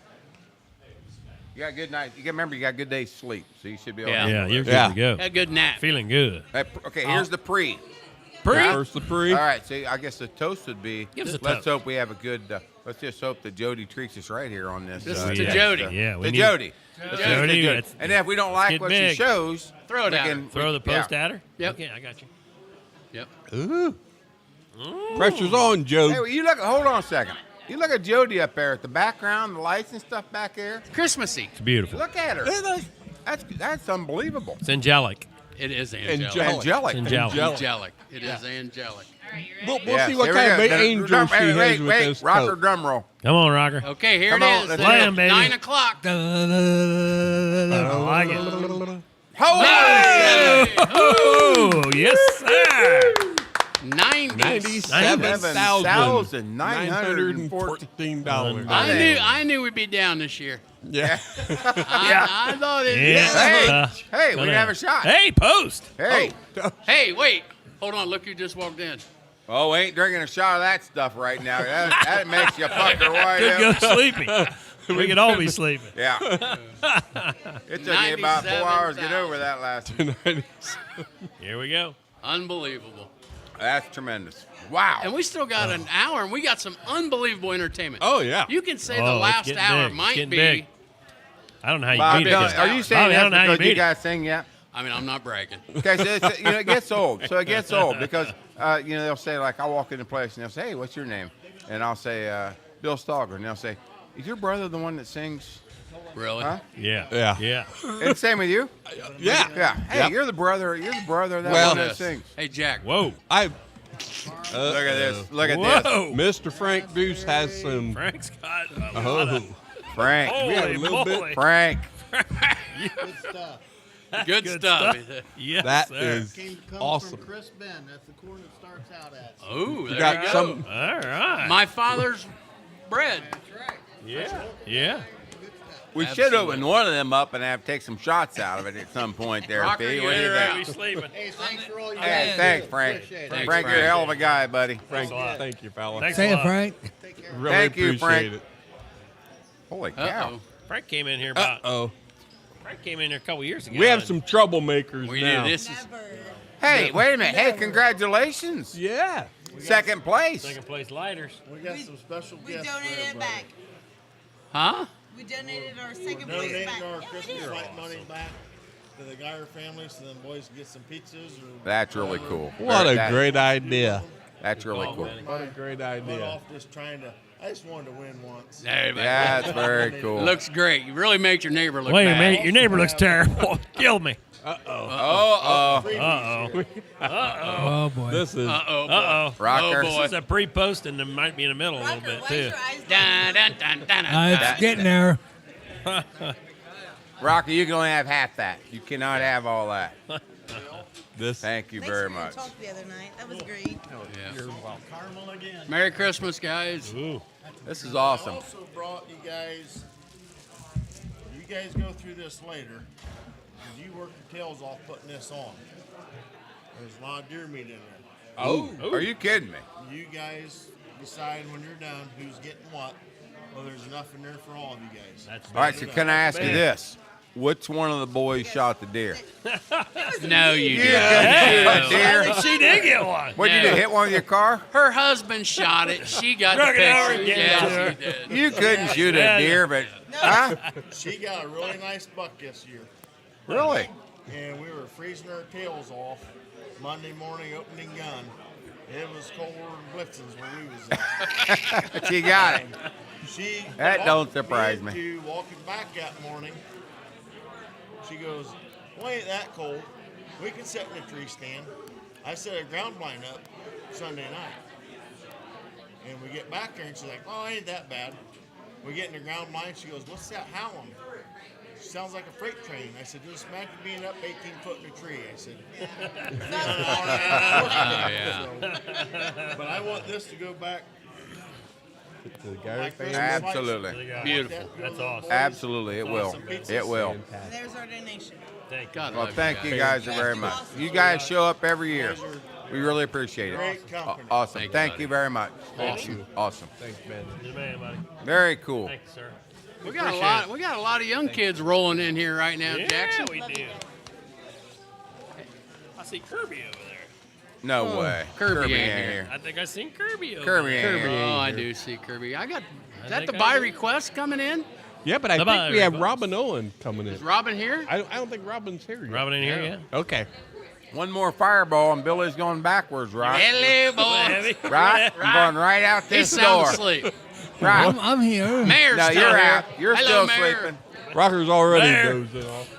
You got a good night. You got remember you got a good day's sleep, so you should be able. Yeah, to you're good to go. A good nap. Feeling good. Okay, here's the pre. First the pre. All right, so I guess the toast would be. Give us a let's toast. hope we have a good. Let's just hope that Jody treats us right here on this. This is to Jody. Yeah, we to need- Jody. Jody, And then if we don't like get what big. she shows, Throw it we at can- her. Throw the post yeah. at her? Yep. Okay, I got you. Yep. Ooh. Pressure's on, Joe. Hey, well, you look. Hold on a second. You look at Jody up there at the background, the lights and stuff back there. Christmassy. It's beautiful. Look at her. That's unbelievable. It's angelic. It is angelic. Angelic. It's angelic. Angelic. It is angelic. We'll Yes, see what here we kind of go. angel Drum- she wait, has wait, with wait. this Rocker tote. drum roll. Come on, Rocker. Okay, here Come it on, is. let's Play 'em, baby. 9 o'clock. I like it. Holy! Oh, yes, sir. 97,914. I knew we'd be down this year. Yeah. I thought it. Yeah. Hey, we can have a shot. Hey, post. Hey. Hey, wait. Hold on. Look who just walked in. Oh, we ain't drinking a shot of that stuff right now. That makes you pucker right Could go up. sleepy. We could all be sleeping. Yeah. It took me about 4 hours to get over that last one. Here we go. Unbelievable. That's tremendous. Wow. And we still got an hour, and we got some unbelievable entertainment. Oh, yeah. You can say Oh, the it's last getting hour big. It's might getting be. big. I don't know how you Bobby, beat it. are you saying Bobby, I don't that know how you because beat you it. guys sing yet? I mean, I'm not bragging. Okay, so it gets old. So it gets old because they'll say, like, I'll walk into a place and they'll say, hey, what's your name? And I'll say Bill Stalker, and they'll say, is your brother the one that sings? Really? Huh? Yeah. Yeah. Yeah. And same with you? Yeah. Yeah. Hey, Yep. you're the brother of that Well, one that sings. Hey, Jack. Whoa. Look at this. Look at this. Whoa. Mr. Frank Deuce has some. Frank's got a lot Oh, of- Frank. Holy a little bit. moly. Frank. Good stuff. Good stuff. Yes, that sir. is Comes awesome. from Chris Ben. That's the corn it starts out at. Oh, there got you go. some- All right. My father's bread. Yeah. Yeah. We should open one of them up and have take some shots out of it at some point there, Rocker, P. you What do you enter think? Be sleeping. Hey, thanks for all you Hey, guys. thanks, Frank. Appreciate it. Thanks, Frank, you're a Frank. hell of a guy, buddy. Frank, a lot. thank you, fella. Thanks Say a it, lot. Frank. Really Thank you, appreciate Frank. it. Holy cow. Uh-oh. Frank came in here about. Oh, Frank came in here a couple years ago. we have and- some troublemakers We now. do. This is. Hey, wait a minute. Hey, congratulations. Yeah. Second place. second place lighters. We got some special We gifts for donated it everybody. back. Huh? We donated our second place Donated back. our Yeah, we Christmas did. light money back to the Geyer family so then boys can get some pizzas. Or That's really cool. What a That- great idea. That's really cool. What a great Put idea. off just trying to. I just wanted to win once. There, Yeah, that's very cool. Looks great. You really make your neighbor look Wait a bad. minute. Your neighbor looks terrible. Killed me. Uh-oh. Uh-oh. Oh, boy. This is Uh-oh. Uh-oh. Rocker. Oh, This boy. is a pre-post and it might be in the middle a little bit, Why is too. your eyes Dun, dun, dun, dun, dun, It's dun. getting there. Rocky, you can only have half that. You cannot have all that. this. Thank you Thanks very for your much. talk the other night. That was great. Yeah. Caramel again. Merry Christmas, guys. Ooh. This is I awesome. also brought you guys. You guys go through this later. 'Cause you work your tails off putting this on. There's a lot of deer meat in there. Oh, are you kidding me? You guys decide when you're done who's getting what. Well, there's enough in there for all of you guys. That's All right, so can I ask you this? Which one of the boys shot the deer? No, you You didn't. couldn't shoot a I deer. think she did get one. What'd you do? Hit one with your car? Her husband shot it. She got the Drug it over picture. and gave it to Yeah, her. she did. You couldn't shoot a Yeah. deer, but huh? She got a really nice buck this year. Really? And we were freezing our tails off Monday morning opening gun. It was colder than Blitzens where we was at. But you got it. She That walked don't surprise me. into walking back that morning. She goes, well, ain't that cold. We can sit in a tree stand. I set a ground blind up Sunday night. And we get back there and she's like, oh, ain't that bad. We get in the ground blind. She goes, what's that howling? Sounds like a freight train. I said, just imagine being up 18 foot in a tree. I said, but I want this to go back. To the Gary family. Absolutely. Beautiful. That's awesome. Absolutely, it will. It will. There's our donation. Thank you. God Well, love thank you guys very much. You guys show up every year. We really appreciate it. Great company. Awesome. Thank you very much. Thank you. Awesome. Thanks, man. You're the man, buddy. Very cool. Thanks, sir. We got a lot of young kids rolling in here right now, Yeah, Jackson. we do. I see Kirby over there. No way. Kirby ain't here. I think I seen Kirby over Kirby there. ain't here. Oh, I do see Kirby. Is that think the I buy do. request coming in? Yeah, but I How think about we have everybody? Robin Owen coming in. Is Robin here? I don't think Robin's here yet. Robin in here yet? Okay. One more fireball and Billy's going backwards, right? Hello, boys. Right? I'm going right out He's this sound door. asleep. Right. I'm here. Mayor's No, still you're here. out. You're Hello, still Mayor. sleeping. Rocker's already There. dozing off.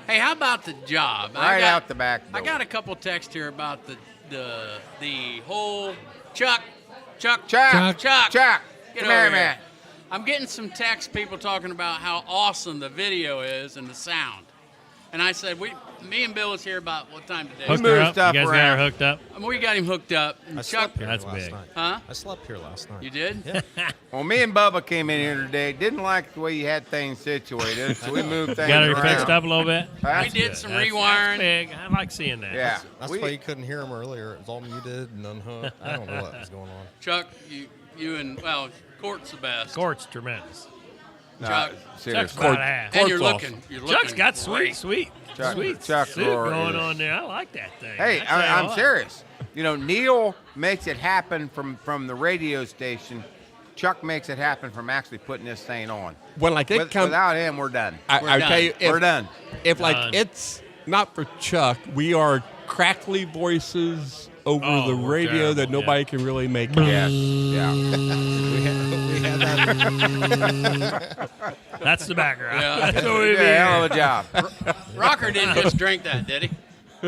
Hey, how about the job? Right out the back door. I got a couple texts here about the whole Chuck. Chuck. Chuck. Chuck. Get Come over here, man. I'm getting some text people talking about how awesome the video is and the sound. And I said, me and Bill was here about what time today? Hooked her up. You guys got her hooked up. We got him hooked up. And I Chuck, slept here That's last big. night. huh? I slept here last night. You did? Yeah. Well, me and Bubba came in here today. Didn't like the way you had things situated, so we moved things Got her around. fixed up a little bit. We did some That's rewiring. big. I like seeing that. Yeah. That's why you couldn't hear him earlier. It was all muted and unhooked. I don't know what was going on. Chuck, you and, well, Court's the best. Court's tremendous. Chuck. Seriously. Chuck's about half. And you're Court's looking Chuck's got great. sweet Chuck suit Rohr going is- on there. I like that thing. Hey, I tell you I'm what. serious. You know, Neil makes it happen from the radio station. Chuck makes it happen from actually putting this thing on. When like it comes, Without him, we're done. I tell you, We're done. If like Done. it's not for Chuck, we are crackly voices over Oh, the we're radio terrible, that nobody can really make out. Yes. Yeah. We had that. That's the background. Yeah. That's what You we did a hell of a job. Rocker didn't just drink that, did he?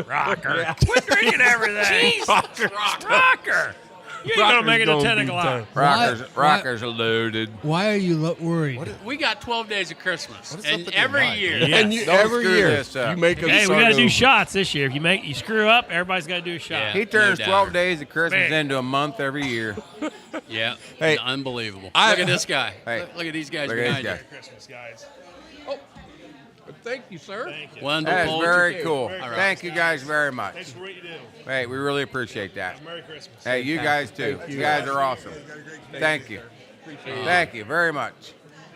Rocker. Quit drinking everything. Jesus, Rocker. Rocker. You ain't going to make it to Rocker's 10 gonna be o'clock. Rockers are loaded. Why are you worried? We got 12 days of Christmas. What is up And with your every mic? year. Yeah. And you, Don't every screw year this up. you make us Hey, we start got to do over. shots this year. If you screw up, everybody's got to do a shot. Yeah. He turns No 12 doubt. days of Christmas Big. into a month every year. Yeah. Hey, Unbelievable. I- Look at this guy. Hey. Look at these guys Look at behind these you. guys. Christmas, guys. Thank you, sir. Thank you. Wonderful. That is very Thank cool. All right. Thank you guys very much. Thanks for what you do. Hey, we really appreciate that. Merry Christmas. Hey, you guys too. You guys are awesome. Thank you. Thank you very much.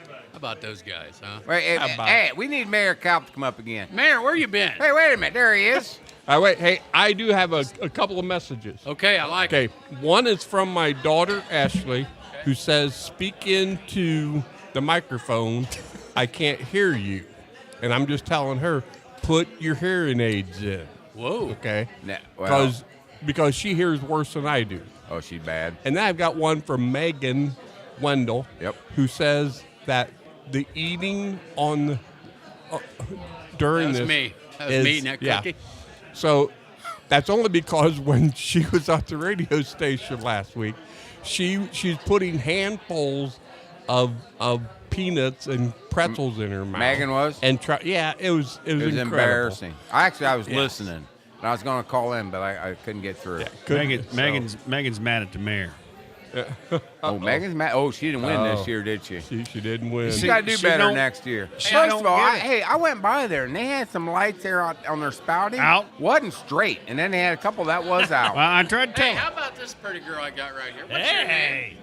How about those guys, huh? Wait, hey, How about hey, we need Mayor Kalp to come up again. Mayor, where you been? Hey, wait a minute. There he is. Wait, hey, I do have a couple of messages. Okay, I like it. Okay, one is from my daughter, Ashley, who says, speak into the microphone. I can't hear you. And I'm just telling her, put your hearing aids in. Whoa. Okay? Nah, well, Because she hears worse than I do. oh, she's bad. And then I've got one from Megan Wendell, Yep. who says that the eating on during That was this me. That was is- me eating that yeah. cookie. So that's only because when she was at the radio station last week, she's putting handfuls of peanuts and pretzels in her mouth. Megan was? And it was It was incredible. embarrassing. I was Yes. listening. And I was going to call in, but I couldn't get through. Megan's mad at the mayor. Oh, Megan's mad. Oh, she didn't win this year, did she? She didn't win. She got to do she better don't- next year. she First don't of all, get it. I went by there, and they had some lights there on their spouting. Out. Wasn't straight. And then they had a couple that was out. Well, I tried to Hey, tell how her. about this pretty girl I got right here? What's your name?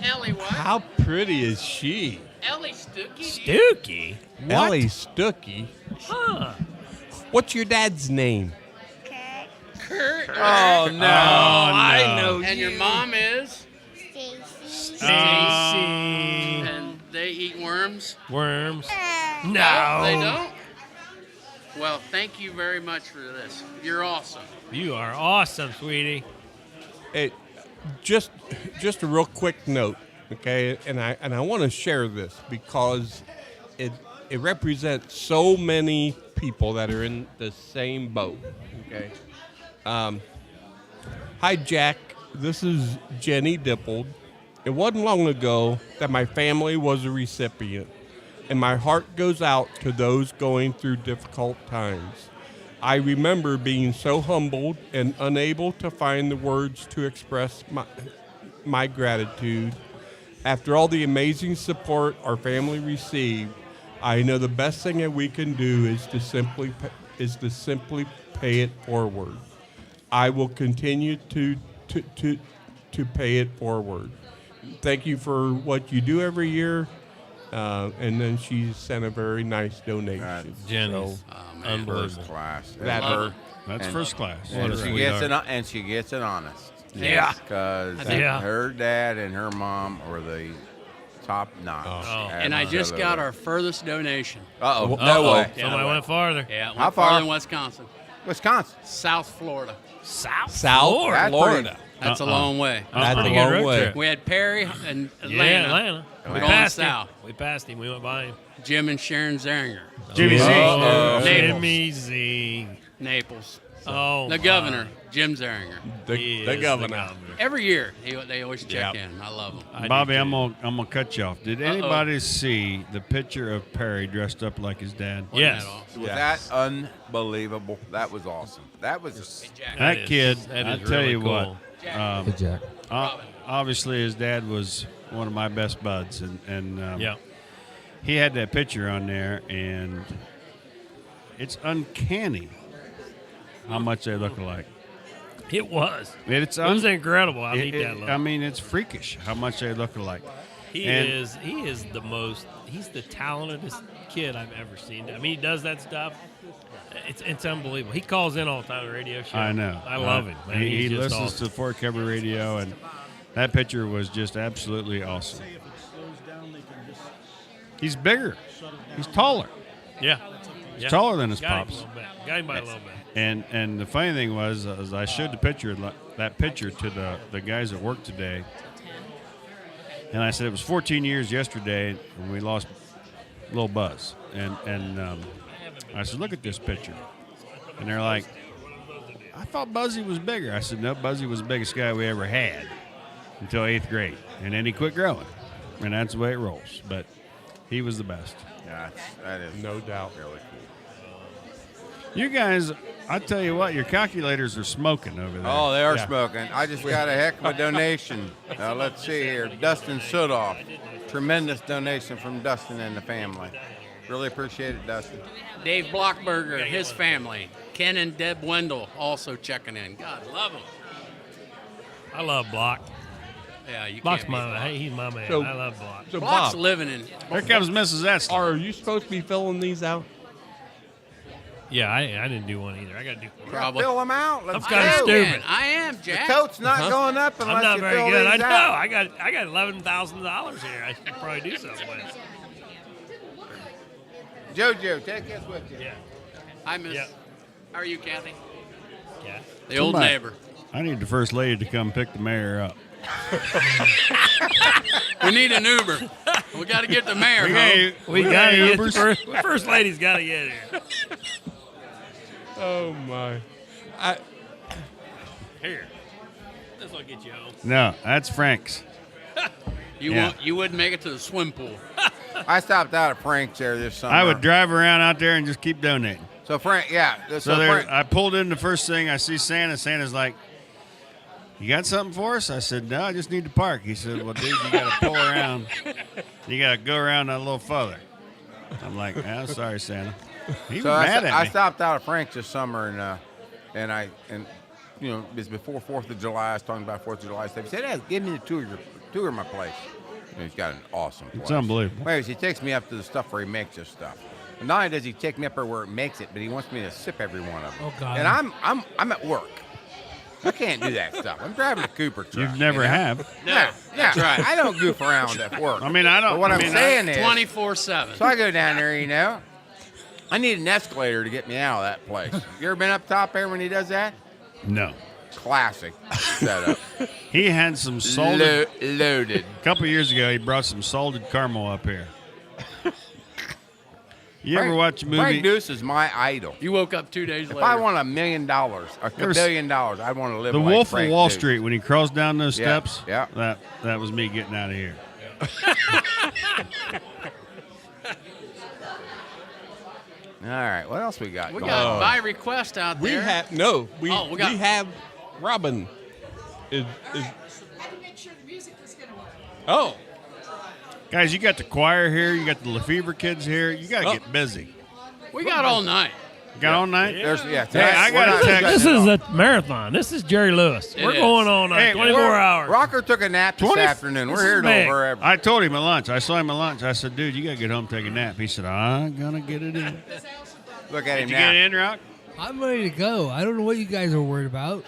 Ellie what? How pretty is she? Ellie Stookie? Stookie? Ellie Stookie. Huh. What's your dad's name? Kurt. Oh, no. I know And your mom is? Stacy. And they eat worms? Worms. No. No. They don't? Well, thank you very much for this. You're awesome. You are awesome, sweetie. It, just a real quick note, okay? And I want to share this because it represents so many people that are in the same boat, okay? Hi, Jack. This is Jenny Dippold. It wasn't long ago that my family was a recipient, and my heart goes out to those going through difficult times. I remember being so humbled and unable to find the words to express my gratitude. After all the amazing support our family received, I know the best thing that we can do is to simply pay it forward. I will continue to pay it forward. Thank you for what you do every year. And then she sent a very nice donation. Jenny's unbelievable. First class. That's first class. And she gets it honest. Yeah. Because her dad and her mom are the top notch. And I just got our furthest donation. No way. Somebody went farther. Yeah, How went far? farther than Wisconsin. Wisconsin. South Florida. South Florida. That's a long way. That's a Pretty good long road way. trip. We had Perry and Atlanta. Yeah, Atlanta. We Going passed south. him. We passed him. We went by him. Jim and Sharon Zeringer. Jimmy Z. Naples. Jimmy Z. Naples. Oh, The my. governor, Jim Zeringer. He The is governor. Every year, they always check in. I love them. I do Bobby, too. I'm gonna cut you off. Did anybody see the picture of Perry dressed up like his dad? Yes. Was that unbelievable? That was awesome. That was That kid, that I is tell really you cool. what. Hey, Jack. Obviously, his dad was one of my best buds, and Yeah. he had that picture on there, and it's uncanny how much they look alike. It was. It's It was incredible how neat that looked. I mean, it's freakish how much they look alike. He is the most. He's the talentedest kid I've ever seen. I mean, he does that stuff. It's unbelievable. He calls in all the time on the radio show. I know. I love him. Man. He He's just listens awesome. to Fort Cavalry Radio, and that picture was just absolutely awesome. Say if it slows down, they can just He's bigger. shut it down. He's taller. Yeah. He's taller than his Got him pops. a little bit. Got him by a little bit. And the funny thing was, as I showed that picture to the guys at work today, and I said it was 14 years yesterday when we lost little Buzz, and I said, look at this picture, and they're like, I thought Buzzy was bigger. I said, no, Buzzy was the biggest guy we ever had until 8th grade, and then he quit growing, and that's the way it rolls. But he was the best. Yeah, that is No doubt. really cool. You guys, I tell you what, your calculators are smoking over there. Oh, they are Yeah. smoking. I just got a heck of a donation. Let's see here. Dustin Sudoff. Tremendous donation from Dustin and the family. Really appreciate it, Dustin. Dave Blockberger, his family. Ken and Deb Wendell also checking in. God, love them. I love Block. Yeah, you Block's can't beat my Block. Hey, he's my man. So- I love Block. So, Block's Bob, living in. Here comes Mrs. Esther. are you supposed to be filling these out? Yeah, I didn't do one either. I got to do one. Probably. Fill them out. Let's I'm kinda go. stupid. I am, The Jack. coat's not going up unless I'm not you very fill good. these I know. out. I got $11,000 here. I should probably do something with it. JoJo, take this with you. Yeah. Hi, Miss. Yeah. How are you, Kathy? Yeah. The old Somebody- neighbor. I need the first lady to come pick the mayor up. We need an Uber. We got to get the mayor home. We got to get the first lady's got to get here. Oh my! Here. This will get you home. No, that's Frank's. You wouldn't make it to the swim pool. I stopped out at Frank's there this summer. I would drive around out there and just keep donating. So Frank, yeah. So there, Frank, I pulled in the first thing. I see Santa. Santa's like, "You got something for us?" I said, "No, I just need to park." He said, "Well, dude, you got to pull around. You got to go around that little further." I'm like, "Oh, sorry, Santa." He was mad at I me. stopped out at Frank's this summer, and you know, it was before 4th of July. I was talking about 4th of July stuff. He said, "Hey, give me the tour of my place." And he's got an awesome place. It's unbelievable. Anyways, he takes me up to the stuff where he makes this stuff. And not only does he take me up there where it makes it, but he wants me to sip every one of them. Oh, God. And I'm at work. I can't do that stuff. I'm driving a Cooper truck. You've never you know? have. Yeah, That's right. I don't goof around at work. I mean, I don't. But what I I'm mean, saying is, 24/7. so I go down there, you know. I need an escalator to get me out of that place. You ever been up top there when he does that? No. Classic setup. He had some salted. Loaded. A couple years ago, he brought some salted caramel up here. You ever watch a movie? Frank Deuce is my idol. You woke up 2 days If later. I won $1 million, or $1 billion, I'd want to live The like Wolf Frank of Wall Deuce. Street, when he crawls down those Yeah, steps, yeah. that was me getting out of here. All right, what else we got? We going got on? by request out We there. have we have Robin. Is Had to make sure the music was going to work. oh Guys, you got the choir here. You got the Lefevre kids here. You got to get busy. We got all night. Got all night? Yeah. Hey, I got a text. This is a marathon. This is Jerry Lewis. We're going all night, 24 hours. Rocker took a nap this afternoon. We're here till forever. I told him at lunch. I saw him at lunch. I said, dude, you got to get home and take a nap. He said, I'm going to get it in. Look at him Did you now. get in, Rock? I'm ready to go. I don't know what you guys are worried about.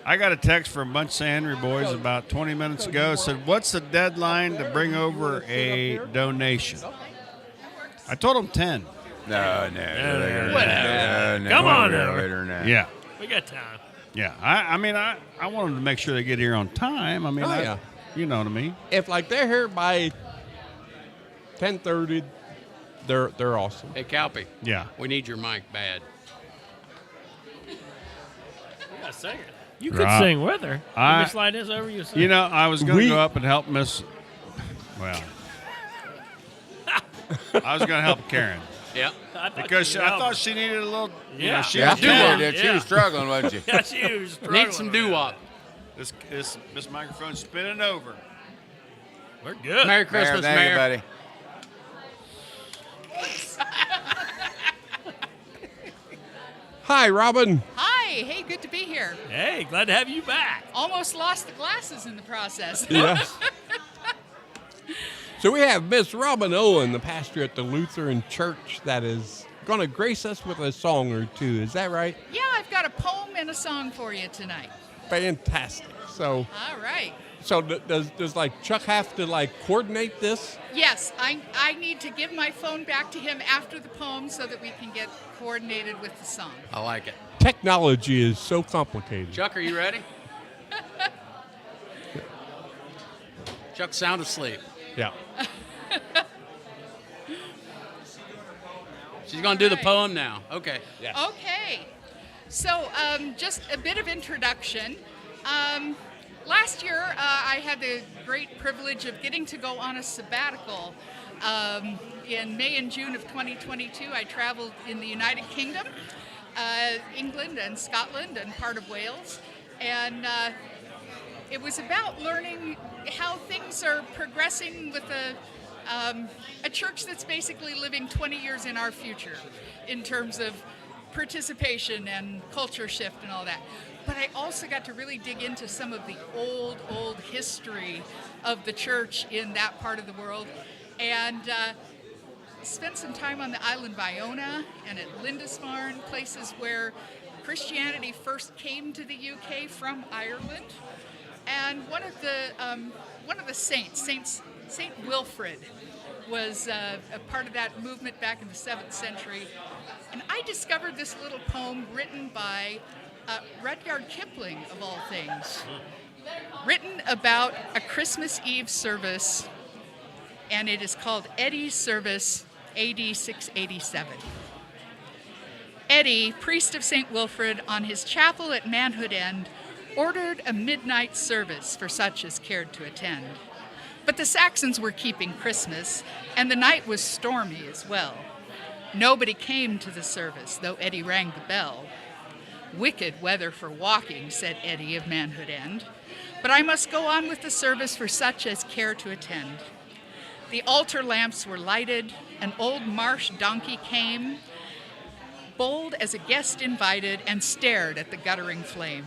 I got a text from a bunch of St. Henry boys about 20 minutes ago. It said, what's the deadline to bring over a donation? I told them 10. No. Come on now. Later than that. Yeah. We got time. Yeah. I mean, I want them to make sure they get here on time. I mean, yeah. You know what I mean? If like they're here by 10:30, they're awesome. Hey, Calpy. Yeah. We need your mic bad. We got to sing it. You could Right. sing with her. Let me slide this over you. You know, I was going to go up and help Miss. Well, I was going to help Karen. Yeah. Because I thought she needed a little. You know, she Yeah, was she did. She was struggling, wasn't she? Yeah, she was struggling. Need some doo-wop. This microphone's spinning over. We're good. Merry Christmas, Thank you, Mayor. buddy. Hi, Robin. Hi, hey, good to be here. Hey, glad to have you back. Almost lost the glasses in the process. Yes. So we have Miss Robin Owen, the pastor at the Lutheran Church, that is going to grace us with a song or two. Is that right? Yeah, I've got a poem and a song for you tonight. Fantastic. So, All right. does like Chuck have to like coordinate this? Yes, I need to give my phone back to him after the poem so that we can get coordinated with the song. I like it. Technology is so complicated. Chuck, are you ready? Chuck's sound asleep. Yeah. She's going to do the poem now. Okay. Yeah. Okay. So just a bit of introduction. Last year, I had the great privilege of getting to go on a sabbatical. In May and June of 2022, I traveled in the United Kingdom, England and Scotland and part of Wales. And it was about learning how things are progressing with a church that's basically living 20 years in our future in terms of participation and culture shift and all that. But I also got to really dig into some of the old history of the church in that part of the world, and spent some time on the island of Iona and at Lindisfarne, places where Christianity first came to the UK from Ireland. And one of the saints, Saint Wilfrid, was a part of that movement back in the 7th century. And I discovered this little poem written by Rudyard Kipling, of all things, written about a Christmas Eve service, and it is called Eddie's Service, AD 687. Eddie, priest of St. Wilfrid, on his chapel at Manhood End, ordered a midnight service for such as cared to attend. But the Saxons were keeping Christmas, and the night was stormy as well. Nobody came to the service, though Eddie rang the bell. Wicked weather for walking, said Eddie of Manhood End, but I must go on with the service for such as care to attend. The altar lamps were lighted, an old marsh donkey came, bold as a guest invited, and stared at the guttering flame.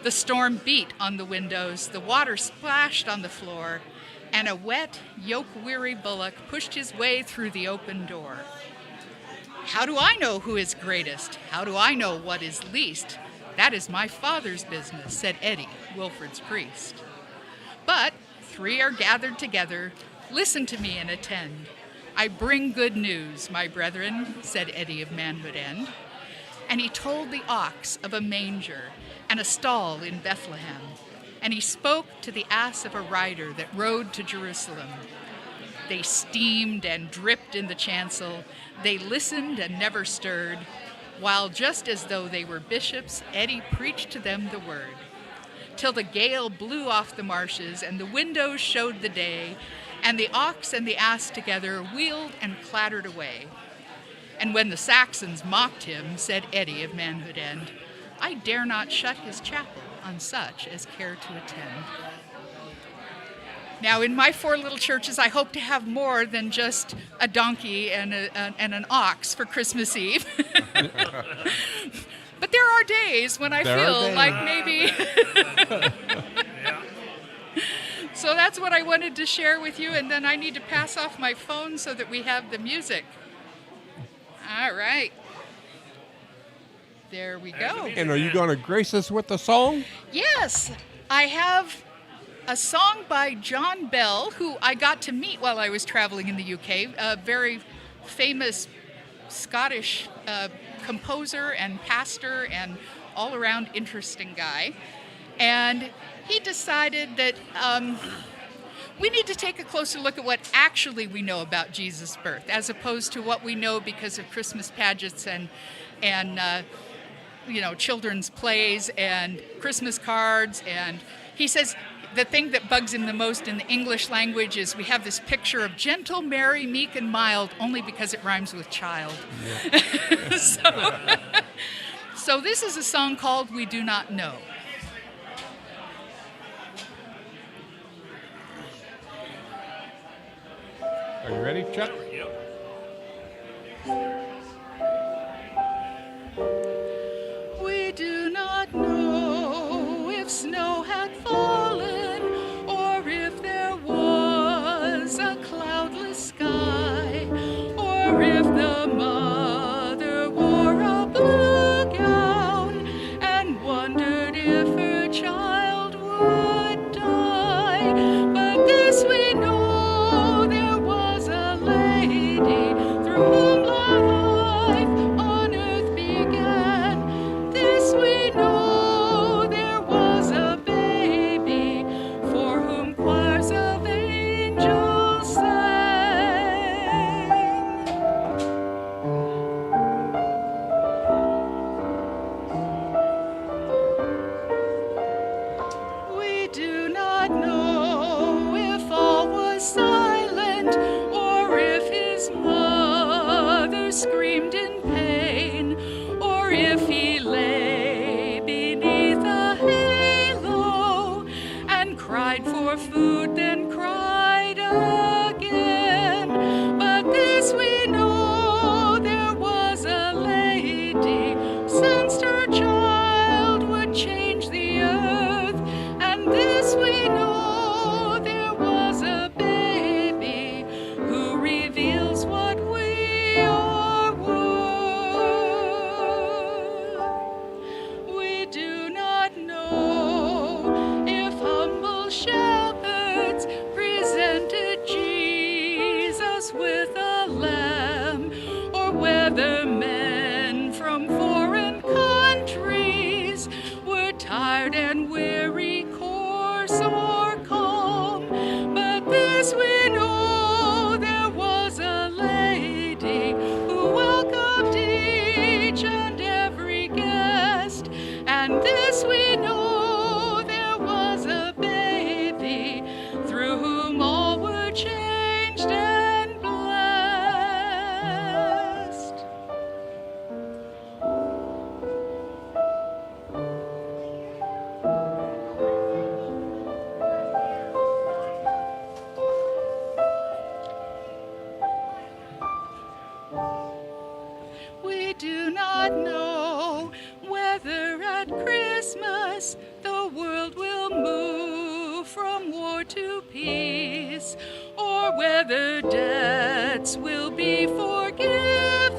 The storm beat on the windows, the water splashed on the floor, and a wet, yoke-weary bullock pushed his way through the open door. How do I know who is greatest? How do I know what is least? That is my Father's business, said Eddie, Wilfrid's priest. But 3 are gathered together. Listen to me and attend. I bring good news, my brethren, said Eddie of Manhood End. And he told the ox of a manger and a stall in Bethlehem. And he spoke to the ass of a rider that rode to Jerusalem. They steamed and dripped in the chancel. They listened and never stirred, while just as though they were bishops, Eddie preached to them the word. Till the gale blew off the marshes, and the windows showed the day, and the ox and the ass together wheeled and clattered away. And when the Saxons mocked him, said Eddie of Manhood End, I dare not shut his chapel on such as care to attend. Now, in my 4 little churches, I hope to have more than just a donkey and an ox for Christmas Eve. But there are days when I feel like maybe... So that's what I wanted to share with you, and then I need to pass off my phone so that we have the music. All right. There we go. And are you going to grace us with a song? Yes, I have a song by John Bell, who I got to meet while I was traveling in the UK, a very famous Scottish composer and pastor and all-around interesting guy. And he decided that we need to take a closer look at what actually we know about Jesus' birth, as opposed to what we know because of Christmas pageants and children's plays and Christmas cards. And he says the thing that bugs him the most in the English language is we have this picture of gentle, merry, meek, and mild, only because it rhymes with child. Yeah. So this is a song called We Do Not Know. Are you ready, Chuck? Yep. We do not know if snow had fallen or if there was a cloudless sky or if the mother wore a blue gown and wondered if her child would die. But this we know. Through whom life on earth began, this we know there was a baby for whom choirs of angels sang. We do not know if all was silent or if his mother screamed in pain, or if he lay beneath a halo and cried for food, then cried again. But this we know, there was a lady sensed her child would change the earth, and this we know, there was a baby who reveals what we are worth. We do not know if humble shepherds presented Jesus with a lamb, or whether men from foreign countries were tired and weary, coarse or calm. But this we know, there was a lady who welcomed each and every guest, and this we know, there was a baby through whom all were changed and blessed. We do not know whether at Christmas the world will move from war to peace, or whether debts will be forgiven,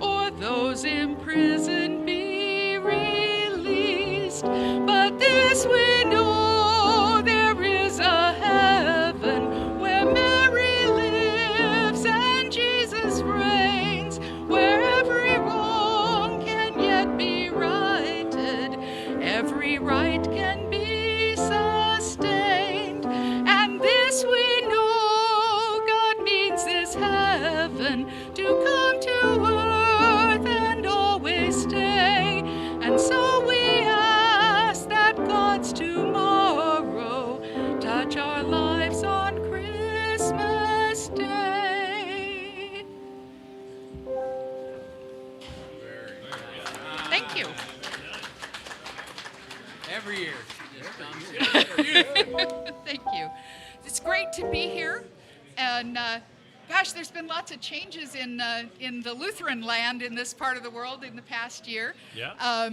or those imprisoned be released. But this we know, there is a heaven where Mary lives and Jesus reigns, where every wrong can yet be righted, every right can be sustained. And this we know, God means this heaven to come to earth and always stay. And so we ask that God's tomorrow touch our lives on Christmas Day. Thank you. Every year she just comes. Thank you. great to be here, and gosh, there's been lots of changes in the Lutheran land in this part of the world in the past year. Yeah.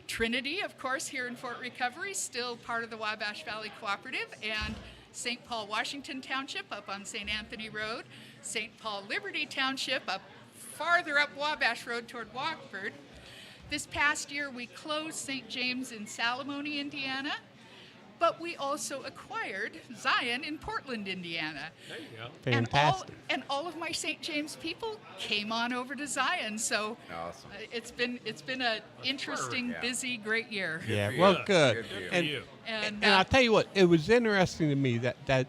Trinity, of course, here in Fort Recovery, still part of the Wabash Valley Cooperative, and St. Paul Washington Township up on St. Anthony Road, St. Paul Liberty Township up farther up Wabash Road toward Watford. This past year, we closed St. James in Salamone, Indiana, but we also acquired Zion in Portland, Indiana. There you go. Fantastic. And all of my St. James people came on over to Zion, so Awesome. it's been an interesting, Yeah. busy, great year. Yeah, well, good. Good And, you. And, and I'll tell you what, it was interesting to me that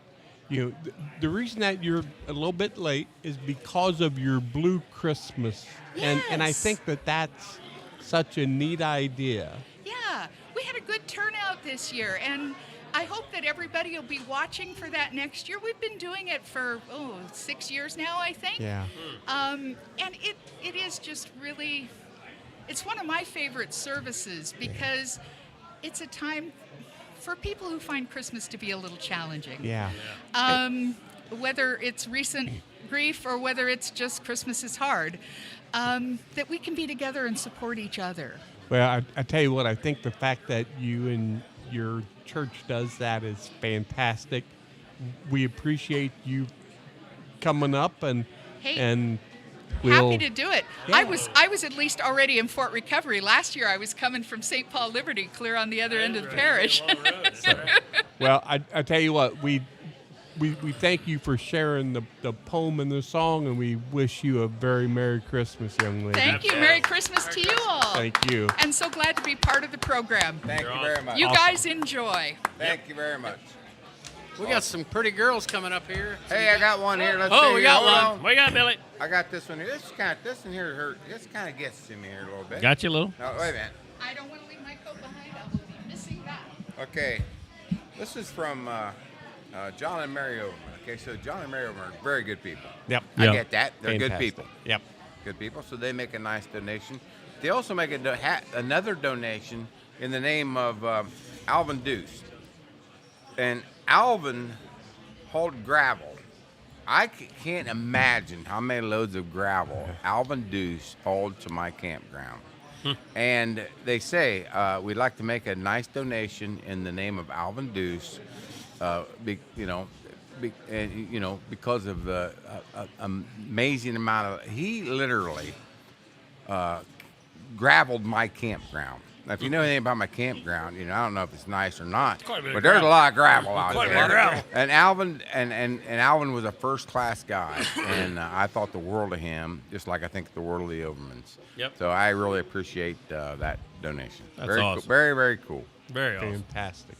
the reason that you're a little bit late is because of your Blue Christmas. And I Yes. think that's such a neat idea. Yeah, we had a good turnout this year, and I hope that everybody will be watching for that next year. We've been doing it for 6 years now, I think. Yeah. And it is just really, it's one of my favorite services because it's a time for people who find Christmas to be a little challenging. Yeah. Whether it's recent grief or whether it's just Christmas is hard, that we can be together and support each other. Well, I tell you what, I think the fact that you and your church does that is fantastic. We appreciate you coming up and Hey, we'll, happy to do it. Yeah. I was at least already in Fort Recovery. Last year I was coming from St. Paul Liberty, clear on the other end of the parish. Well, I tell you what, we thank you for sharing the poem and the song, and we wish you a very Merry Christmas, young lady. Thank you. Merry Christmas to you all. Thank you. And so glad to be part of the program. Thank you very much. You guys enjoy. Thank you very much. We got some pretty girls coming up here. Hey, I got one here. Let's Oh, see. we got Hold one. on. What you got, Billy? I got this one here. This one here hurt. This kind of gets to me here a little bit. Got you a little? No, wait a minute. I don't want to leave my coat behind. I will be missing that. Okay, this is from John and Mary Overman. Okay, so John and Mary Overman are very good people. Yep. I Yep. get that. They're good Fantastic. people. Yep. Good people. So they make a nice donation. They also make another donation in the name of Alvin Deuce. And Alvin hauled gravel. I can't imagine how many loads of gravel Alvin Deuce hauled to my campground. And they say, we'd like to make a nice donation in the name of Alvin Deuce, because of the amazing amount of, he literally graveled my campground. Now, if you know anything about my campground, I don't know if it's nice or not, Quite a bit but of there's a gravel. lot of gravel out Quite a there. bit of gravel. And Alvin and Alvin was a first-class guy, and I thought the world of him, just like I think the world of the Overmans. Yep. So I really appreciate that donation. That's very awesome. Cool. Very, very cool. Very awesome. Fantastic.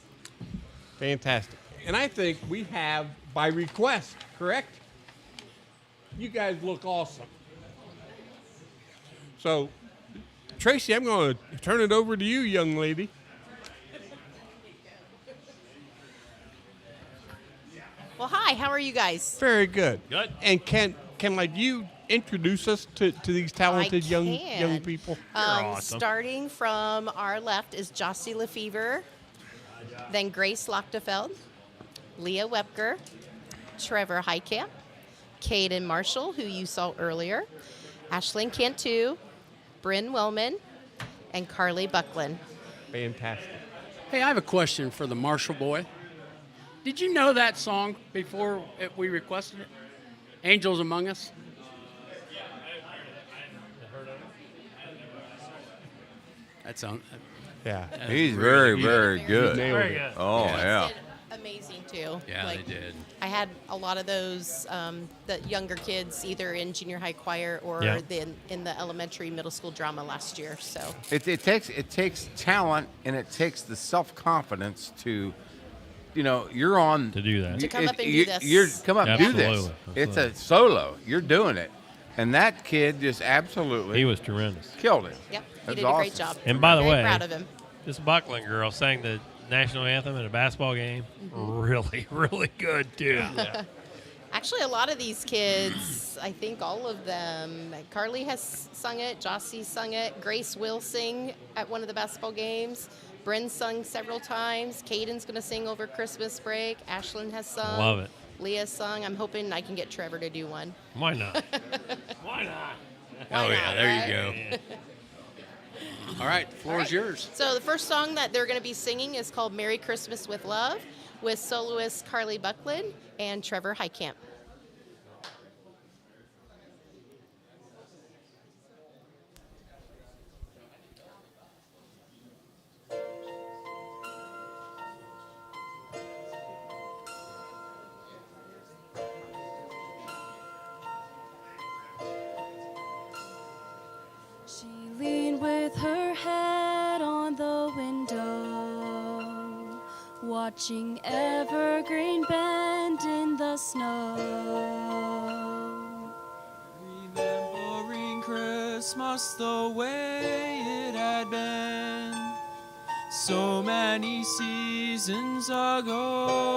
Fantastic. And I think we have by request, correct? You guys look awesome. So, Tracy, I'm going to turn it over to you, young lady. Well, hi. How are you guys? Very good. Good. And can you introduce us to these talented young can. people? awesome. Starting from our left is Jossie Lefevre, then Grace Lochtefeld, Leah Webker, Trevor Heitkamp, Caden Marshall, who you saw earlier, Ashlyn Cantu, Bryn Wellman, and Carly Buckland. Fantastic. Hey, I have a question for the Marshall boy. Did you know that song before we requested it? Angels Among Us? That sounds. Yeah. He's very, very good. Very good. Oh, yeah. Amazing, too. Yeah, they did. I had a lot of those, the younger kids, either in junior high choir or Yeah. in the elementary, middle school drama last year. So It takes talent, and it takes the self-confidence to, you're on. To do that. To come up and do this. You're come up and do this. Absolutely. It's a solo. You're doing it. And that kid just absolutely He was tremendous. killed it. yep, he That's did a great awesome. job. And by the Very way, proud of him. this Buckland girl sang the national anthem at a basketball game. Really, really good, too. Actually, a lot of these kids, I think all of them, Carly has sung it, Jossie sung it, Grace will sing at one of the basketball games. Bryn sung several times. Caden's going to sing over Christmas break. Ashlyn has sung. Love it. Leah's song. I'm hoping I can get Trevor to do one. Why not? Why not? Oh, yeah, there you right? go. All right, the floor is yours. So the first song that they're going to be singing is called Merry Christmas with Love with soloist Carly Buckland and Trevor Heitkamp. She leaned with her head on the window, watching evergreen bend in the snow. Remembering Christmas the way it had been so many seasons ago.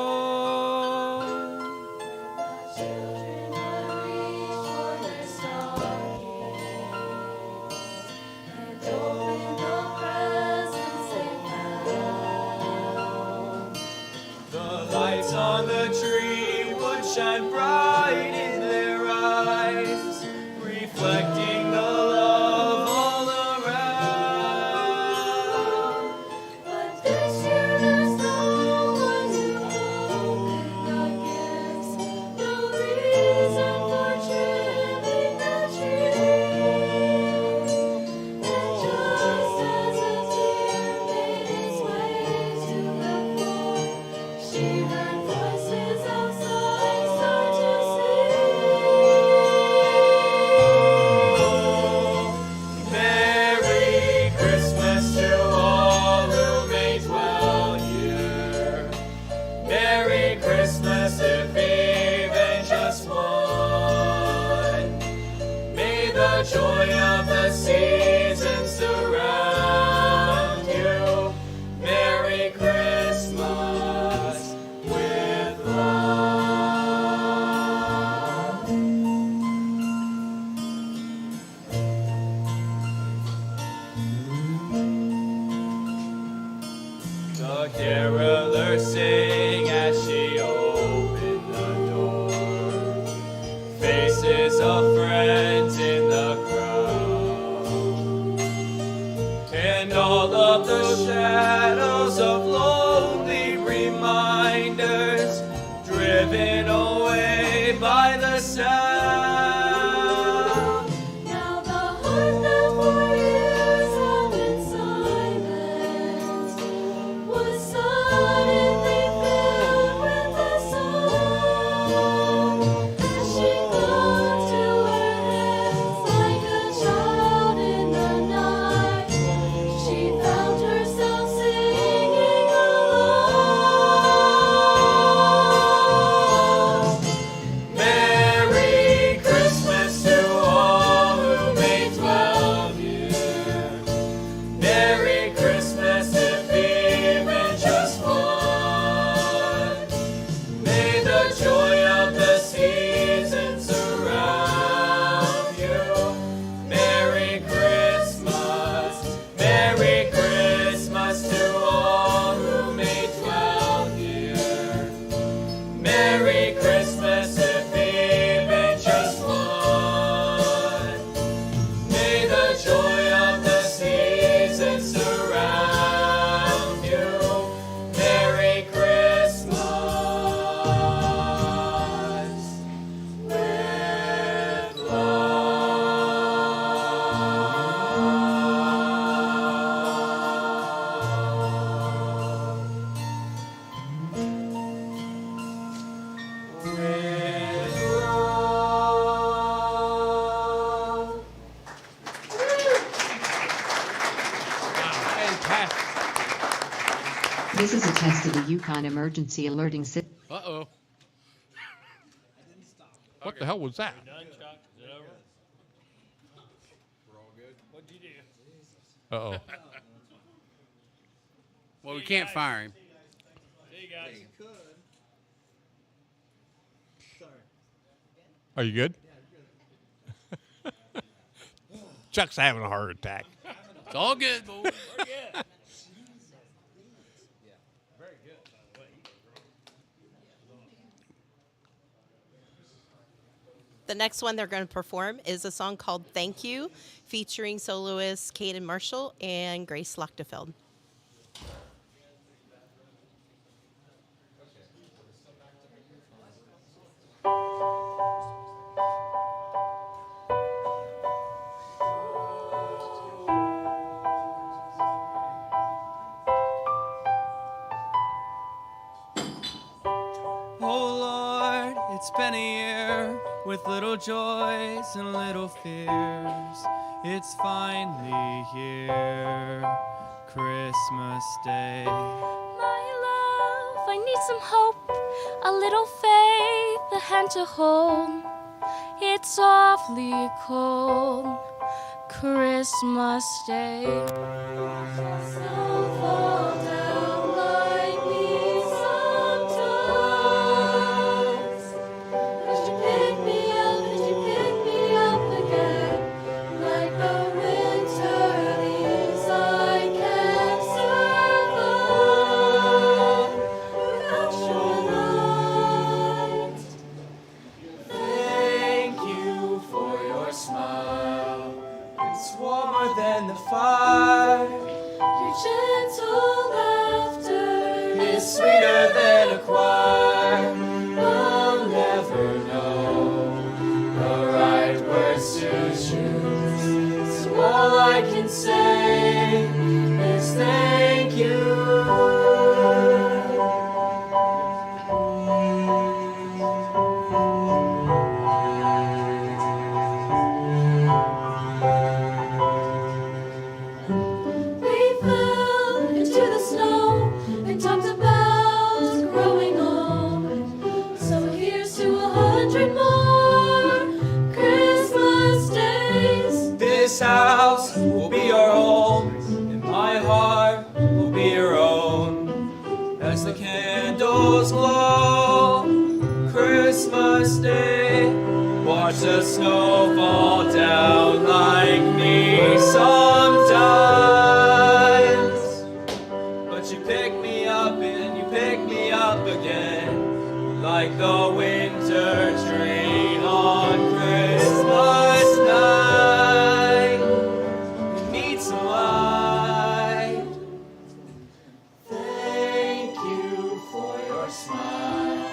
Lights on the tree would shine bright in their eyes, reflecting the love all around. But this year there's no one to open the gifts, no reason for trimming the tree. And just as a deer made its way to the floor, she heard voices outside start to sing. Merry Christmas to all who may dwell here. Merry Christmas if even just one. May the joy of the season surround you. Merry Christmas with love. The carolers sing as she opened the door. Faces of friends in the crowd, and all of the shadows of lonely reminders driven away by the sound. Now the heart that for years had been silent was suddenly filled with a song. As she clung to her hands like a child in the night, she found herself singing along. Merry Christmas to all who may dwell here. Merry Christmas if even just one. May the joy of the season surround you. Merry Christmas to all who may dwell here. Merry Christmas if even just one. May the joy of the season surround you. Merry Christmas with love. This is a test of the Yukon Emergency Alerting System. Uh-oh. What the hell was that? Uh-oh. Well, we can't fire him. Are you good? Chuck's having a heart attack. It's all good, boy. We're good. The next one they're going to perform is a song called Thank You, featuring soloists Caden Marshall and Grace Lochtefeld. Oh Lord, it's been a year with little joys and little fears. It's finally here, Christmas Day. My love, I need some hope, a little faith, a hand to hold. It's awfully cold, Christmas Day. Snow fall down like me sometimes. Did you pick me up? Did you pick me up again? Like the winter leaves, I can't survive without your light. Thank you for your smile. It's warmer than the fire. Your gentle laughter It's sweeter than a choir. I'll never know the right words to choose. So all I can say is thank you. We fell into the snow and talked about growing old. So here's to 100 more Christmas days. This house will be our home, and my heart will be your own. As the candles glow, Christmas Day, watch the snow fall down like me sometimes. But you pick me up and you pick me up again, like the winter train on Christmas night. You need some light. Thank you for your smile.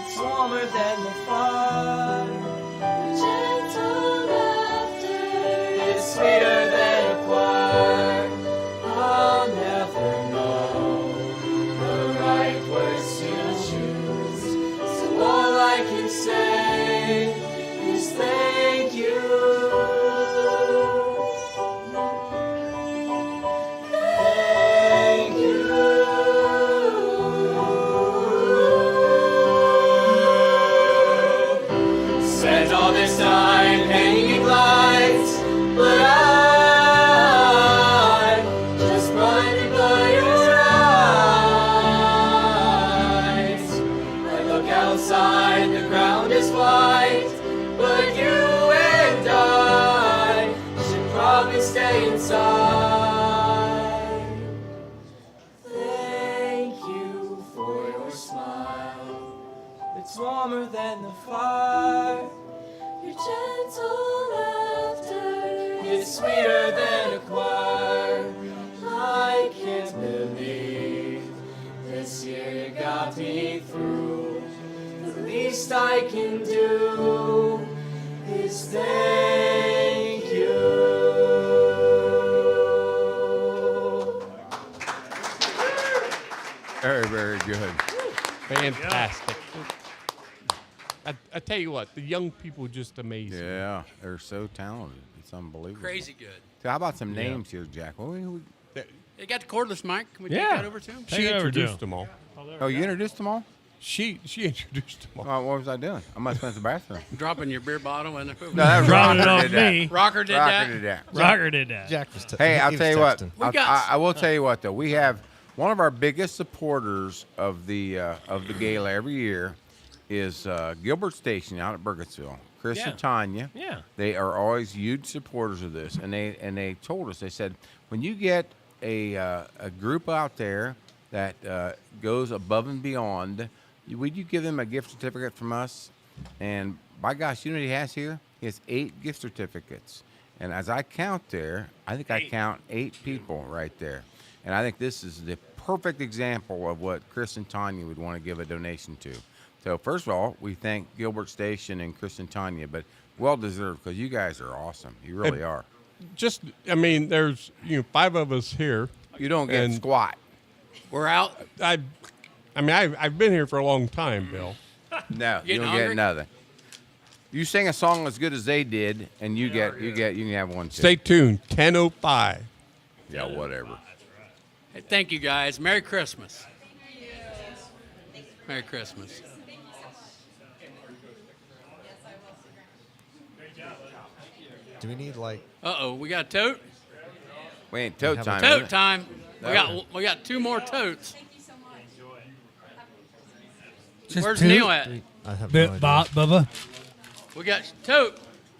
It's warmer than the fire. Gentle laughter It's sweeter than a choir. I'll never know the right words to choose. So all I can say is thank you. Thank you. Spent all this time hanging lights, but I'm just blinded by your eyes. I look outside, the ground is white, but you and I should probably stay inside. Thank you for your smile. It's warmer than the fire. Your gentle laughter It's sweeter than a choir. I can't believe this year you got me through. The least I can do is thank you. Very, very good. Fantastic. I tell you what, the young people just amazing. Yeah, they're so talented. It's unbelievable. Crazy good. So how about some names here, Jack? They got the cordless mic. Can we take Yeah. that over to him? She introduced them all. Oh, you introduced them all? She introduced them all. Oh, what was I doing? I must have went to the bathroom. Dropping your beer bottle and No, that was Dropping it Rocker off did that. me. Rocker did that. Rocker did that. Rocker did that. Jack was Hey, I'll tell you what. We I will tell you what though. We have one of our biggest supporters of the gala every year is Gilbert Station out at Burkittsville. Chris Yeah. and Tanya. Yeah. They are always huge supporters of this, and they told us, they said, when you get a group out there that goes above and beyond, would you give them a gift certificate from us? And my gosh, you know what he has here? He has 8 gift certificates. And as I count there, I think I count 8 people right there. And I think this is the perfect example of what Chris and Tanya would want to give a donation to. So first of all, we thank Gilbert Station and Chris and Tanya, but well deserved because you guys are awesome. You really are. Just, I mean, there's 5 of us here. You don't get squat. We're out. I've been here for a long time, Bill. No, you Getting don't hungry? get nothing. You sing a song as good as they did, and you can have one too. Stay tuned. 10:05. Yeah, whatever. Hey, thank you, guys. Merry Christmas. Merry Christmas. Do we need like? Uh-oh, we got a tote? We ain't tote time. Tote time. No. We got 2 more totes. Just Where's 2? Neil at? I have Bubba. We got tote.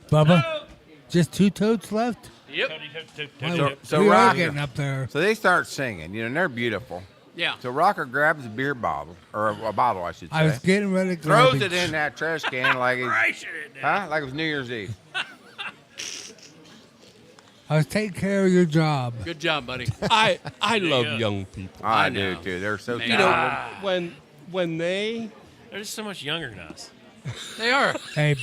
Bubba. Just 2 totes left? Yep. So we are Rocker, getting up there. So they start singing, and they're beautiful. Yeah. So Rocker grabs a beer bottle, or a bottle, I should say. I was getting ready to throws garbage. it in that trash can like like it was New Year's Eve. I was taking care of your job. Good job, buddy. I love young people. I do too. They're so Man. talented. When they They're just so much younger than us. They are. Hey,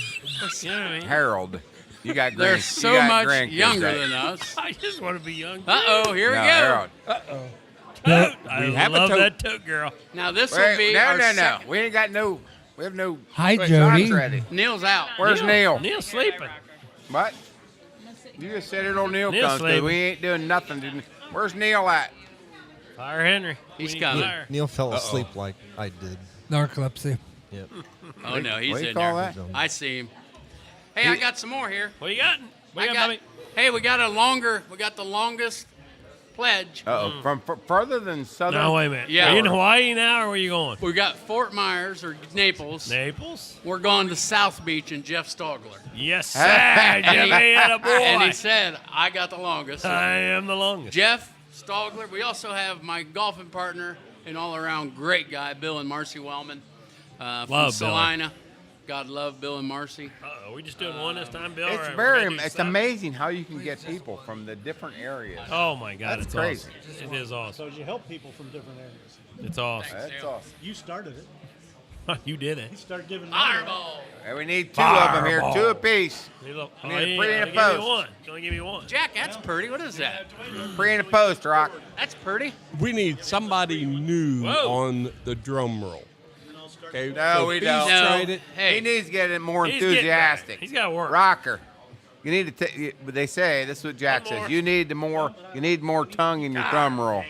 You know what I mean? Harold, you got They're grand- so you got much grandkids, younger right? than us. I just want to be young. Uh-oh, here we No, go. Harold. Tote. I We have a love tote. that tote girl. Now this will Wait, be no, our no, no. second. We ain't got no. We have no. Hi, shots Jody. ready. Neil's out. Where's Neil? Neil's sleeping. What? You just said it on Neil Neil's comes 'cause sleeping. we ain't doing nothing. Where's Neil at? Fire Henry. He's We need coming. fire. Neil fell asleep like I did. narcolepsy. Yep. Oh no, he's What do you in call there. that? I see him. Hey, I got some more here. What you got? What you I got, got. Bobby? Hey, we got the longest pledge. Uh-oh. From further than southern. No, wait a minute. Yeah. Are you in Hawaii now, or where are you going? We got Fort Myers or Naples. Naples? We're going to South Beach and Jeff Stogler. Yes, sir. Jimmy, atta boy. And he said, I got the longest. I am the longest. Jeff Stogler. We also have my golfing partner and all-around great guy, Bill and Marcy Wellman from Love Salina. God love Bill and Marcy. Uh-oh, we just doing one this time, Bill? It's or very. we're gonna do It's seven? amazing how you can get people from the different areas. Oh my God, That's it's crazy. awesome. It is awesome. So you help people from different areas. It's awesome. That's awesome. You started it. You did it. You start giving money. Fireball. And we need 2 of them here, 2 apiece. You look- I oh, need a yeah, pre and a give me post. one. You only give me one. Jack, that's pretty. What is that? Pre and a post, Rock. That's pretty. we need somebody new Whoa. on the drum roll. Okay, No, so we Beast don't. No. tried it. Hey. He needs to get it more He's getting enthusiastic. better. He's got to work. Rocker. You need to take. But they say this is what Jack One more. says. You need more tongue in your drum roll.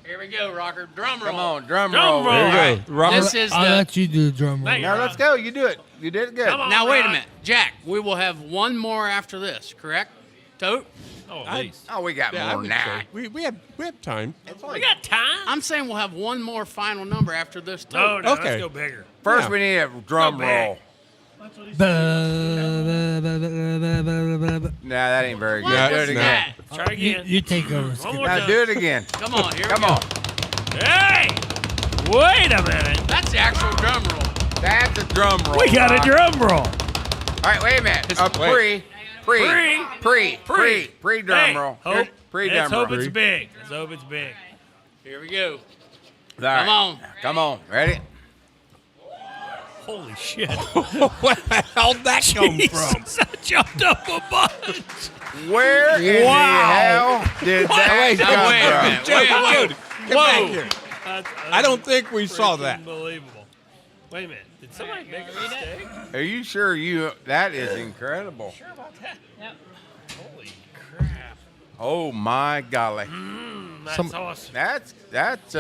Here we go, Rocker. Drum roll. Come on, drum Drum roll. roll. There All you right. go. Rock. This is I'll the. let you do the drum roll. Thank you. Now let's go. You do it. You did it good. Come on. Now wait a Rock. minute, Jack. We will have one more after this, correct? Tote. Oh, at least. Oh, we got Yeah, I more would than say. that. We have time. We got time. I'm saying we'll have one more final number after this No, tote. no, Okay. let's go bigger. First, Yeah. we need a drum Go back. roll. Nah, that ain't very good. What Do was it again. That. Try again. You take over. One Skip. more Now time. do it again. Come on, here Come we go. on. Hey! Wait a minute. That's the actual drum roll. That's a drum roll. We got a Rock. drum roll. All right, wait a minute. A Pre. pre-drum Hey, roll. hope. Pre-drum Let's hope roll. it's big. Let's hope it's big. Here we go. All right. Come on. Come on. Ready? Holy shit. Where the hell that come from? Jesus, I jumped up a bunch. Where in the hell did that Now, wait a minute. come Wait, Jody, get back Whoa. here. That's I don't think we saw that. Unbelievable. Wait a minute. Did somebody make a mistake? from? Are you sure you? That is incredible. Sure about that? Yep. Holy crap. Oh my golly. That's awesome. That's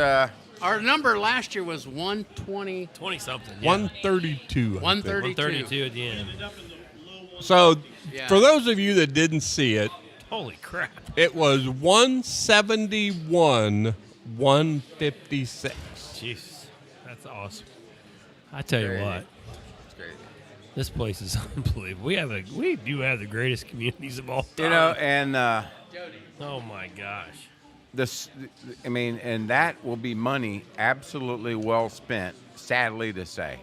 Our number last year was 120. 20 something. 132. I think. 132. 132 at the end. So, Yeah. for those of you that didn't see it, Holy crap. it was 171, 156. Jesus. That's awesome. I tell you Crazy. what. That's crazy. This place is unbelievable. We do have the greatest communities of all time. You know, and Oh my gosh. and that will be money absolutely well spent. Sadly to say,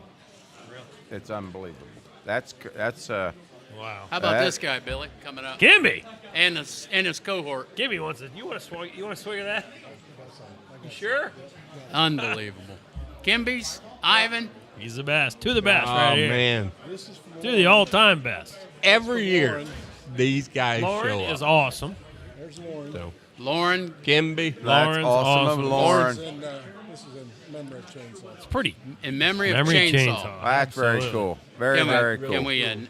it's unbelievable. That's Wow. How about this guy, Billy, coming up? Kimby. And his cohort. Kimby wants it. You want to swing? You want to swing of that? You sure? Unbelievable. Kimby's, Ivan. He's the best. Two of the best Oh, right here. man. Two of the all-time best. Every year, these guys Lauren show up. is awesome. There's Lauren. So, Lauren. Kimby. Lauren's awesome. Lauren. And this is in memory of Chainsaw. It's pretty. In memory of Chainsaw. That's very Absolutely. cool. Very, very cool. Can we?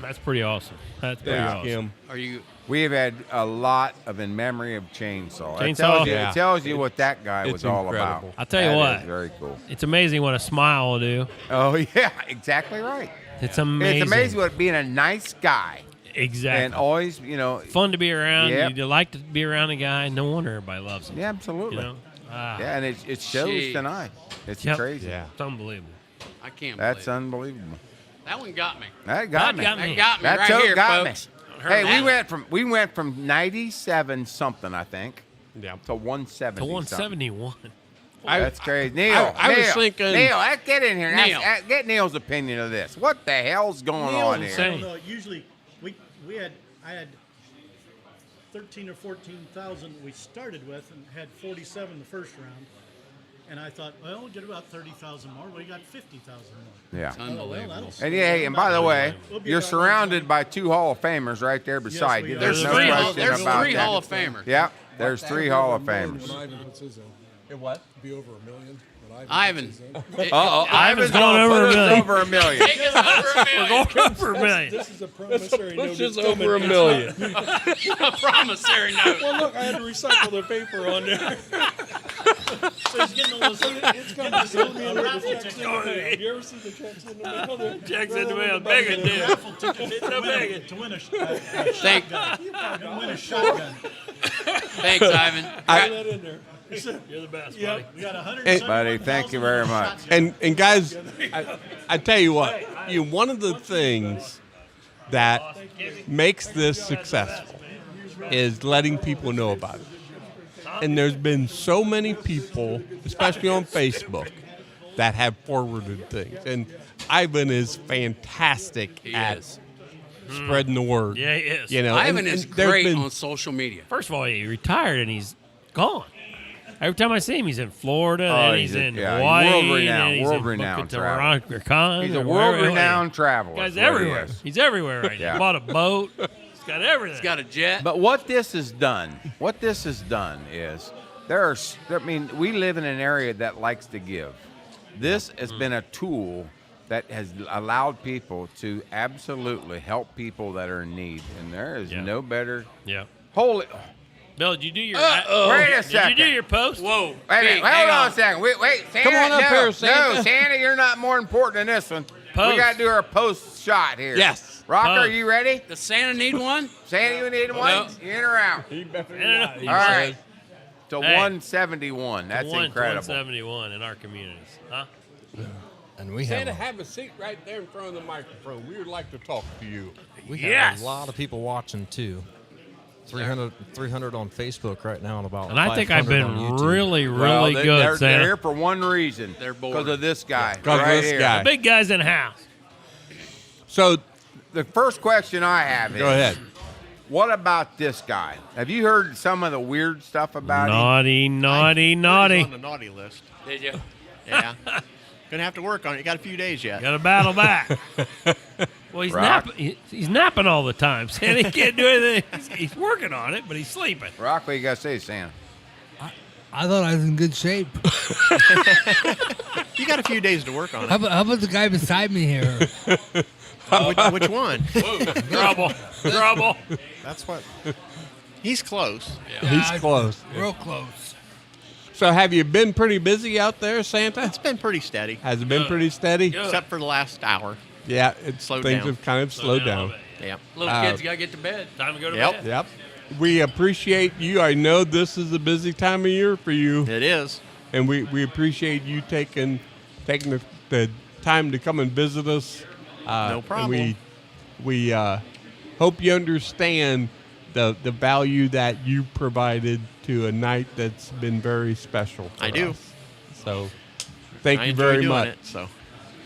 That's pretty awesome. That's pretty awesome. Kim. Are you? We have had a lot of in memory of Chainsaw. Chainsaw? It tells you what that guy was all incredible. about. I'll tell you That what. is very cool. It's amazing what a smile will do. Oh yeah, exactly right. It's amazing. It's amazing what being a nice guy. Exactly. And always, fun to be around. Yep. You like to be around a guy. No wonder everybody loves him. Yeah, absolutely. You know? Yeah, and it shows Jeez. tonight. It's Yep. crazy. Yeah. It's unbelievable. I can't. That's believe unbelievable. it. That one got me. That got That me. got me. That got me That right so here, got folks. me. Heard Hey, that. we went from 97 something, I think, Yeah. to 170. To 171. That's crazy. Neil, I was Neil, thinking- Neil, get in here. Neil. Get Neil's opinion of this. What the hell's going on here? I don't know. Usually, I had 13 or 14,000 we started with, and had 47 the first round. And I thought, well, we'll get about 30,000 more. We got 50,000 more. Yeah. Unbelievable. And yeah, hey, and by the way, We'll be you're about surrounded by two Hall of Famers right there beside we you. are. There's There's no three question there's about three that. Hall of Famers. Yeah, there's three Hall of Famers. When Ivan puts his in. It what? Be over $1 million. When Ivan. puts his in. Uh-oh, Ivan's Ivan's going gonna over put a us million. over $1 million. Take us over a million. We're going up for a million. This is a promissory note. Pushes It's over coming. $1 million. A promissory note. Well, look, I had to recycle the paper on there. So he's getting a little. It's going to send me a raffle ticket. Have you ever seen the checks in the mail? Checks in the mail. Big it, dude. Raffle ticket It's a big it. to win a shotgun. To win a shotgun. Thanks, Ivan. Put that in there. You're the best, buddy. Yep, we got 100. Buddy, thank you very much. And guys, I tell you what, one of the things that makes this successful is letting people know about it. And there's been so many people, especially on Facebook, that have forwarded things. And Ivan is fantastic at spreading the word. Yeah, he is. You know, Ivan and is there's great been- on social media. First of all, he retired and he's gone. Every time I see him, he's in Florida, Oh, and he's he's in yeah, Hawaii, world-renowned, and he's world-renowned in traveler. Raton. He's a world-renowned traveler. Guy's is what he everywhere. is. He's everywhere right now. Yeah. He bought a boat. He's got everything. He's got a jet. But what this has done is we live in an area that likes to give. This has been a tool that has allowed people to absolutely help people that are in need, and there is no better. Yeah. Holy. Bill, did you do your Wait a second. Did you do your post? Whoa. Wait a minute. Hold on a second. Wait, Santa. Come on up here, Santa. No, Santa, you're not more important than this one. Post. We got to do our post shot here. Yes. Rocker, Post. are you ready? Does Santa need one? Santa, you need one? No. You in or out? All All right. So Hey. 171. That's incredible. 171 in our communities, huh? And we Santa, have have a seat right there in front of the microphone. We would like to talk to you. we Yes. have a lot of people watching too. 300 on Facebook right now, and about. And I think I've 500 on been YouTube. really, Well, really good, they're Santa. here for one reason. They're bored. Because of this guy. Because of right this here. guy. The big guys in the house. So The first question I have is, go ahead. what about this guy? Have you heard some of the weird stuff about him? Naughty, naughty, On naughty. the naughty list. Did you? Yeah. Gonna have to work on it. You got a few days yet. Got to battle back. Well, he's Rock. napping. He's napping all the time. Santa he can't do anything. He's working on it, but he's sleeping. Rock, what you got to say, Santa? I thought I was in good shape. You got a few days to work on How it. about the guy beside me here? Which one? Trouble. Trouble. That's what. He's close. He's close. Real close. So have you been pretty busy out there, Santa? It's been pretty steady, Has it been pretty steady? except for the last hour. Yeah, Slowed things down. have kind of slowed down. Yeah. Little kids got to get to bed. Time to go to Yep. bed. Yep. We appreciate you. I know this is a busy time of year for you, It is. and we appreciate you taking the time to come and visit us. No problem. And we hope you understand the value that you provided to a night that's been very special. For I do. us. So, thank I you enjoy very doing much. it, so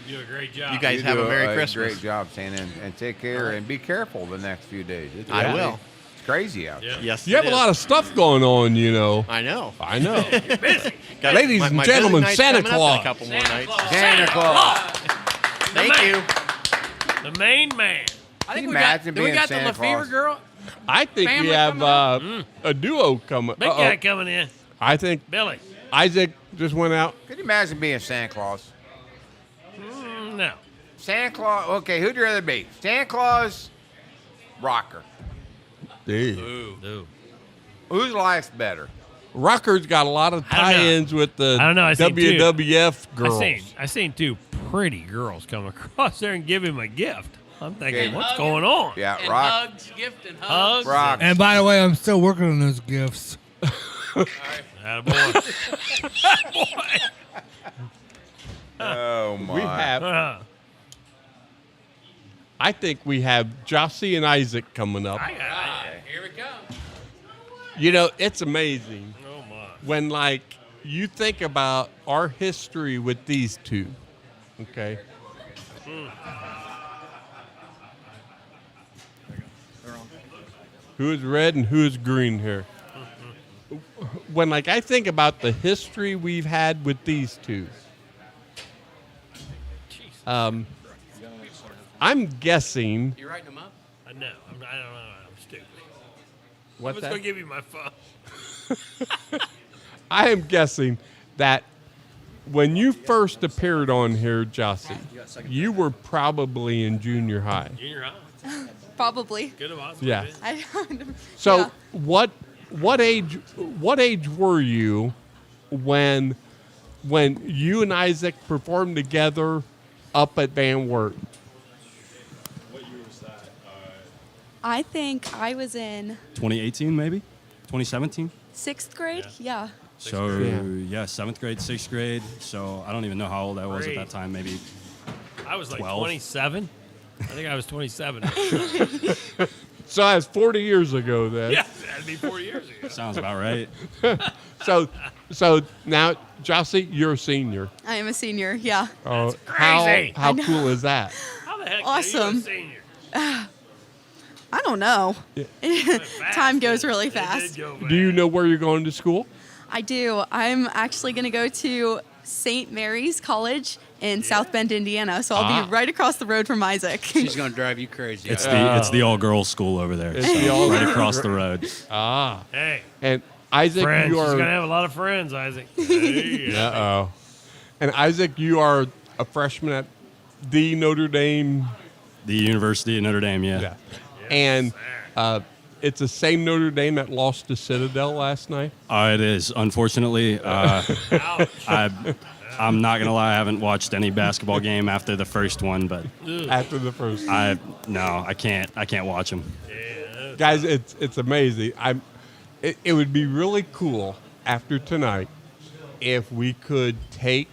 You do a great job. You guys You have do a Merry Christmas. Great job, Santa, and take care and be careful the next few days. I will. It's crazy out there. Yes, You have a lot of stuff going on, you know. I know. I know. Got Ladies and my gentlemen, busy night's Santa coming up in Claus. a couple more nights. Santa Claus. Thank you. The main man. I think you we got, imagine do we being got Santa the Lefevre Claus? girl. I think we Family have coming a duo coming. Big guy coming in. I think Billy. Isaac just went out. Could you imagine being Santa Claus? No. Santa Claus. Okay, who'd you rather be? Santa Claus, rocker. Dude. Ooh. Whose life's better? Rocker's got a lot of tie-ins with the I don't know. I seen WWF girls. I seen two pretty girls come across there and give him a gift. I'm thinking, Okay. what's going on? Yeah, And rock. hugs, gift and hugs. Rock. And by the way, I'm still working on those gifts. Attaboy. Oh my. We have. I think we have Jossie and Isaac coming up. Here we go. You know, it's amazing Oh my. when like you think about our history with these two. Okay. Who is red and who is green here? When like I think about the history we've had with these two, I'm guessing. You writing them up? I know. I don't know. I'm stupid. What's I was that? going to give you my phone. I am guessing that when you first appeared on here, Jossie, you were probably in junior high. Junior high. Probably. Good of us. Yeah. I So what age were you when you and Isaac performed together up at Van Wert? What year was that? I think I was in 2018, maybe? 2017? 6th grade. Yeah. So, yeah, 7th grade, 6th grade. So, I don't even know how old I was at that time. Maybe I was like 12. 27. I think I was 27. So that's 40 years ago then. Yeah, that'd be 40 years ago. Sounds about right. So now, Jossie, you're a senior. I am a senior. Yeah. Oh, crazy. How I know. cool is that? How the heck Awesome. are you a senior? I don't know. Time goes really fast. Do you know where you're going to school? I do. I'm actually going to go to St. Mary's College in South Bend, Indiana. So I'll be right across the road from Isaac. She's going to drive you crazy. It's the all-girls school over there. It's So the all- right across the road. Ah. Hey. And Isaac, Friends. you She's are. going to have a lot of friends, Isaac. Hey. Uh-oh. And Isaac, you are a freshman at the Notre Dame. The University of Notre Dame, yeah. And it's the same Notre Dame that lost to Citadel last night. It is. Unfortunately, I'm not gonna lie. I haven't watched any basketball game after the first one, but After the first, I can't. I can't watch them. guys, it's amazing. It would be really cool after tonight if we could take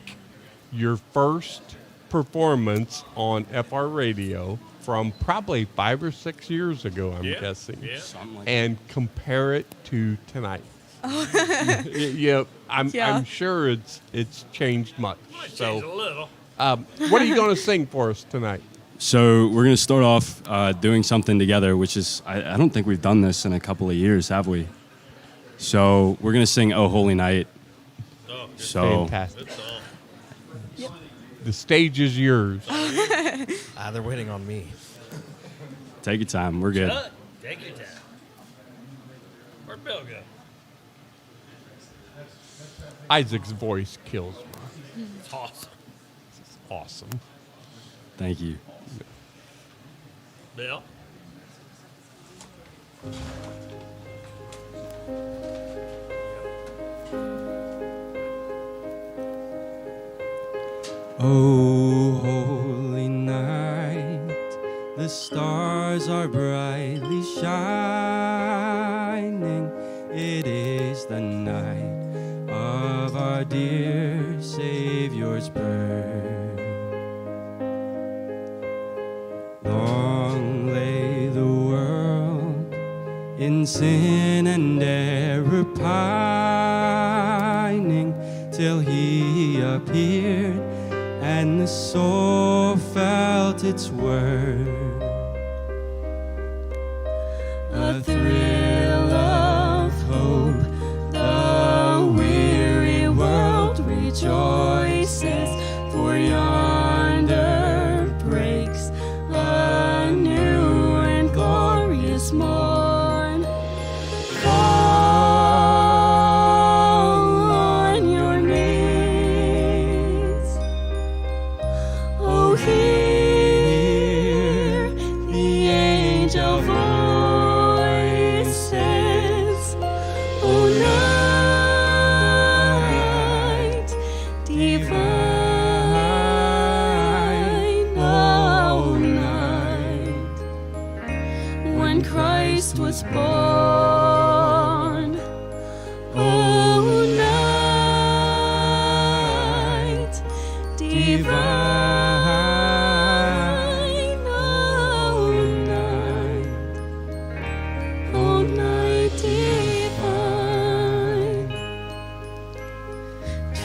your first performance on FR radio from probably 5 or 6 years ago, I'm guessing, Something like and compare it to tonight. I'm sure it's changed much. So, a little. what are you going to sing for us tonight? So we're gonna start off doing something together, which is I don't think we've done this in a couple of years, have we? So we're gonna sing "Oh Holy Night." So Fantastic. The stage is yours. They're waiting on me. take your time. We're good. Take your time. Where'd Bill go? Isaac's voice kills me. It's awesome. It's awesome. Thank you. Bill? Oh, holy night, the stars are brightly shining. It is the night of our dear Savior's birth. Long lay the world in sin and error pining, till he appeared and the soul felt its worth. A thrill of hope, the weary world rejoices, for yonder breaks a new and glorious morn. Fall on your knees. Oh, hear the angel voices. Oh, night divine. Oh, night when Christ was born. Oh, night divine. Oh, night divine.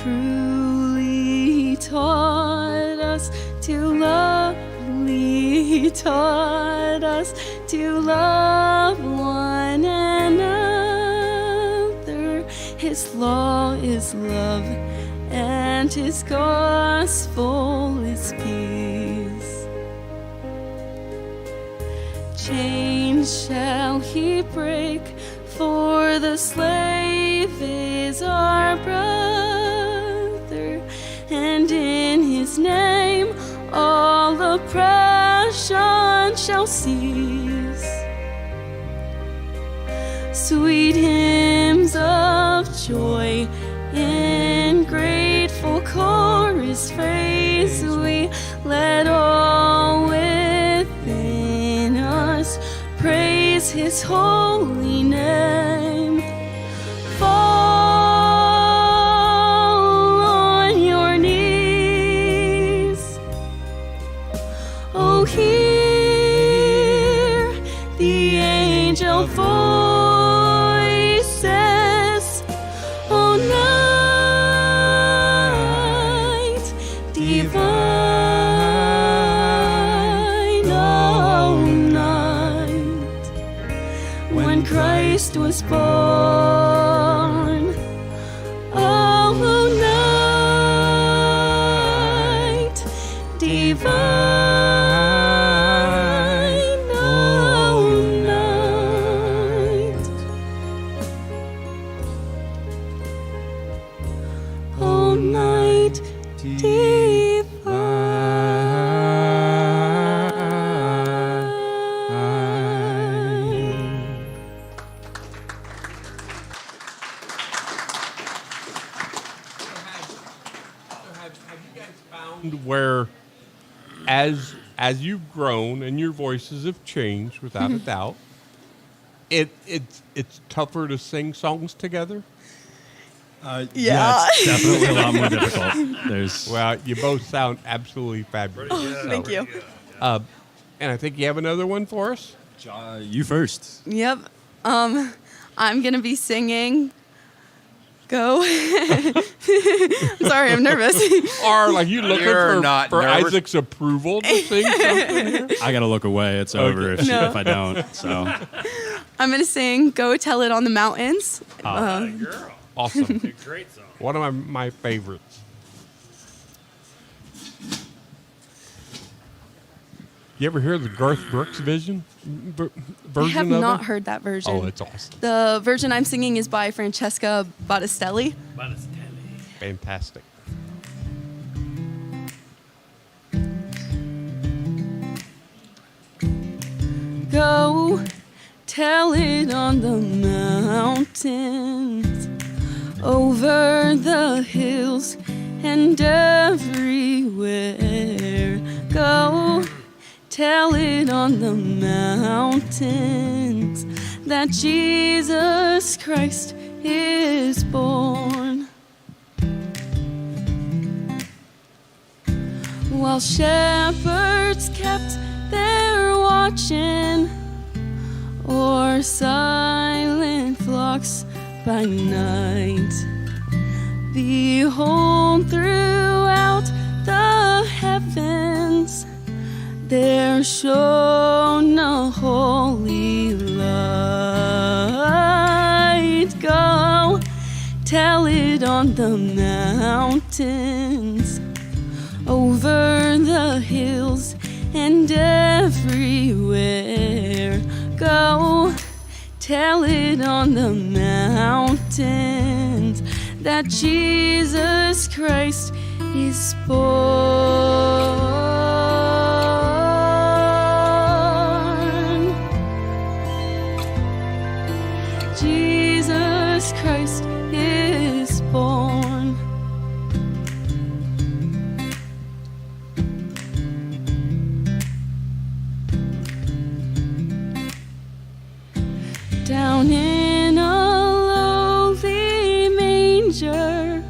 Truly taught us to love, taught us to love one another. His law is love, and his gospel is peace. Chains shall he break, for the slave is our brother, and in his name all oppression shall cease. Sweet hymns of joy in grateful chorus phrase, we let all within us praise his holy name. Fall on your knees. Oh, hear the angel voices. Oh, night divine. Oh, night when Christ was born. Oh, night divine. Oh, night. Oh, night divine. Have you guys found where, as you've grown and your voices have changed, without a doubt, it's tougher to sing songs together? Yeah, it's definitely a lot more difficult. Well, you both sound absolutely fabulous. Oh, thank you. And I think you have another one for us. You first. Yep. I'm gonna be singing. Go. Sorry, I'm nervous. Are like you looking You're not for nervous. Isaac's approval to sing something here? I gotta look away. It's over if, No. if I don't. So I'm gonna sing "Go Tell It on the Mountains." Girl. Awesome. Great song. One of my favorites. You ever hear the Garth Brooks version I of have not it? heard that version. Oh, it's awesome. The version I'm singing is by Francesca Battistelli. Fantastic. Go tell it on the mountains, over the hills and everywhere. Go tell it on the mountains that Jesus Christ is born. While shepherds kept their watching, or silent flocks by night, behold, throughout the were shown a holy light. Go tell it on the mountains, over the hills and everywhere. Go tell it on the mountains that Jesus Christ is born. Jesus Christ is born. Down in a lowly manger,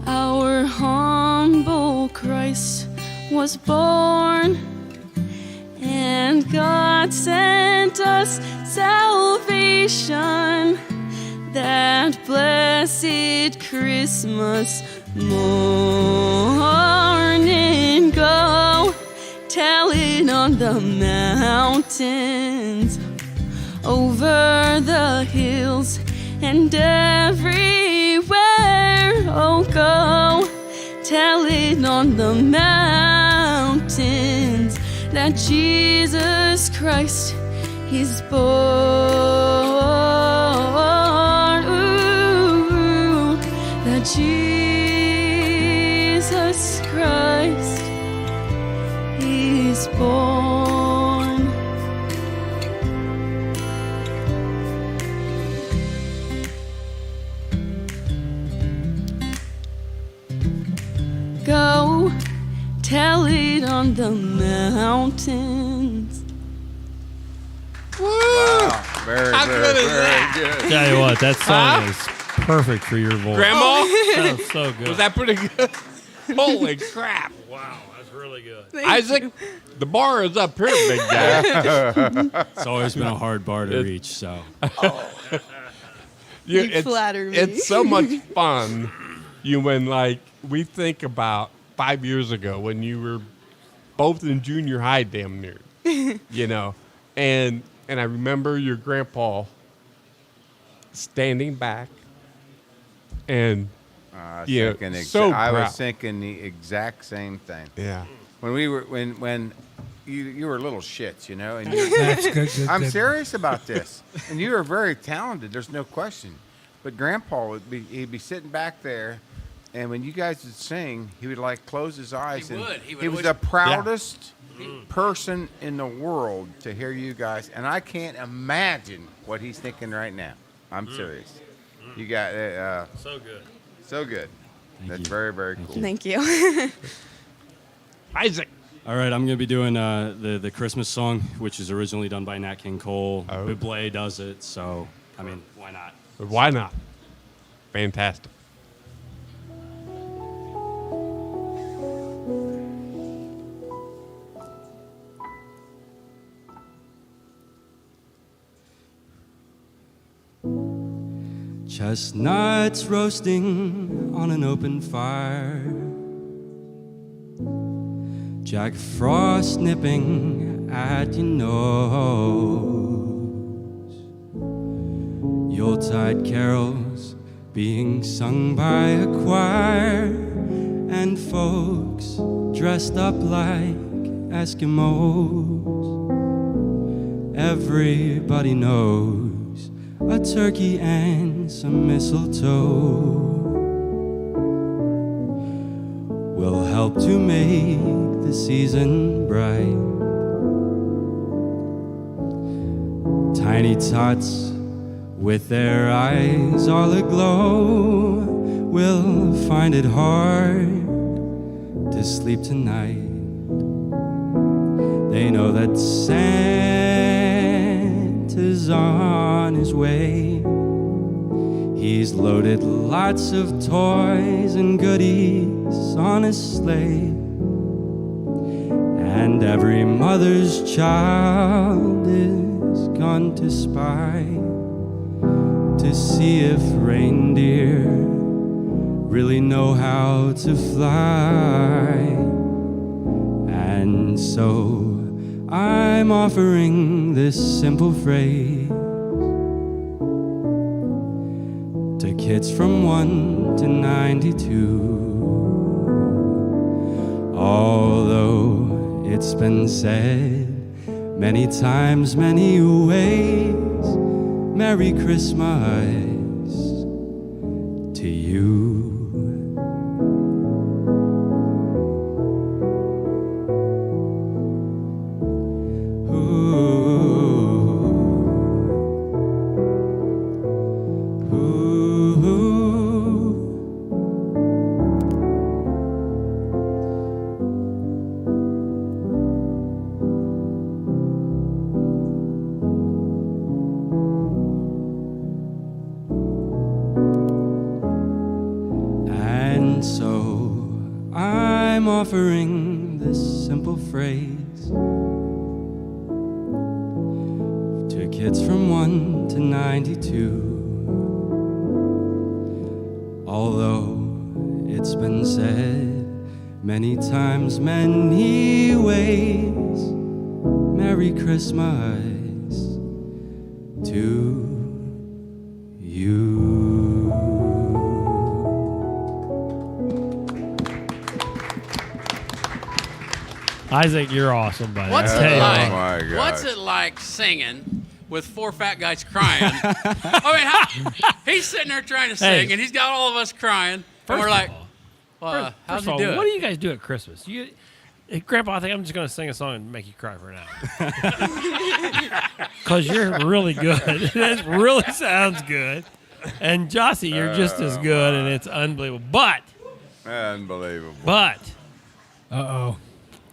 our humble Christ was born, and God sent us salvation that blessed Christmas morning. Go tell it on the mountains, over the hills and everywhere. Oh, go tell it on the mountains that Jesus Christ is born. Ooh, that Jesus Christ is born. Go tell it on the mountains. Wow. Very, How very, good is very that? good. Tell you what, that song is perfect for your voice. Grandma? Sounds so good. Was that pretty good? Holy crap. Wow, that's really good. Isaac, the bar is up here, big guy. It's always been a hard bar to reach, so. You flatter me. It's so much fun. When like we think about 5 years ago when you were both in junior high, damn near, and I remember your grandpa standing back and I proud. was thinking the exact same thing. Yeah. When we were when you were little shits, and That's good, I'm good. serious about this. And you were very talented. There's no question. But Grandpa he'd be sitting back there, and when you guys would sing, he would like close his eyes. He would. He would He was always- the proudest person in the world to hear you guys, and I can't imagine what he's thinking right now. I'm serious. You got so good. So good. That's very, very cool. Thank you. Isaac. All right, I'm going to be doing the Christmas song, which is originally done by Nat King Cole. Bublé does it, so, I mean, why not? Why not? Fantastic. Chestnuts roasting on an open fire, Jack Frost nipping at your nose, Yuletide carols being sung by a choir, and folks dressed up like Eskimos. Everybody knows a turkey and some mistletoe will help to make the season bright. Tiny tots with their eyes all aglow will find it hard to sleep tonight. They know that Santa's on his way. He's loaded lots of toys and goodies on his sleigh. And every mother's child is gone to spy to see if reindeer really know how to fly. And so I'm offering this simple phrase to kids from 1 to 92. Although it's been said many times, many ways, Merry Christmas to you. And so I'm offering this simple phrase to kids from 1 to 92. Although it's been said many times, many ways, Merry Christmas to you. Isaac, you're awesome, buddy. What's I it tell you like? what. What's it like singing with 4 fat guys crying? I mean, he's sitting there trying to sing, and he's got all of us crying, and we're like, First how's of he all, doing? what do you guys do at Christmas? Hey, Grandpa, I think I'm just going to sing a song and make you cry for an hour. Because you're really good. It really sounds good. And Jossie, you're just as good, and it's unbelievable. Unbelievable. But,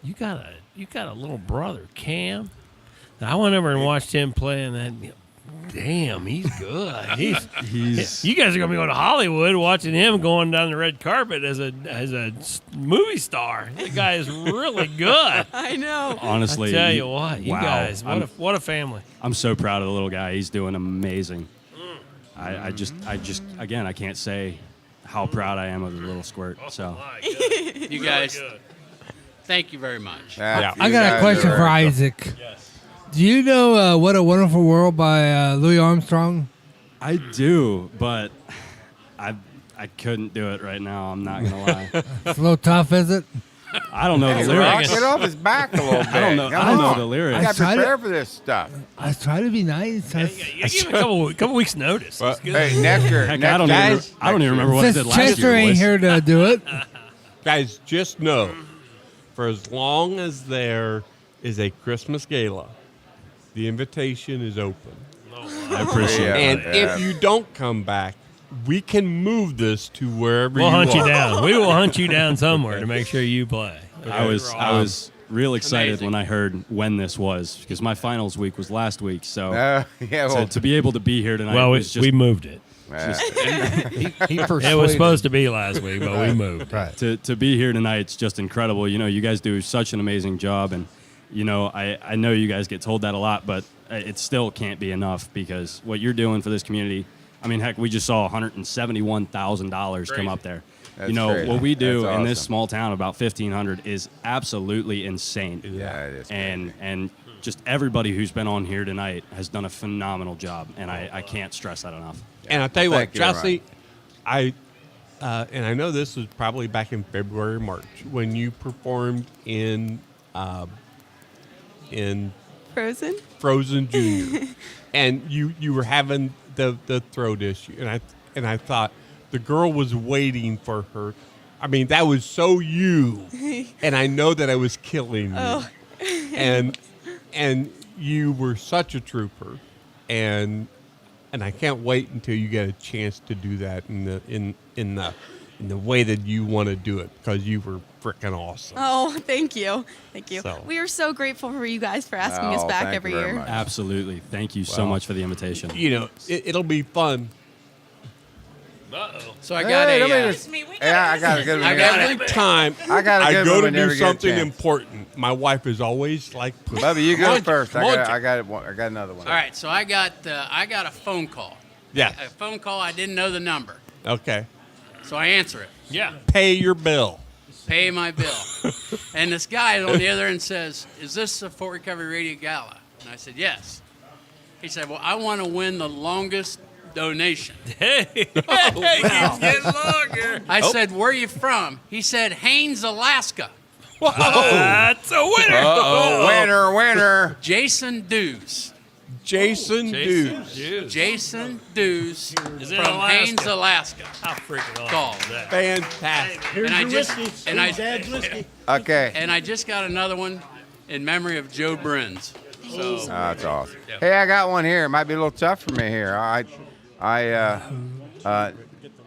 you got a little brother, Cam. Now, I went over and watched him play, and that. Damn, he's good. He's. You guys are gonna be going to Hollywood watching him going down the red carpet as a movie star. The guy is really good. I know. Honestly, I tell you what, you wow. guys, what a family. I'm so proud of the little guy. He's doing amazing. I just, again, I can't say how proud I am of the little squirt. So, You guys, thank you very much. I got a question for Isaac. Yes. Do you know What a Wonderful World by Louis Armstrong? I do, but I couldn't do it right now. I'm not gonna lie. It's a little tough, is it? I don't know the lyrics. Get off his back a little bit. I don't know the lyrics. You got to prepare for this stuff. I try to be nice. You give him a couple weeks notice. It's good. Hey, next year, Heck, I don't even remember what I did last year. Chester ain't boys. here to do it. Guys, just know, for as long as there is a Christmas gala, the invitation is open. I appreciate it. And if you don't come back, we can move this to wherever We'll hunt you are. down. We will hunt you down somewhere to make sure you play. I was real excited when I heard when this was because my finals week was last week. So to be able to be here tonight was just we moved it. It was supposed to be last week, but we moved. Right. To be here tonight, it's just incredible. You know, you guys do such an amazing job, and you know, I know you guys get told that a lot, but it still can't be enough because what you're doing for this community. I mean, heck, we just saw $171,000 come up there. That's you know, crazy. what we do That's in this awesome. small town, about 1,500, is absolutely insane. Yeah, it is. And just everybody who's been on here tonight has done a phenomenal job, and I can't stress that enough. And I'll tell you what, Thank you, Jossie, and I know this was probably back in February, March, when you performed in Frozen Junior, and you were having the throat issue, and I thought the girl was waiting for her. I mean, that was so you, and I know that I was killing you, and you were such a trooper, and I can't wait until you get a chance to do that in the way that you want to do it because you were freaking awesome. Oh, thank you. So- We are so grateful for you guys for asking us back every year. Absolutely. Thank you so Well, much for the invitation. You know, it'll be fun. So I got a. I got a good one. Every time I got a I good go one to whenever do you get a something chance. important, my wife is always like, Bubby, you go first. Come on, I got another one. All right, so I got a phone call. Yeah. A phone call. I didn't know the number, Okay. so I answer it. Yeah. Pay your bill. Pay my bill. And this guy on the other end says, "Is this a Fort Recovery Radio Gala?" And I said, "Yes." He said, "Well, I want to win the longest donation." Hey, wow. getting longer. I said, "Where are you from?" He said, "Haines, Alaska." Whoa. That's a winner. Uh-oh, winner. Jason Dews. Jason Dews. Jason Dews Is in from Alaska. Haines, Alaska. How freaking awesome Call. is that? Fantastic. Here's I your just- whiskey. and Here's I- Dad's whiskey. Okay. And I just got another one in memory of Joe Brins. So That's awesome. Yeah. Hey, I got one here. It might be a little tough for me here.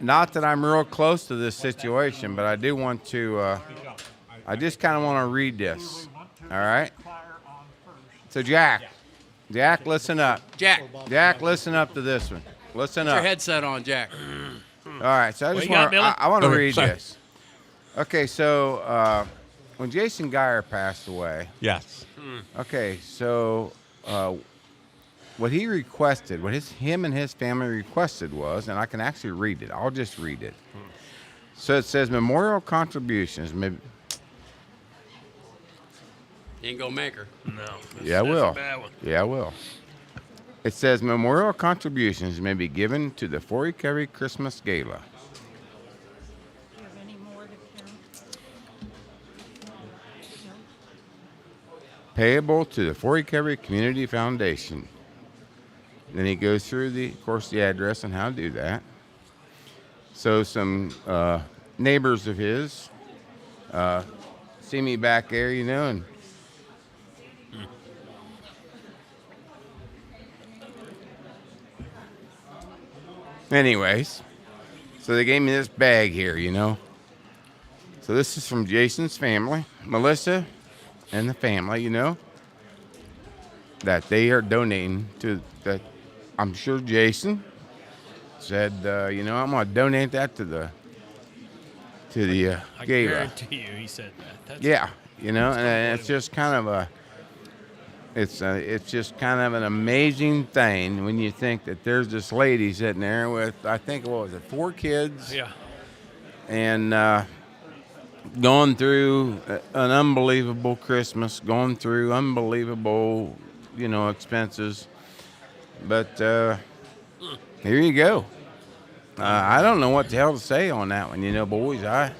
Not that I'm real close to this situation, but I do want to. I just kind of want to read this. All right. So Jack, listen up. Jack, listen up to this one. Listen Put your up. headset on, Jack. All right. So I What just you got, want. Billy? I want to Okay, read sorry. this. Okay. So when Jason Geyer passed away. Yes. Okay, so what he requested, what him and his family requested was, and I can actually read it. I'll just read it. So it says memorial contributions. You ain't gonna make her. No. Yeah, I that's will. A bad one. Yeah, I will. It says memorial contributions may be given to the Fort Recovery Christmas Gala. Payable to the Fort Recovery Community Foundation. Then he goes through of course, the address and how to do that. So some neighbors of his see me back there, and anyways, so they gave me this bag here, So this is from Jason's family, Melissa and the family, that they are donating to that. I'm sure Jason said, I'm going to donate that to the I Gala. guarantee you, he said that. That's Yeah, and it's just kind of it's just kind of an amazing thing when you think that there's this lady sitting there with, I think, 4 kids? Yeah. And going through an unbelievable Christmas, going through unbelievable, expenses. But here you go. I don't know what the hell to say on that one, boys. I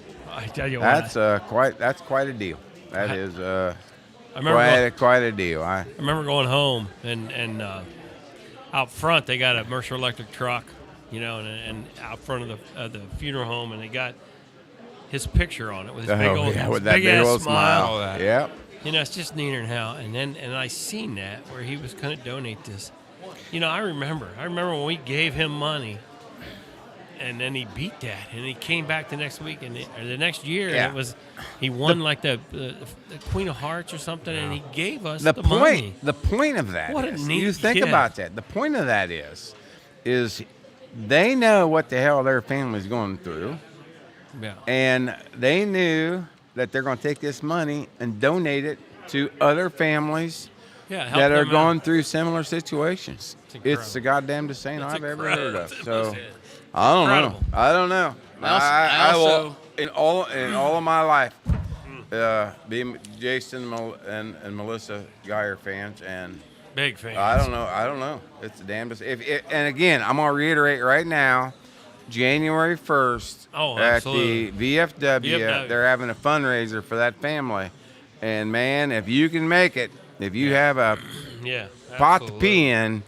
tell you what. That's quite a deal. That is I remember quite a deal. I remember going home and out front they got a Mercer electric truck, and out front of the funeral home, and they got his picture on it with his with that big ass old smile. Yep. It's just neater than hell. And I seen that where he was going to donate this. I remember when we gave him money, and then he beat that, and he came back the next week or the next year, Yeah. and it was he won like the Queen of Hearts or something, and he gave us The the point. money. The point of that What a is, neat you think gift. about that. The point of that is they know what the hell their family's going through, Yeah. and they knew that they're going to take this money and donate it to other families Yeah, help that are them going out. through similar situations. It's the goddamn thing That's I've ever heard of. incredible. So I don't know. Incredible. I don't know. I I will also- in all of my life be Jason and Melissa Geyer fans, and Big fans. I don't know. It's the damnedest. And again, I'm gonna reiterate right now. January 1st Oh, at absolutely. the VFW, they're having a fundraiser for that family. And man, if you can make it, if you have a Yeah, pot to absolutely. pee in,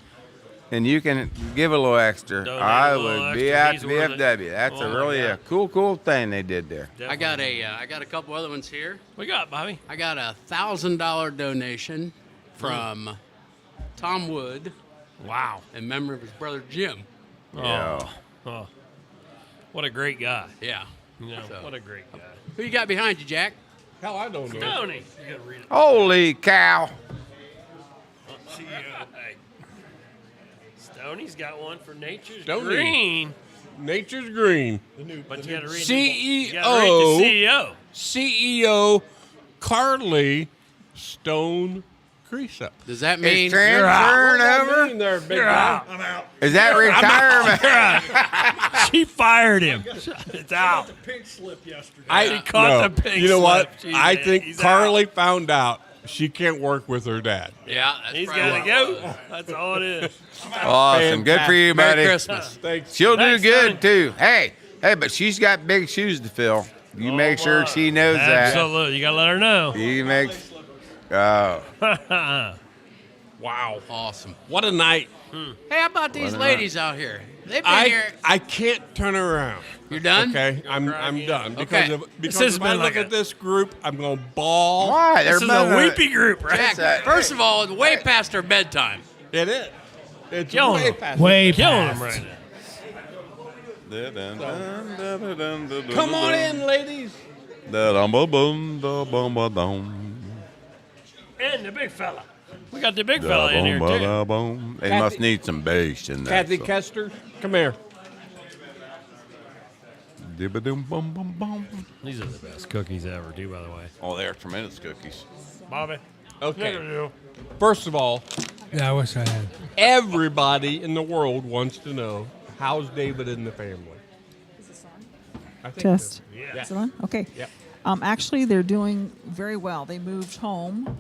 and you can give a little extra, Donate I a little would be extra. at He's the worth it. VFW. That's Oh, a my really God. cool thing they did there. I got a couple other ones here. What you got, Bobby? I got a $1,000 donation from Tom Wood. Wow. In memory of his brother Jim. Oh, what a great guy. Yeah. So. What a great guy. Who you got behind you, Jack? Hell, I don't know. Stoney. You gotta read it. Holy cow! Stoney's got one for Nature's Stoney. Green. Nature's Green. But you gotta read CEO. You gotta read the CEO. CEO Carly Stone crease up. Does that mean It's transferring over? There, big You're guy? out. I'm out. Is that retirement? She fired him. It's out. The pink slip yesterday. I caught the pink You know what? slip. Jeez, I man, think he's Carly found out she can't work with her dad. Yeah, that's He's probably got to what it go. That's all it is. Awesome. Good for you, buddy. Merry Christmas. Thanks. She'll do Thanks, good, son. too. Hey, but she's got big shoes to fill. You make sure she knows that. Absolutely. You got to let her know. You make. Oh. Wow. Awesome. What a night. Hey, how about these What a ladies out here? They've been here. I can't turn around. You're done? Okay, I'm done. Okay. Because has if I been look like at this group, I'm going to bawl. Why? This is a weepy group, right? Jack, first of all, it's way past our bedtime. It is. It's Killing way them. past. Way Killing past. him right now. Come on in, ladies. And the big fella. We got the big fella in here, too. They must need some bass in that. Kathy Kester, come here. These are the best cookies ever, too, by the way. Oh, they're tremendous cookies. Bobby. Okay. First of all, Yeah, I wish I had. everybody in the world wants to know, how's David and the family? I think Test. so. Is it on? Okay. Yep. Actually, they're doing very well. They moved home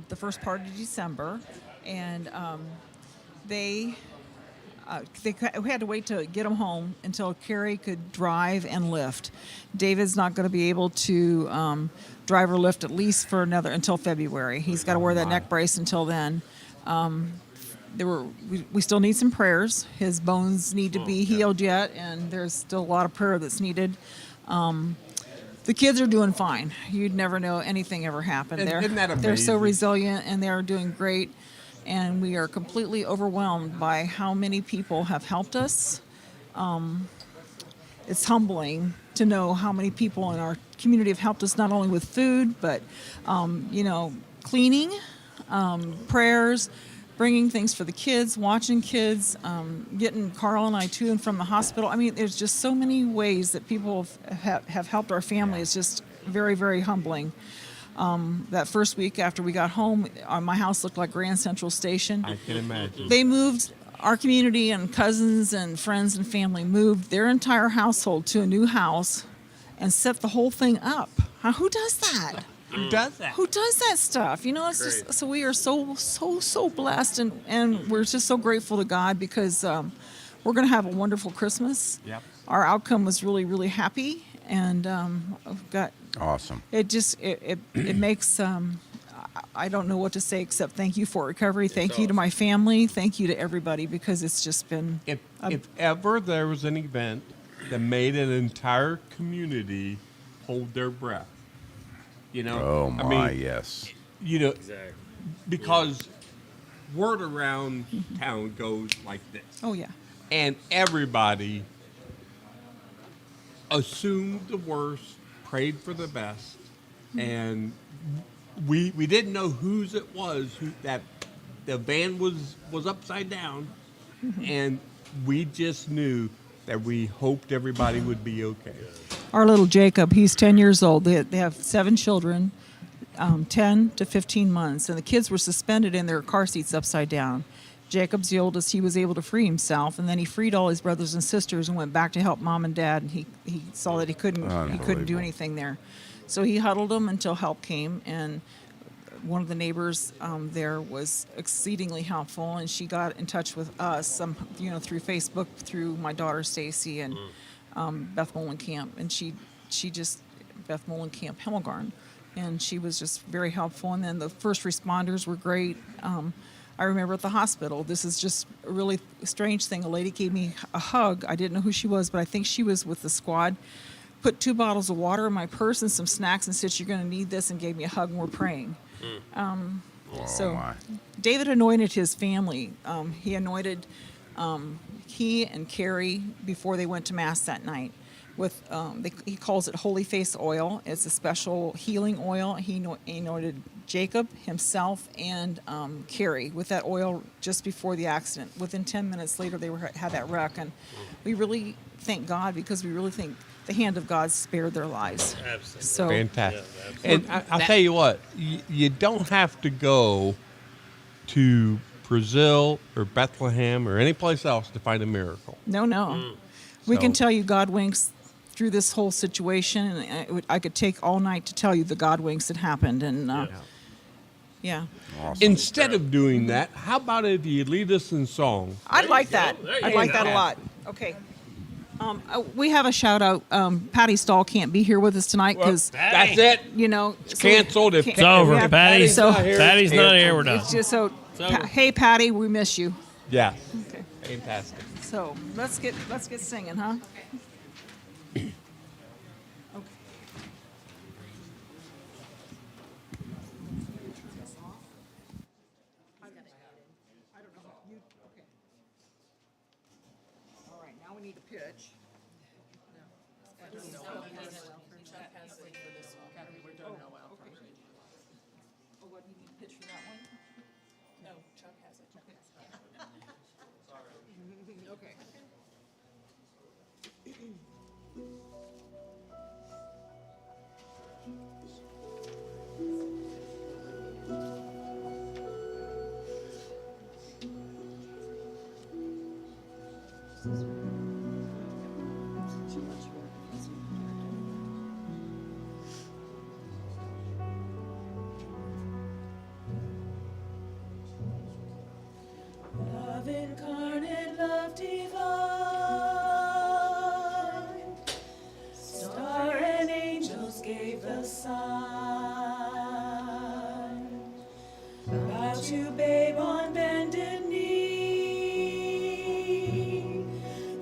the first part of December, and we had to wait to get them home until Carrie could drive and lift. David's not going to be able to drive or lift at least for until February. He's got to wear that neck brace until then. We still need some prayers. His bones need to be healed yet, and there's still a lot of prayer that's needed. The kids are doing fine. You'd never know anything ever happened there. Isn't that They're so amazing? resilient, and they're doing great. And we are completely overwhelmed by how many people have helped us. It's humbling to know how many people in our community have helped us, not only with food, but cleaning, prayers, bringing things for the kids, watching kids, getting Carl and I to and from the hospital. I mean, there's just so many ways that people have helped our family. It's just very, very humbling. That first week after we got home, my house looked like Grand Central Station. I can imagine. They moved, our community and cousins and friends and family moved their entire household to a new house and set the whole thing up. Who does that? Who does that? Who does that stuff? It's just, so we are so blessed, and we're just so grateful to God because we're going to have a wonderful Christmas. Yep. Our outcome was really, really happy, and I've got Awesome. it makes I don't know what to say except thank you for recovery. Thank you to my family. Thank you to everybody because it's just been. If ever there was an event that made an entire community hold their breath, Oh, my, yes. Because word around town goes like this. Oh yeah. And everybody assumed the worst, prayed for the best, and we didn't know whose it was. That the van was upside down, and we just knew that we hoped everybody would be okay. Our little Jacob, he's 10 years old. They have 7 children, 10 to 15 months, and the kids were suspended in their car seats upside down. Jacob's the oldest. He was able to free himself, and then he freed all his brothers and sisters and went back to help mom and dad. And he saw that he couldn't do Unbelievable. anything there, so he huddled them until help came. And one of the neighbors there was exceedingly helpful, and she got in touch with us, through Facebook, through my daughter Stacy and Beth Molenkamp, and Beth Molenkamp Hemmelgarn, and she was just very helpful. And then the first responders were great. I remember at the hospital, this is just a really strange thing. A lady gave me a hug. I didn't know who she was, but I think she was with the squad. Put 2 bottles of water in my purse and some snacks and said, "You're going to need this," and gave me a hug, and we're praying. My. David anointed his family. He anointed he and Carrie before they went to Mass that night. with he calls it holy face oil. It's a special healing oil. He anointed Jacob himself and Carrie with that oil just before the accident. Within 10 minutes later, they had that wreck, and we really thank God because we really think the hand of God spared their lives. Absolutely. So Fantastic. And I'll tell you what, you don't have to go to Brazil or Bethlehem or any place else to find a miracle. No. We can So- tell you God winks through this whole situation, and I could take all night to tell you the God winks that happened. And yeah. Instead of doing that, how about if you lead us in song? I'd like that. I'd like that a lot. Okay. We have a shout out. Patty Stahl can't be here with us tonight because That's it. You know, It's canceled. If can't- It's over. we have- Patty's so- not here. Patty's not here. We're done. It's just so. It's over. Hey, Patty, we miss you. Yeah. Okay. Fantastic. So let's get singing, huh? All right, now we need to pitch. Oh, what, you need to pitch for that one? No, Chuck has it. Okay. Love incarnate, love divine, star and angels gave the sign. Bow to babe on bended knee,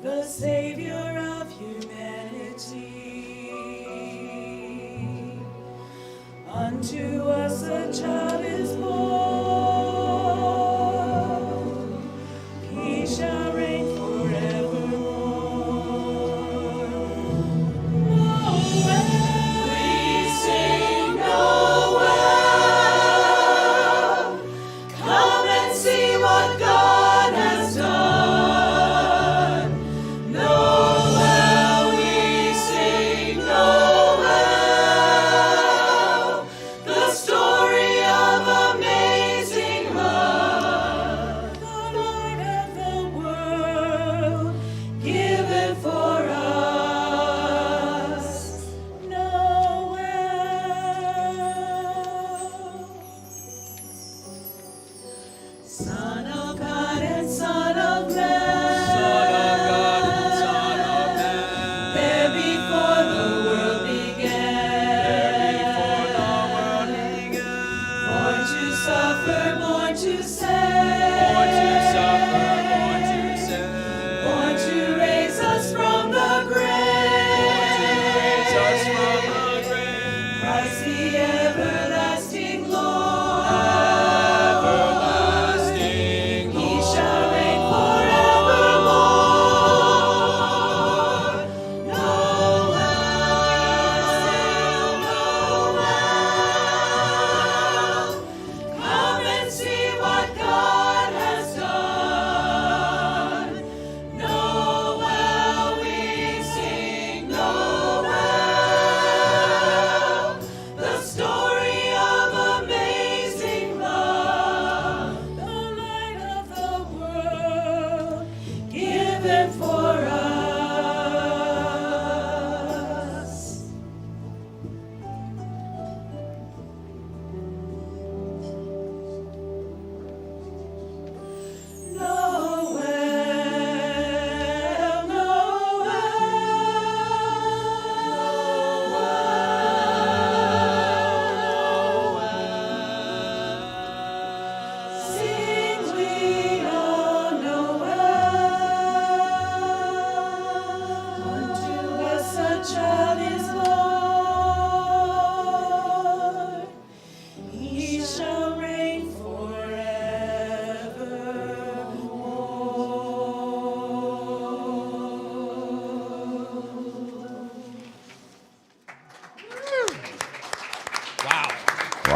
the Savior of humanity. Unto us a child is born. He shall reign forevermore. Noel, we sing Noel. Come and see what God has done. Noel, we sing Noel. The story of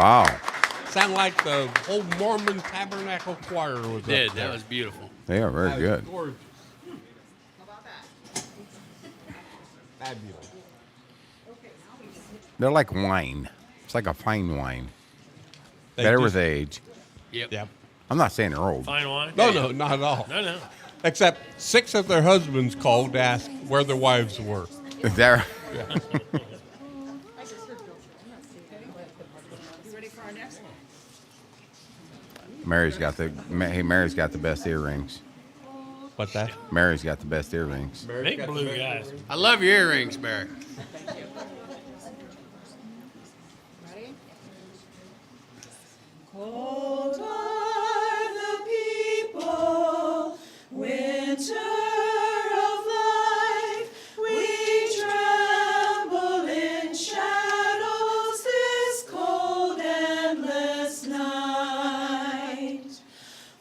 Wow. Sound like the whole Mormon Tabernacle Choir was up Did. there. That was beautiful. They are very That was good. gorgeous. Fabulous. They're like wine. It's like a fine wine. They Better just- with age. Yep. I'm not saying they're old. Fine wine? No, not at all. No. Except 6 of their husbands called to ask where their wives were. Is that Yeah. Mary's got the best earrings. What's that? Mary's got the best earrings. Big blue guys. I love your earrings, Barry. Cold are the people, winter of life. We tremble in shadows this cold, endless night.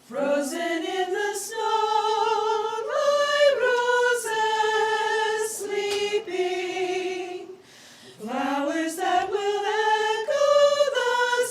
Frozen in the snow, my roses sleeping. Flowers that will echo the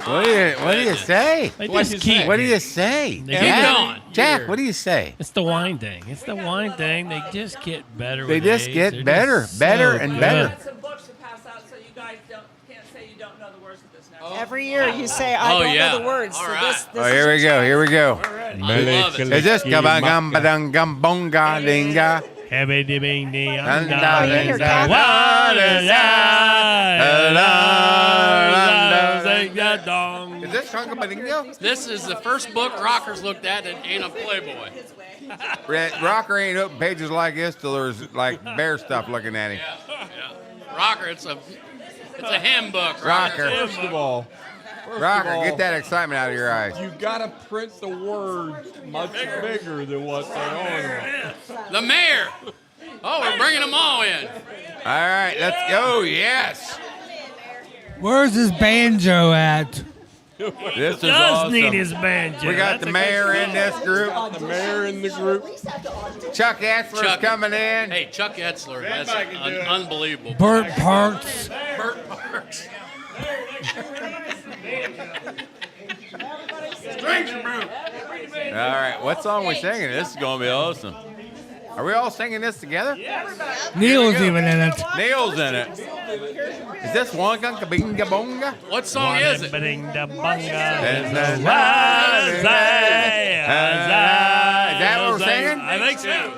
What do you say? They just keep. What do you say? They keep Jack? going. Jack, what do you say? It's the wine thing. It's the wine thing. They just get better. They with just age. get They're better, just better, so and good. better. Some books to pass out, so you guys can't say you don't know the words of this now. Every year you say, I don't know the words. All so right. this Oh, here we go. Here we go. I love it. Is this kabagambadangambonga dinga? Is this Chunka This is the first book Rockers looked at that ain't a Playboy. Rocker ain't open pages like this till there's like bear stuff looking at him. Rocker, it's a handbook. Rocker. First of all, get that excitement out of your eyes. You gotta print the words much bigger than what they are. The mayor. Oh, we're bringing them all in. All right, let's go. Yes. Where's his banjo at? This is Does awesome. need his banjo. We got the mayor in this group. The mayor in the group. Chuck Etzler's coming in. Hey, Chuck Etzler. That's unbelievable. Burt Parks. Burt Parks. All right, what song are we singing? This is going to be awesome. Are we all singing this together? Neil's even in it. Neil's in it. Is this Wonka Kabinga Bonga? What song is it? Is that what we're singing? I think so.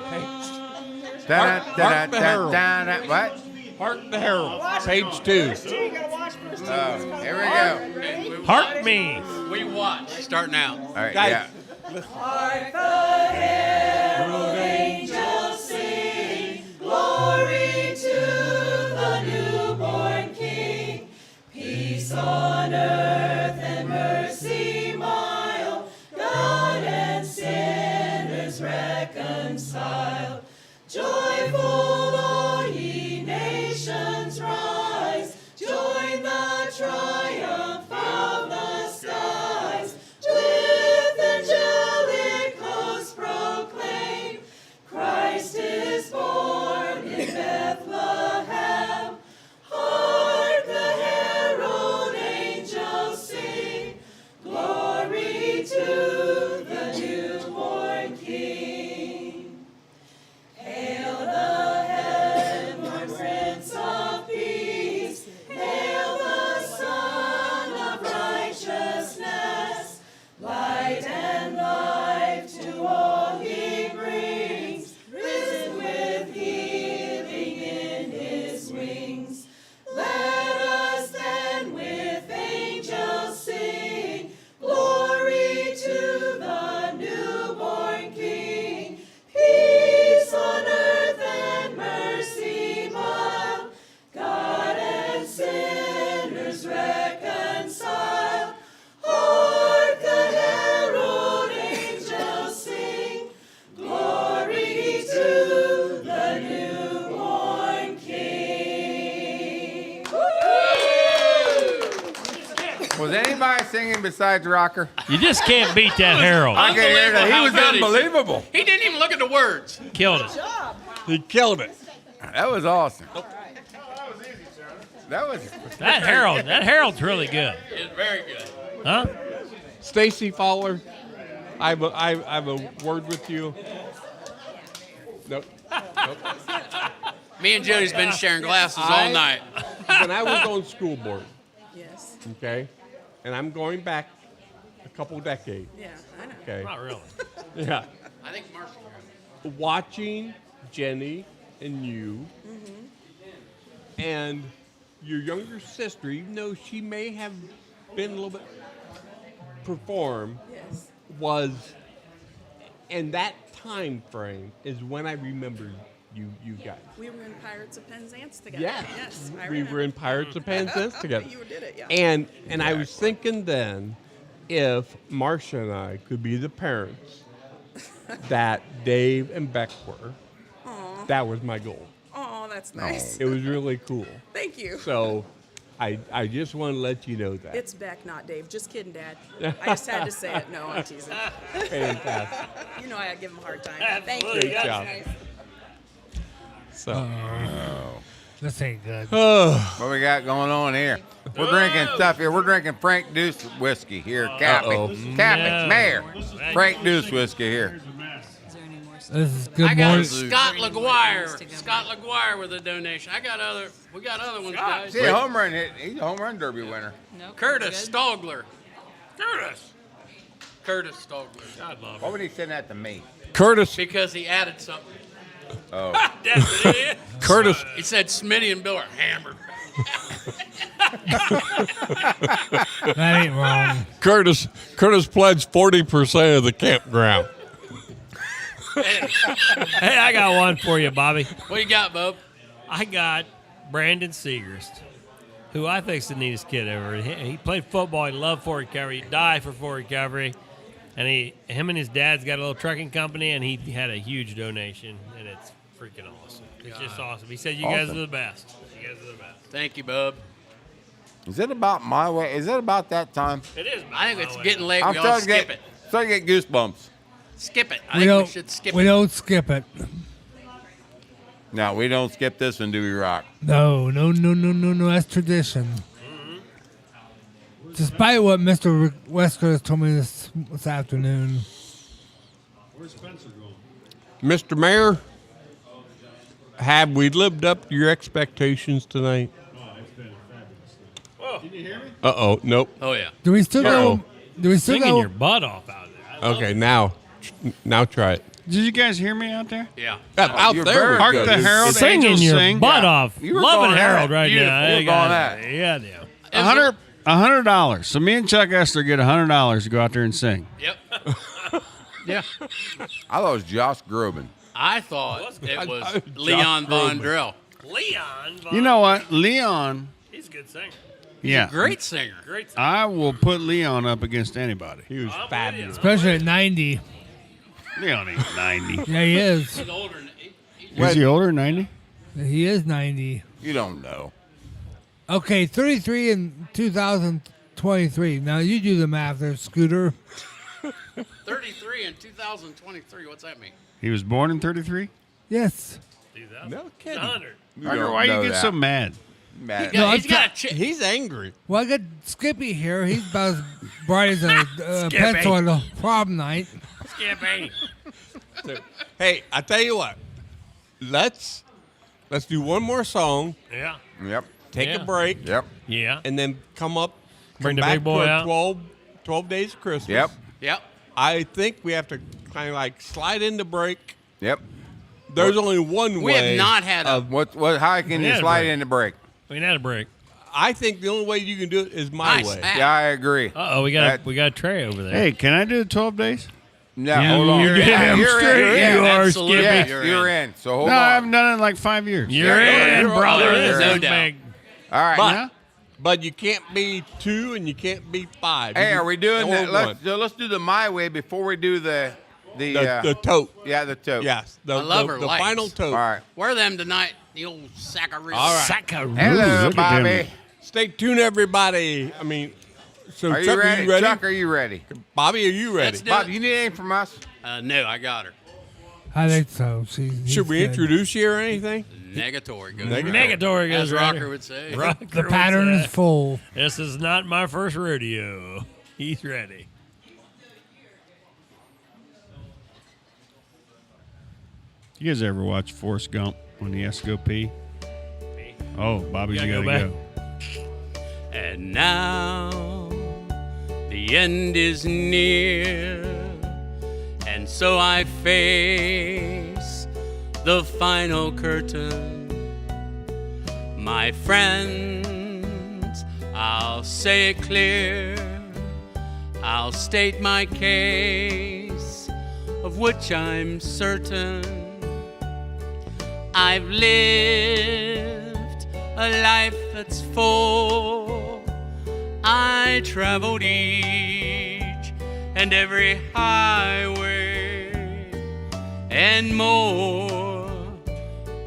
What? Hark the Herald, page 2. Here we go. Hark me. We watch. Starting out. All right, Guys, yeah. Hark the herald angels sing, glory to the newborn King. Peace on earth and mercy mild, God and sinners reconciled. Joyful all ye nations rise, join the triumph of the skies. With angelic hosts proclaim, Christ is born in Bethlehem. Hark the herald angels sing, glory to the newborn King. Hail the heavenly Prince of Peace, hail the Son of Righteousness. Light and life to all he brings, risen with healing in his wings. Let us then with angels sing, glory to the newborn King. Peace on earth and mercy mild, God and sinners reconciled. Hark the herald angels sing, glory to the newborn King. Was anybody singing besides Rocker? You just can't beat that Herald. I can hear that. He was unbelievable. He didn't even look at the words. Killed it. He killed it. That was awesome. That was That Herald's really good. It's very good. Huh? Stacy Fowler, I have a word with you. Nope. Me and Jody's been sharing glasses all night. When I was on school board, Yes. okay, and I'm going back a couple decades. Yeah, I know. Okay. Not really. Yeah. I think Marshall. Watching Jenny and you and your younger sister, even though she may have been a little bit perform, Yes. was in that time frame is when I remembered you guys. We were in Pirates of Penzance together. Yes. Yes. I We were in Pirates of Penzance together. You did it, yeah. And I was thinking then if Marcia and I could be the parents that Dave and Beck were, Aw. that was my goal. Oh, that's nice. It was really cool. Thank you. So I just want to let you know that. It's Beck, not Dave. Just kidding, Dad. I just had to say it. No, I'm teasing. Fantastic. You know I give him a hard time. Thank you. Great That's job. nice. So, This ain't good. What we got going on here? We're drinking stuff here. We're drinking Frank Deuce whiskey here. Cappy, Mayor. Frank Deuce whiskey here. This is good I got morning. Scott LaGuire. Scott LaGuire with a donation. We got other ones, guys. See, a home run hit. He's a home run derby winner. Curtis Stogler. Curtis Stogler. God love him. Why would he send that to me? Curtis. Because he added something. Oh. That's it. Curtis. He said Smitty and Bill are hammered. That ain't wrong. Curtis pledged 40% of the campground. Hey, I got one for you, Bobby. What you got, Bob? I got Brandon Segrist, who I think is the neatest kid ever. He played football. He loved Fort Recovery. He died for Fort Recovery. And him and his dad's got a little trucking company, and he had a huge donation, and it's freaking awesome. It's just awesome. He said, you guys are the best. You guys are the best. Thank you, Bub. Is it about my way? Is it about that time? It is. I think it's getting late. I'm We all starting skip to it. get goosebumps. Skip it. I think we should skip We it. don't skip it. No, we don't skip this one, do we, Rock? No. That's tradition. Despite what Mr. Wesker has told me this afternoon. Where's Spencer going? Mr. Mayor, have we lived up to your expectations tonight? Oh, it's been fabulous. Can you hear me? Uh-oh, nope. Oh, yeah. Do we still go? Do we still Singing go? your butt off out there. Okay, now try it. Did you guys hear me out there? Yeah. Out you're there. very Hark good. the Herald Singing Angels your sing. butt off. You were Loving going Harold at it. right You now. were going at it. Yeah. $100. So me and Chuck Estler get $100 to go out there and sing. Yep. Yeah. I thought it was Josh Groban. I thought it was Leon Von Drell. Leon. You know what? Leon. He's a good singer. Yeah. Great singer. Great singer. I will put Leon up against anybody. He was fabulous. Especially at 90. Leon ain't 90. Yeah, he is. He's older than Is he older than 90? He is 90. You don't know. Okay, 33 in 2023. Now you do the math there, Scooter. 33 in 2023. What's that mean? He was born in 33? Yes. No kidding. 100. Why you get so mad? Mad. He's angry. Well, I got Skippy here. He's about as bright as a pencil on a prom night. Skippy. Hey, I tell you what. Let's do one more song. Yeah. Yep. Take a break. Yep. Yeah. And then come Bring the back big boy to out. 12 days of Christmas. Yep. Yep. I think we have to kind of like slide into break. Yep. There's only one We way. have not had a. What? How can We you had a slide break. in the break? We had a break. I think the only way you can do it is my Nice way. hat. Yeah, I agree. Uh-oh, we got a tray over there. Hey, can I do the 12 days? No, Yeah, hold on. you're damn you're straight in. you are, Absolutely. Skippy. Yes, You're you're in. in. So hold No, I on. haven't done it in like 5 years. You're in, brother. There's no This is doubt. big. All right. But, but you can't be 2 and you can't be 5. Hey, are we doing or that? one. Let's do the my way before we do the The tote. Yeah, the tote. Yes. The, I love her the lights. final tote. All right. Wear them tonight. The old saccharoos. All right. Saccharoos. Hello, Look at them. Bobby. Stay tuned, everybody. I mean, so Are you Chuck, ready? are you ready? Chuck, are you ready? Bobby, are you ready? Let's do Bob, it. you need anything from us? No, I got her. I think so. Should we introduce you or anything? Negatory goes. Negatory goes As right Rocker here. would say. Rocker The would pattern say, is full. This is not my first rodeo. He's ready. You guys ever watch Forrest Gump when he has to go pee? Oh, Bobby's You got gotta to go go. And now the end is near, and so I face the final curtain. My friends, I'll say it clear, I'll state my case, of which I'm certain. I've lived a life that's full. I traveled each and every highway and more,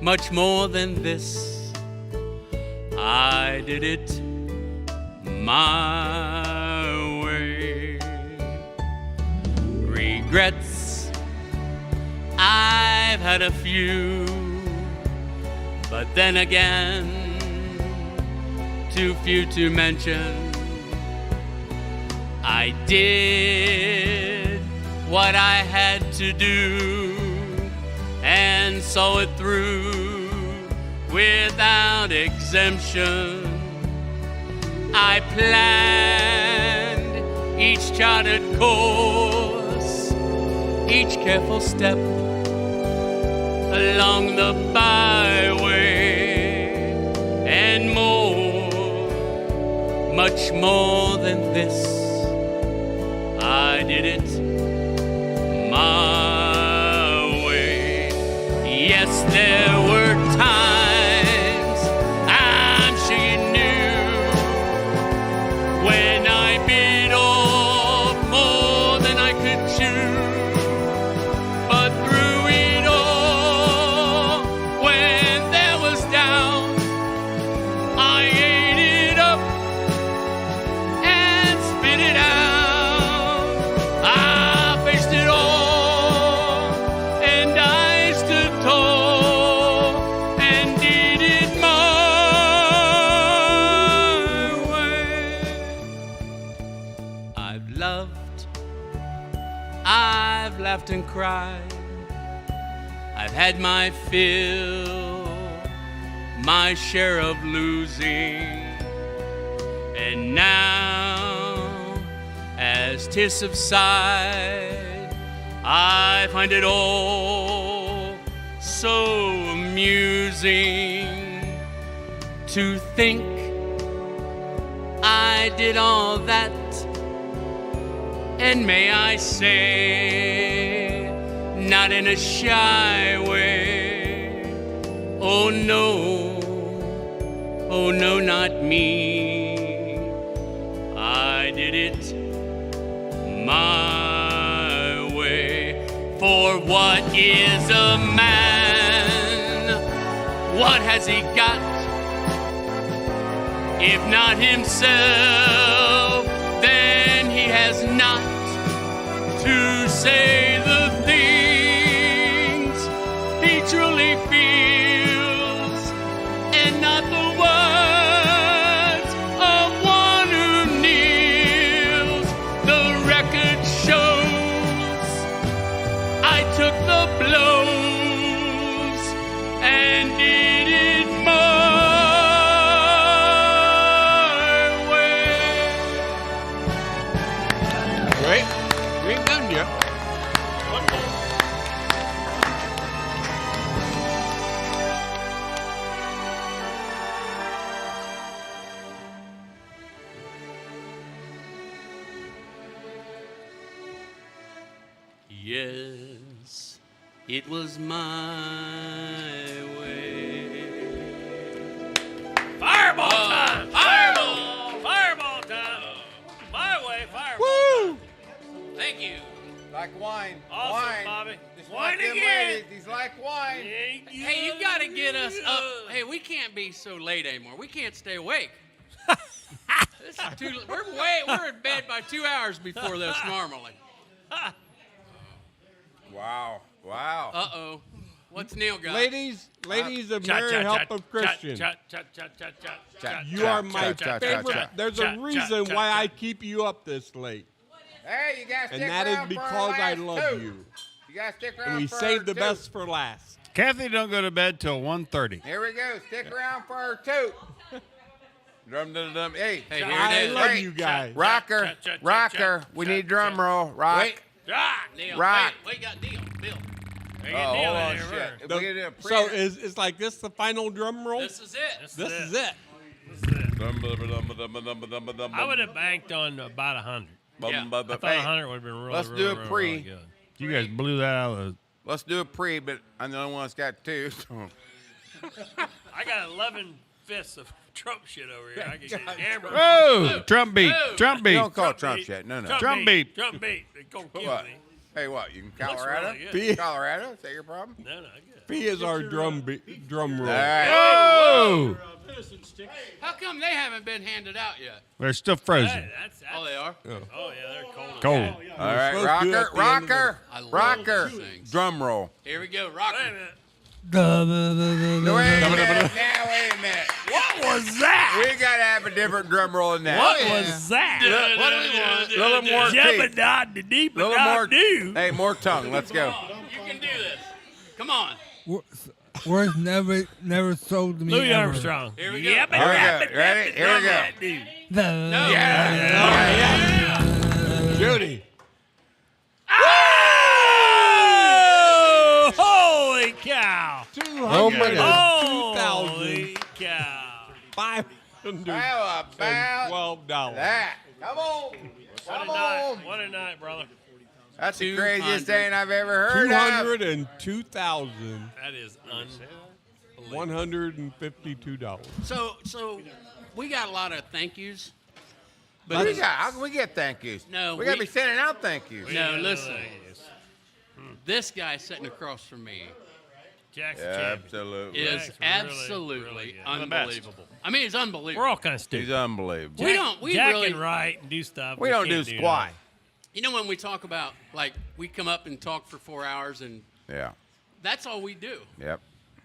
much more than this. I did it my way. Regrets, I've had a few. But then again, too few to mention. I did what I had to do and saw it through without exemption. I planned each charted course, each careful step along the byway, and more, much more than this, I did it my way. Yes, there were times, I'm sure you knew, when I bit off more than I could chew. But through it all, when there was doubt, I ate it up and spit it out. I faced it all, and I stood tall and did it my way. I've loved, I've laughed and cried. I've had my fill, my share of losing. And now, as tears subside, I find it all so amusing to think I did all that. And may I say, not in a shy way, oh no, not me. I did it my way. For what is a man? What has he got? If not himself, then he has not to say the things he truly feels, and not the words of one who kneels. The record shows I took the blows and did it my way. Wait, we ain't done yet. Yes, it was my way. Fireball time! Fireball! Fireball time! My way, fireball Woo! time. Thank you. Like wine. Awesome, wine. Bobby. Just Wine like them again. ladies, He's like wine. Hey, you gotta get us up. Hey, we can't be so late anymore. We can't stay awake. This is we're in bed by 2 hours before this normally. Wow. Wow. Uh-oh. What's Neil got? Ladies of Married Help of Christian. You are my favorite. There's a reason why I keep you up this late. Hey, you gotta stick And that is around for our because I last love two. you. You gotta stick around And we for save our the two. best for last. Kathy don't go to bed till 1:30. Here we go. Stick around for our toot. Drum, dum, dum. Hey, Hey, here I it is. love Hey, you guys. Rocker, rocker. We need drum roll. Rock. Wait. Neil. Rock. Wait, we got Neil. Bill. Oh, hold on, shit. If we get a So is like this the final drum roll? This is it. This is it. I would have banked on about 100. Yeah. I thought 100 would have been really, let's really, do a really, pre. really good. You guys blew that out of the. Let's do a pre, but I'm the only one that's got two. So. I got 11 fists of Trump shit over here. I can get hammered. Oh, Trump beat. Trump beat. Don't call it Trump shit. No, no. Trump beat. Trump beat. They're going to kill What? me. Hey, what? You in Looks Colorado? really good. Colorado? Is that your problem? No, I get it. P is our drum roll. All right. Oh! How come they haven't been handed out yet? They're still frozen. Hey, that's Oh, they are? Oh, yeah, they're cold. Cold. All right, supposed to do it rocker, at the end of rocker, I love rocker. those things. Drum roll. Here we go. Rock. Wait a minute. The- No, wait a minute. Now, wait a minute. What was that? We got to have a different drum roll than that. What was that? What do we want? A little more teeth. Jabba-da-da-dee, A little more. do. Hey, more tongue. Let's go. You can do this. Come on. Words never sold to me. Louis ever. Armstrong. Here we go. Here we go. Ready? Here we go. The- Judy. Oh! Holy cow! 202,000. Holy cow! $512. That. Come on. Come on. What a night, brother. That's the craziest thing I've ever heard of. That is $202,152. So we got a lot of thank yous. But how can we get thank yous? No, we got to be sending out thank yous. No, listen. This guy sitting across from me Jack's Absolutely. is absolutely unbelievable. I mean, it's unbelievable. We're all kind of stupid. He's unbelievable. We Jack really can write and do stuff. We don't do can't squat. that. You know when we talk about, like, we come up and talk for 4 hours and Yeah. that's all we do. Yep.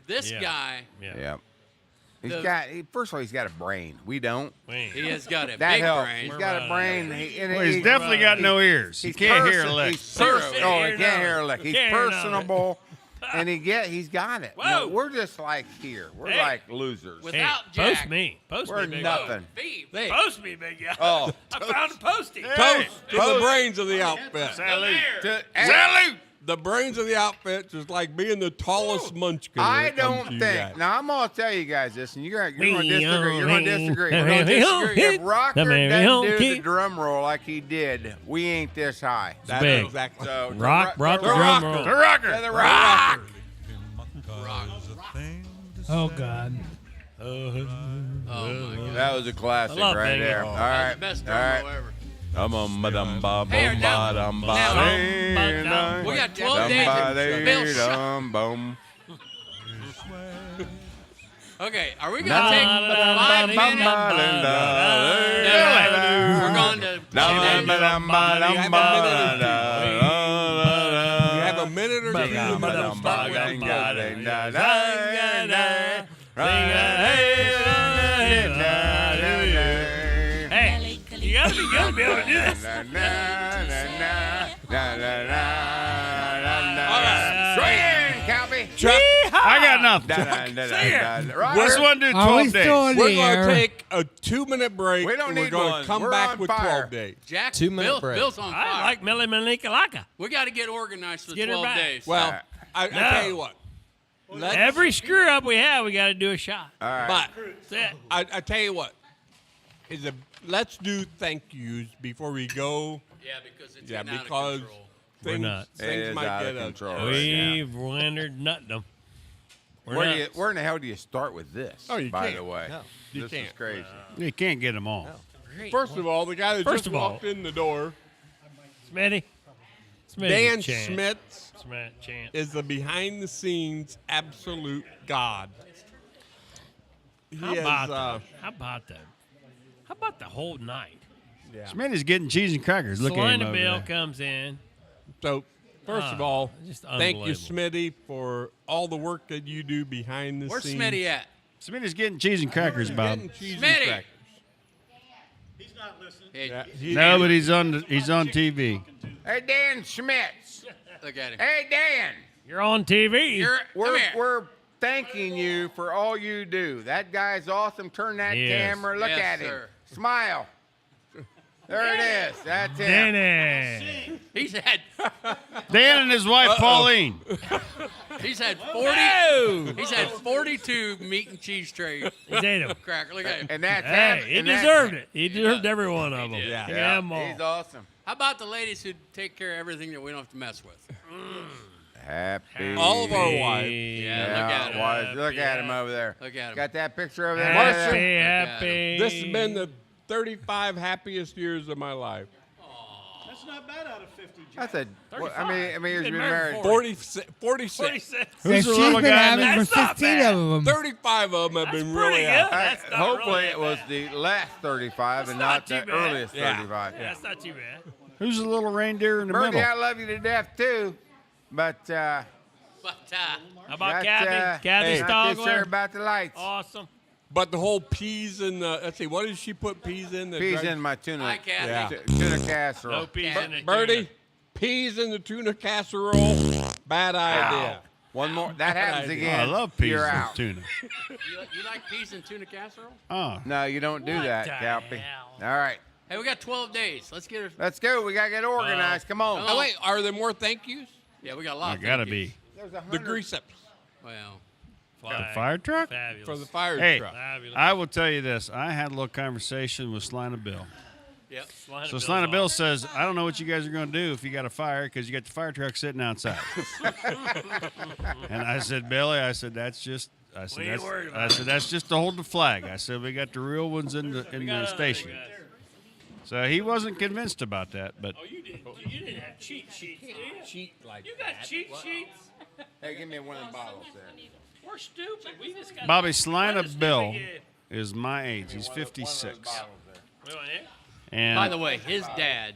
This guy, Yep. The- First of all, he's got a brain. We don't. he has got a That big helps. brain. He's got a brain. Well, he's definitely got no ears. He can't hear a lick. He's he can't hear a lick. He He's can't hear personable, and he's got it. No, we're just like here. We're Hey. like losers. Without Post Jack, me. Post We're me, big nothing. Hey. Post me, big guy. Oh, I found a postie. Toast to the brains of the outfit. Salute. Salute. The brains of the outfit is like being the tallest munchkin. when I it comes don't to you think. guys. Now I'm gonna tell you guys this, and you're gonna disagree. You're gonna disagree. The We're gonna Mary disagree. Hill If Rocker Mary doesn't Hill do the Kid. drum roll like he did, we ain't this high. That's big. exactly. So Rock brought the the drum rocker. roll. The rocker. Yeah, the rock. Oh God. Oh my God. That was a classic I love right Benny. there. Oh. All That's right. the best All drum right. roll ever. Hey, We got 12 days. Bill, shut. Okay, are we going to take 5 minutes? No, we're going to 10 days. You have a minute or Hey, you gotta be good to be able to do this. Straight in, Calby. I got nothing. Let's one do Are 12 we still on days. the We're going air? to take a 2-minute break. We don't and we're need going one. to come We're back on with fire. 12 days. Jack, 2-minute break. Bill's on fire. I like Millie Malika. We got to get organized for Get her 12 back. days. Well, I No. tell you what. Every screw up we have, we got to do a shot. All right. But That's it. I tell you what. Let's do thank yous before we go. Yeah, because it's Yeah, getting out because of control. We're not. It things is might out get of us. control. We've rendered nutdom. Where in the hell do you start with this? Oh, you by can't. the way, No, you this is can't. crazy. You can't get them all. First of all, the guy that First just of all- walked in the door, Smitty. Dan Chant. Schmitz, Chant. is the behind-the-scenes absolute god. He How is, about that? How about the whole night? Yeah. Smitty's getting cheese and crackers. Look at him Selena over Bill there. comes in. So, first of all, just thank you, unbelievable. Smitty, for all the work that you do behind the Where's scenes. Smitty at? Smitty's getting cheese and crackers, Bob. Getting cheese and Smitty! crackers. He's not listening. Hey, No, but he's on TV. Hey, Dan Schmitz. look at him. Hey, Dan. You're on TV. We're thanking you for all you do. That guy's awesome. Turn that He is. camera. Look Yes, at him. sir. Smile. There it is. That's it. Danny. He's had Dan and his wife, Pauline. he's had 40. He's had 42 meat and cheese trays. He's ate 'em. Cracker. Look at him. And that's Hey, he deserved it. He deserved every one of them. Yeah. Yeah, them all. He's awesome. How about the ladies who take care of everything that we don't have to mess with? Happy. All of our wives. Yeah, look at him. wives. Look at him over there. Look at him. Got that picture over there? Happy, at happy. This has been the 35 happiest years of my life. That's not bad out of 50, Jack. That's a. Well, I mean, he's been married married. 46. 46. That Who's the she's little been guy having next? for That's not 16 bad. of them. 35 of them have been pretty really good. happy. That's not Hopefully, really it was bad. the last 35 and not the too bad. earliest Yeah. 35. Yeah, that's not too bad. Who's the little reindeer in the Bertie, middle? I love you to death too, but How about That's, Kathy? Kathy hey, not this sir Stogler. about the lights. Awesome. But the whole peas and let's see, what did she put peas in? The Peas dry- in my tuna. Hi, Kathy. Yeah. Tuna casserole. No peas in the Birdie, tuna. peas in the tuna casserole. Bad idea. One more. That happens idea. again. I love peas You're and out. tuna. You like peas and tuna casserole? Oh, No, you don't do What that, the Calpy. hell? All right. Hey, we got 12 days. Let's get her. Let's go. We got to get organized. Come on. Oh, wait, are there more thank yous? Yeah, we got a lot. I of gotta thank yous. be. There's The 100. grease ups Well, The fire truck? Fabulous. for the fire Hey, truck. Fabulous. I will tell you this. I had a little conversation with Slina Bill. yep. So Slina Bill says, I don't know what you guys are going to do if you got a fire because you got the fire truck sitting outside. And I said, Billy, I said, that's just, I said, We ain't that's, worried about I said, that's just to hold the flag. I said, we got the real ones in the station. So he wasn't convinced about that, but Oh, you didn't have cheat sheets, did you? Cheat like You got cheat sheets? Hey, give me one of them bottles there. We're stupid. We just got Bobby Slina Let us Bill do it. is my age. He's 56. We want here? And By the way, his dad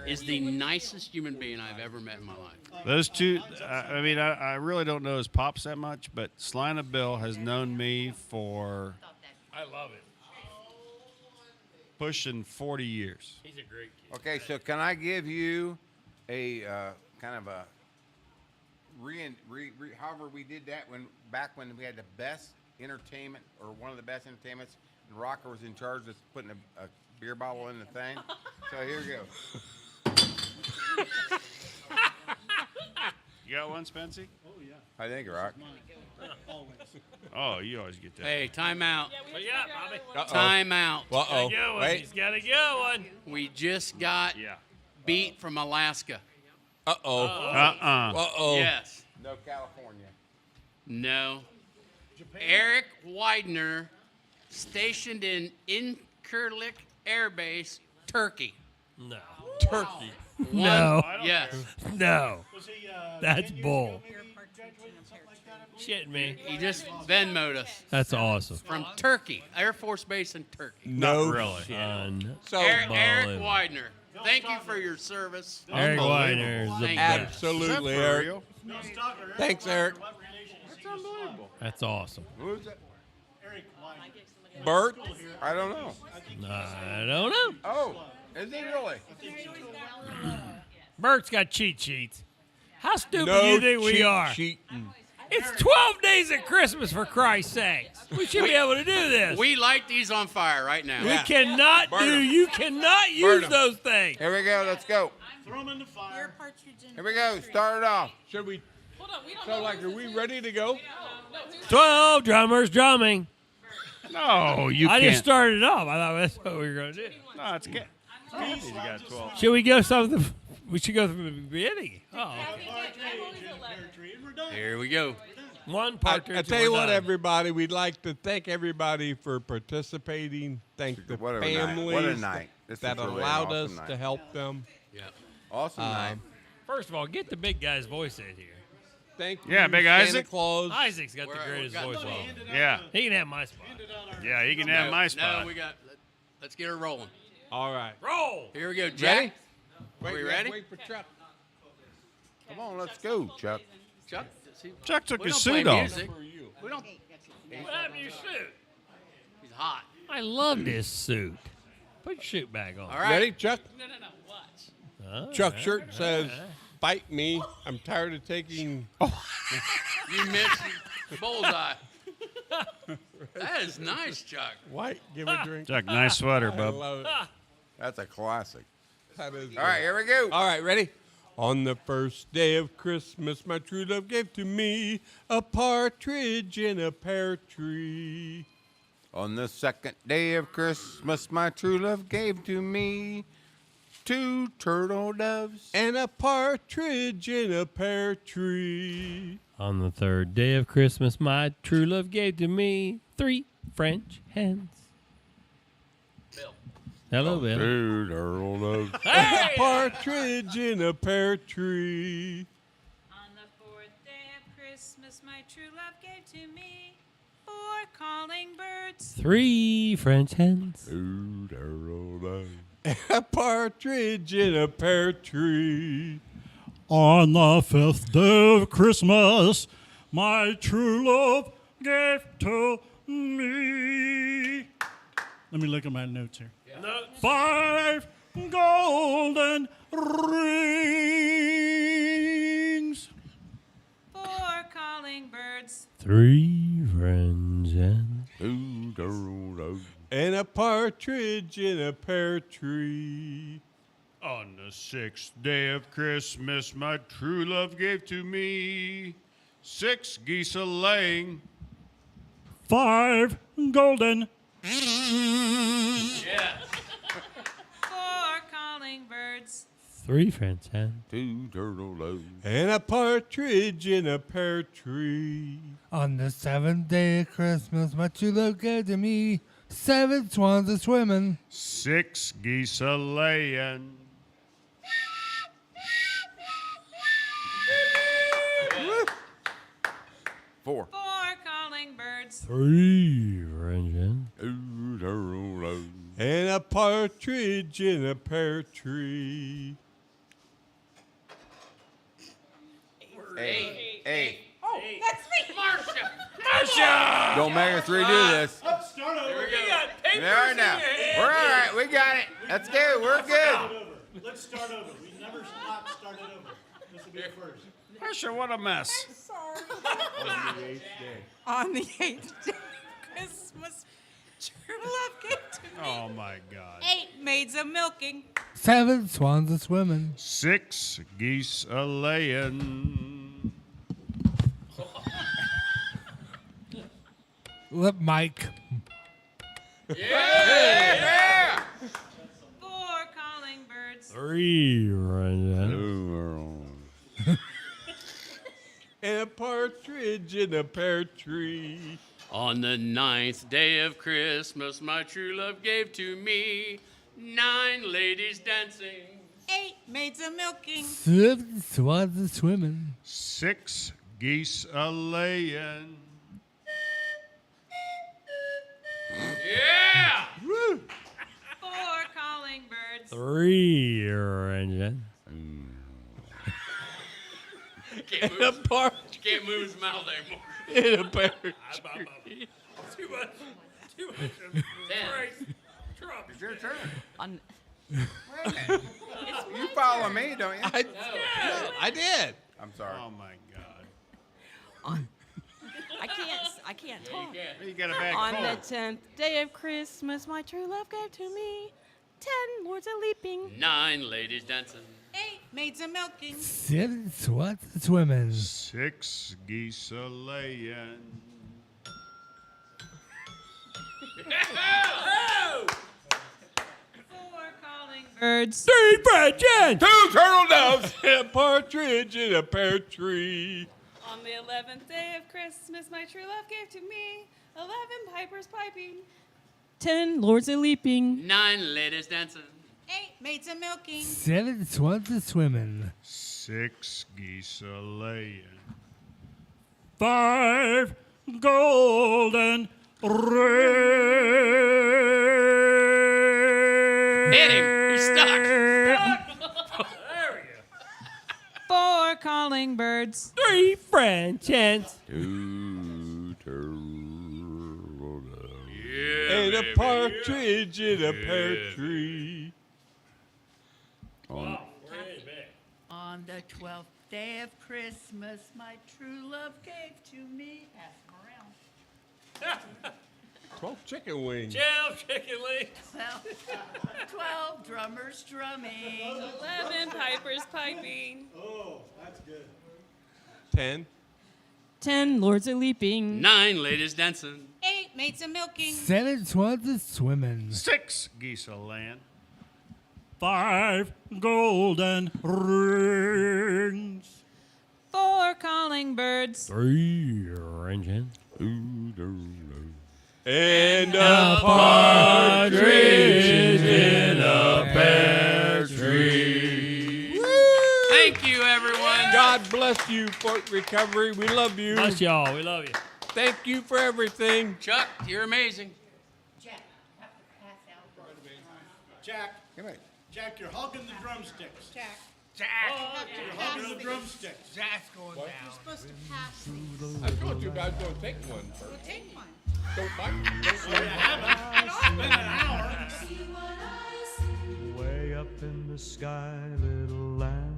is the nicest human being I've ever met in my life. those two, I mean, I really don't know his pops that much, but Slina Bill has known me for I love it. pushing 40 years. He's a great kid. Okay, so can I give you a kind of a however we did that back when we had the best entertainment or one of the best entertainments, and Rocker was in charge of putting a beer bottle in the thing. So here we go. You got one, Spency? Oh, yeah. I think, Rock. Always. Oh, you always get that. Hey, time out. But yeah, Bobby. Time out. Uh-oh. Wait. He's got to go one. We just got beat from Alaska. Uh-oh. Uh-oh. Yes. No California. No. Eric Widener, stationed in Incirlik Air Base, Turkey. No. Turkey. No. Yes. No. Was he, That's Indian bull. Navy graduate, something like that? Shit me. He just Venmo'd us. That's awesome. From Turkey, Air Force Base in Turkey. No. Not really. So Eric Widener, thank you for your service. Eric Widener is the Thank best. Absolutely, Is that for Eric. real? No, Stockler. Thanks, Eric. What relation is he to Unbelievable. That's awesome. Who's that? Eric Widener. Bert. I don't know. I don't know. Oh, is he really? Bert's got cheat sheets. How stupid No do you think we cheat are? sheeting. It's 12 days of Christmas, for Christ's sakes. We should be able to do this. We light these on fire right now. We cannot Burn 'em. you cannot Burn use 'em. those things. Here we go. Let's go. Throw him in the fire. Here we go. Start it off. Should we? Hold on, we don't So, know like, who's are we who. ready to go? 12 drummers drumming. No, you I can't. just started it off. I thought that's what we were going to do. No, it's good. He's got 12. Should we go something? We should go from the beginning. Oh, And we're done. Here we go. one partridge. I and tell you we're what, done. everybody, we'd like to thank everybody for participating. Thank the What a night. families What a night. This that is really an allowed awesome us night. to help them. Yeah. Awesome night. First of all, get the big guy's voice in here. Thank you, Yeah, Big Santa Isaac. Claus. Isaac's got the We're- greatest we've got voice of all. Yeah. He can have my spot. Yeah, he can have my spot. No, let's get her rolling. All right. Roll. Here we go, Jack. Ready? Are we Wait, ready? Wait for Chuck. Come on, let's go, Chuck. Chuck, see, Chuck took we his don't play suit off. music. We don't. What happened to your suit? He's hot. I love this suit. Put your suit back on. All right. Ready, Chuck? No, watch. All Chuck's right, shirt all says, right. "Bite me. I'm tired of taking." You missed the bullseye. That is nice, Chuck. White, give a drink. Chuck, nice sweater, I bub. love it. That's a classic. That is All right, here we go. All right, ready? On the first day of Christmas, my true love gave to me a partridge in a pear tree. On the second day of Christmas, my true love gave to me 2 turtle doves. And a partridge in a pear tree. On the third day of Christmas, my true love gave to me 3 French hens. Bill. Hello, Bill. 2 turtle doves. A partridge in a pear tree. On the 4th day of Christmas, my true love gave to me 4 calling birds. 3 French hens. 2 turtle doves. A partridge in a pear tree. On the 5th day of Christmas, my true love gave to me. Let me look at my notes here. 5 golden rings. 4 calling birds. 3 friends and and a partridge in a pear tree. On the 6th day of Christmas, my true love gave to me 6 geese a laying. 5 golden. Yes. 4 calling birds. 3 friends and 2 turtle doves. And a partridge in a pear tree. On the 7th day of Christmas, my true love gave to me 7 swans a swimming. 6 geese a laying. 4 calling birds. 3 friends and 2 turtle doves. And a partridge in a pear tree. 8. Oh, that's me. Marcia. Don't make us redo this. Let's start over. We got papers All right now. in your hand. We're all right. We got it. That's good. We're good. Let's start over. We never not started over. This will be the first. Marcia, what a mess. Sorry. On the 8th day of Christmas, true love gave to me. Oh, my God. 8 maids a milking. 7 swans a swimming. 6 geese a laying. Lip Mike. Yeah! 4 calling birds. 3 friends and And a partridge in a pear tree. On the 9th day of Christmas, my true love gave to me 9 ladies dancing. 8 maids a milking. 7 swans a swimming. 6 geese a laying. Yeah! Woo! 4 calling birds. 3 friends and Can't move his mouth anymore. In a pear tree. Too much. 10. It's your turn. On Wait a minute. You follow me, don't you? I did. I'm sorry. Oh, my God. I can't talk. You got a bad On cold. the 10th day of Christmas, my true love gave to me 10 lords a leaping. 9 ladies dancing. 8 maids a milking. 7 swans a swimming. 6 geese a laying. 4 calling birds. 3 friends and 2 turtle doves. And a partridge in a pear tree. On the 11th day of Christmas, my true love gave to me 11 pipers piping. 10 lords a leaping. 9 ladies dancing. 8 maids a milking. 7 swans a swimming. 6 geese a laying. 5 golden rings. Hit him. He's stuck. There we go. 4 calling birds. 3 friends and 2 turtle doves. Yeah, And a baby. partridge in a pear tree. On the 12th day of Christmas, my true love gave to me. Pass them around. 12 chicken wings. 12 chicken legs. 12 drummers drumming. 11 pipers piping. Oh, that's good. 10. 10 lords a leaping. 9 ladies dancing. 8 maids a milking. 7 swans a swimming. 6 geese a laying. 5 golden rings. 4 calling birds. 3 friends and And a partridge in a pear tree. Thank you, everyone. God bless you, Fort Recovery. We love you. Bless y'all. We love you. Thank you for everything. Chuck, you're amazing. Jack, come here. Jack, you're hogging the drumsticks. Jack. You're holding the drumstick. That's going down. You're supposed to pass these. I told you guys don't take one first. Well, take one. Don't bite. Way up in the sky, little lamb,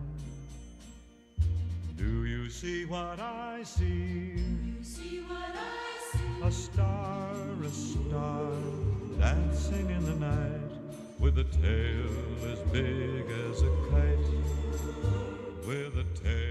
do you see what I see? A star, dancing in the night, with a tail as big as a kite, with a tail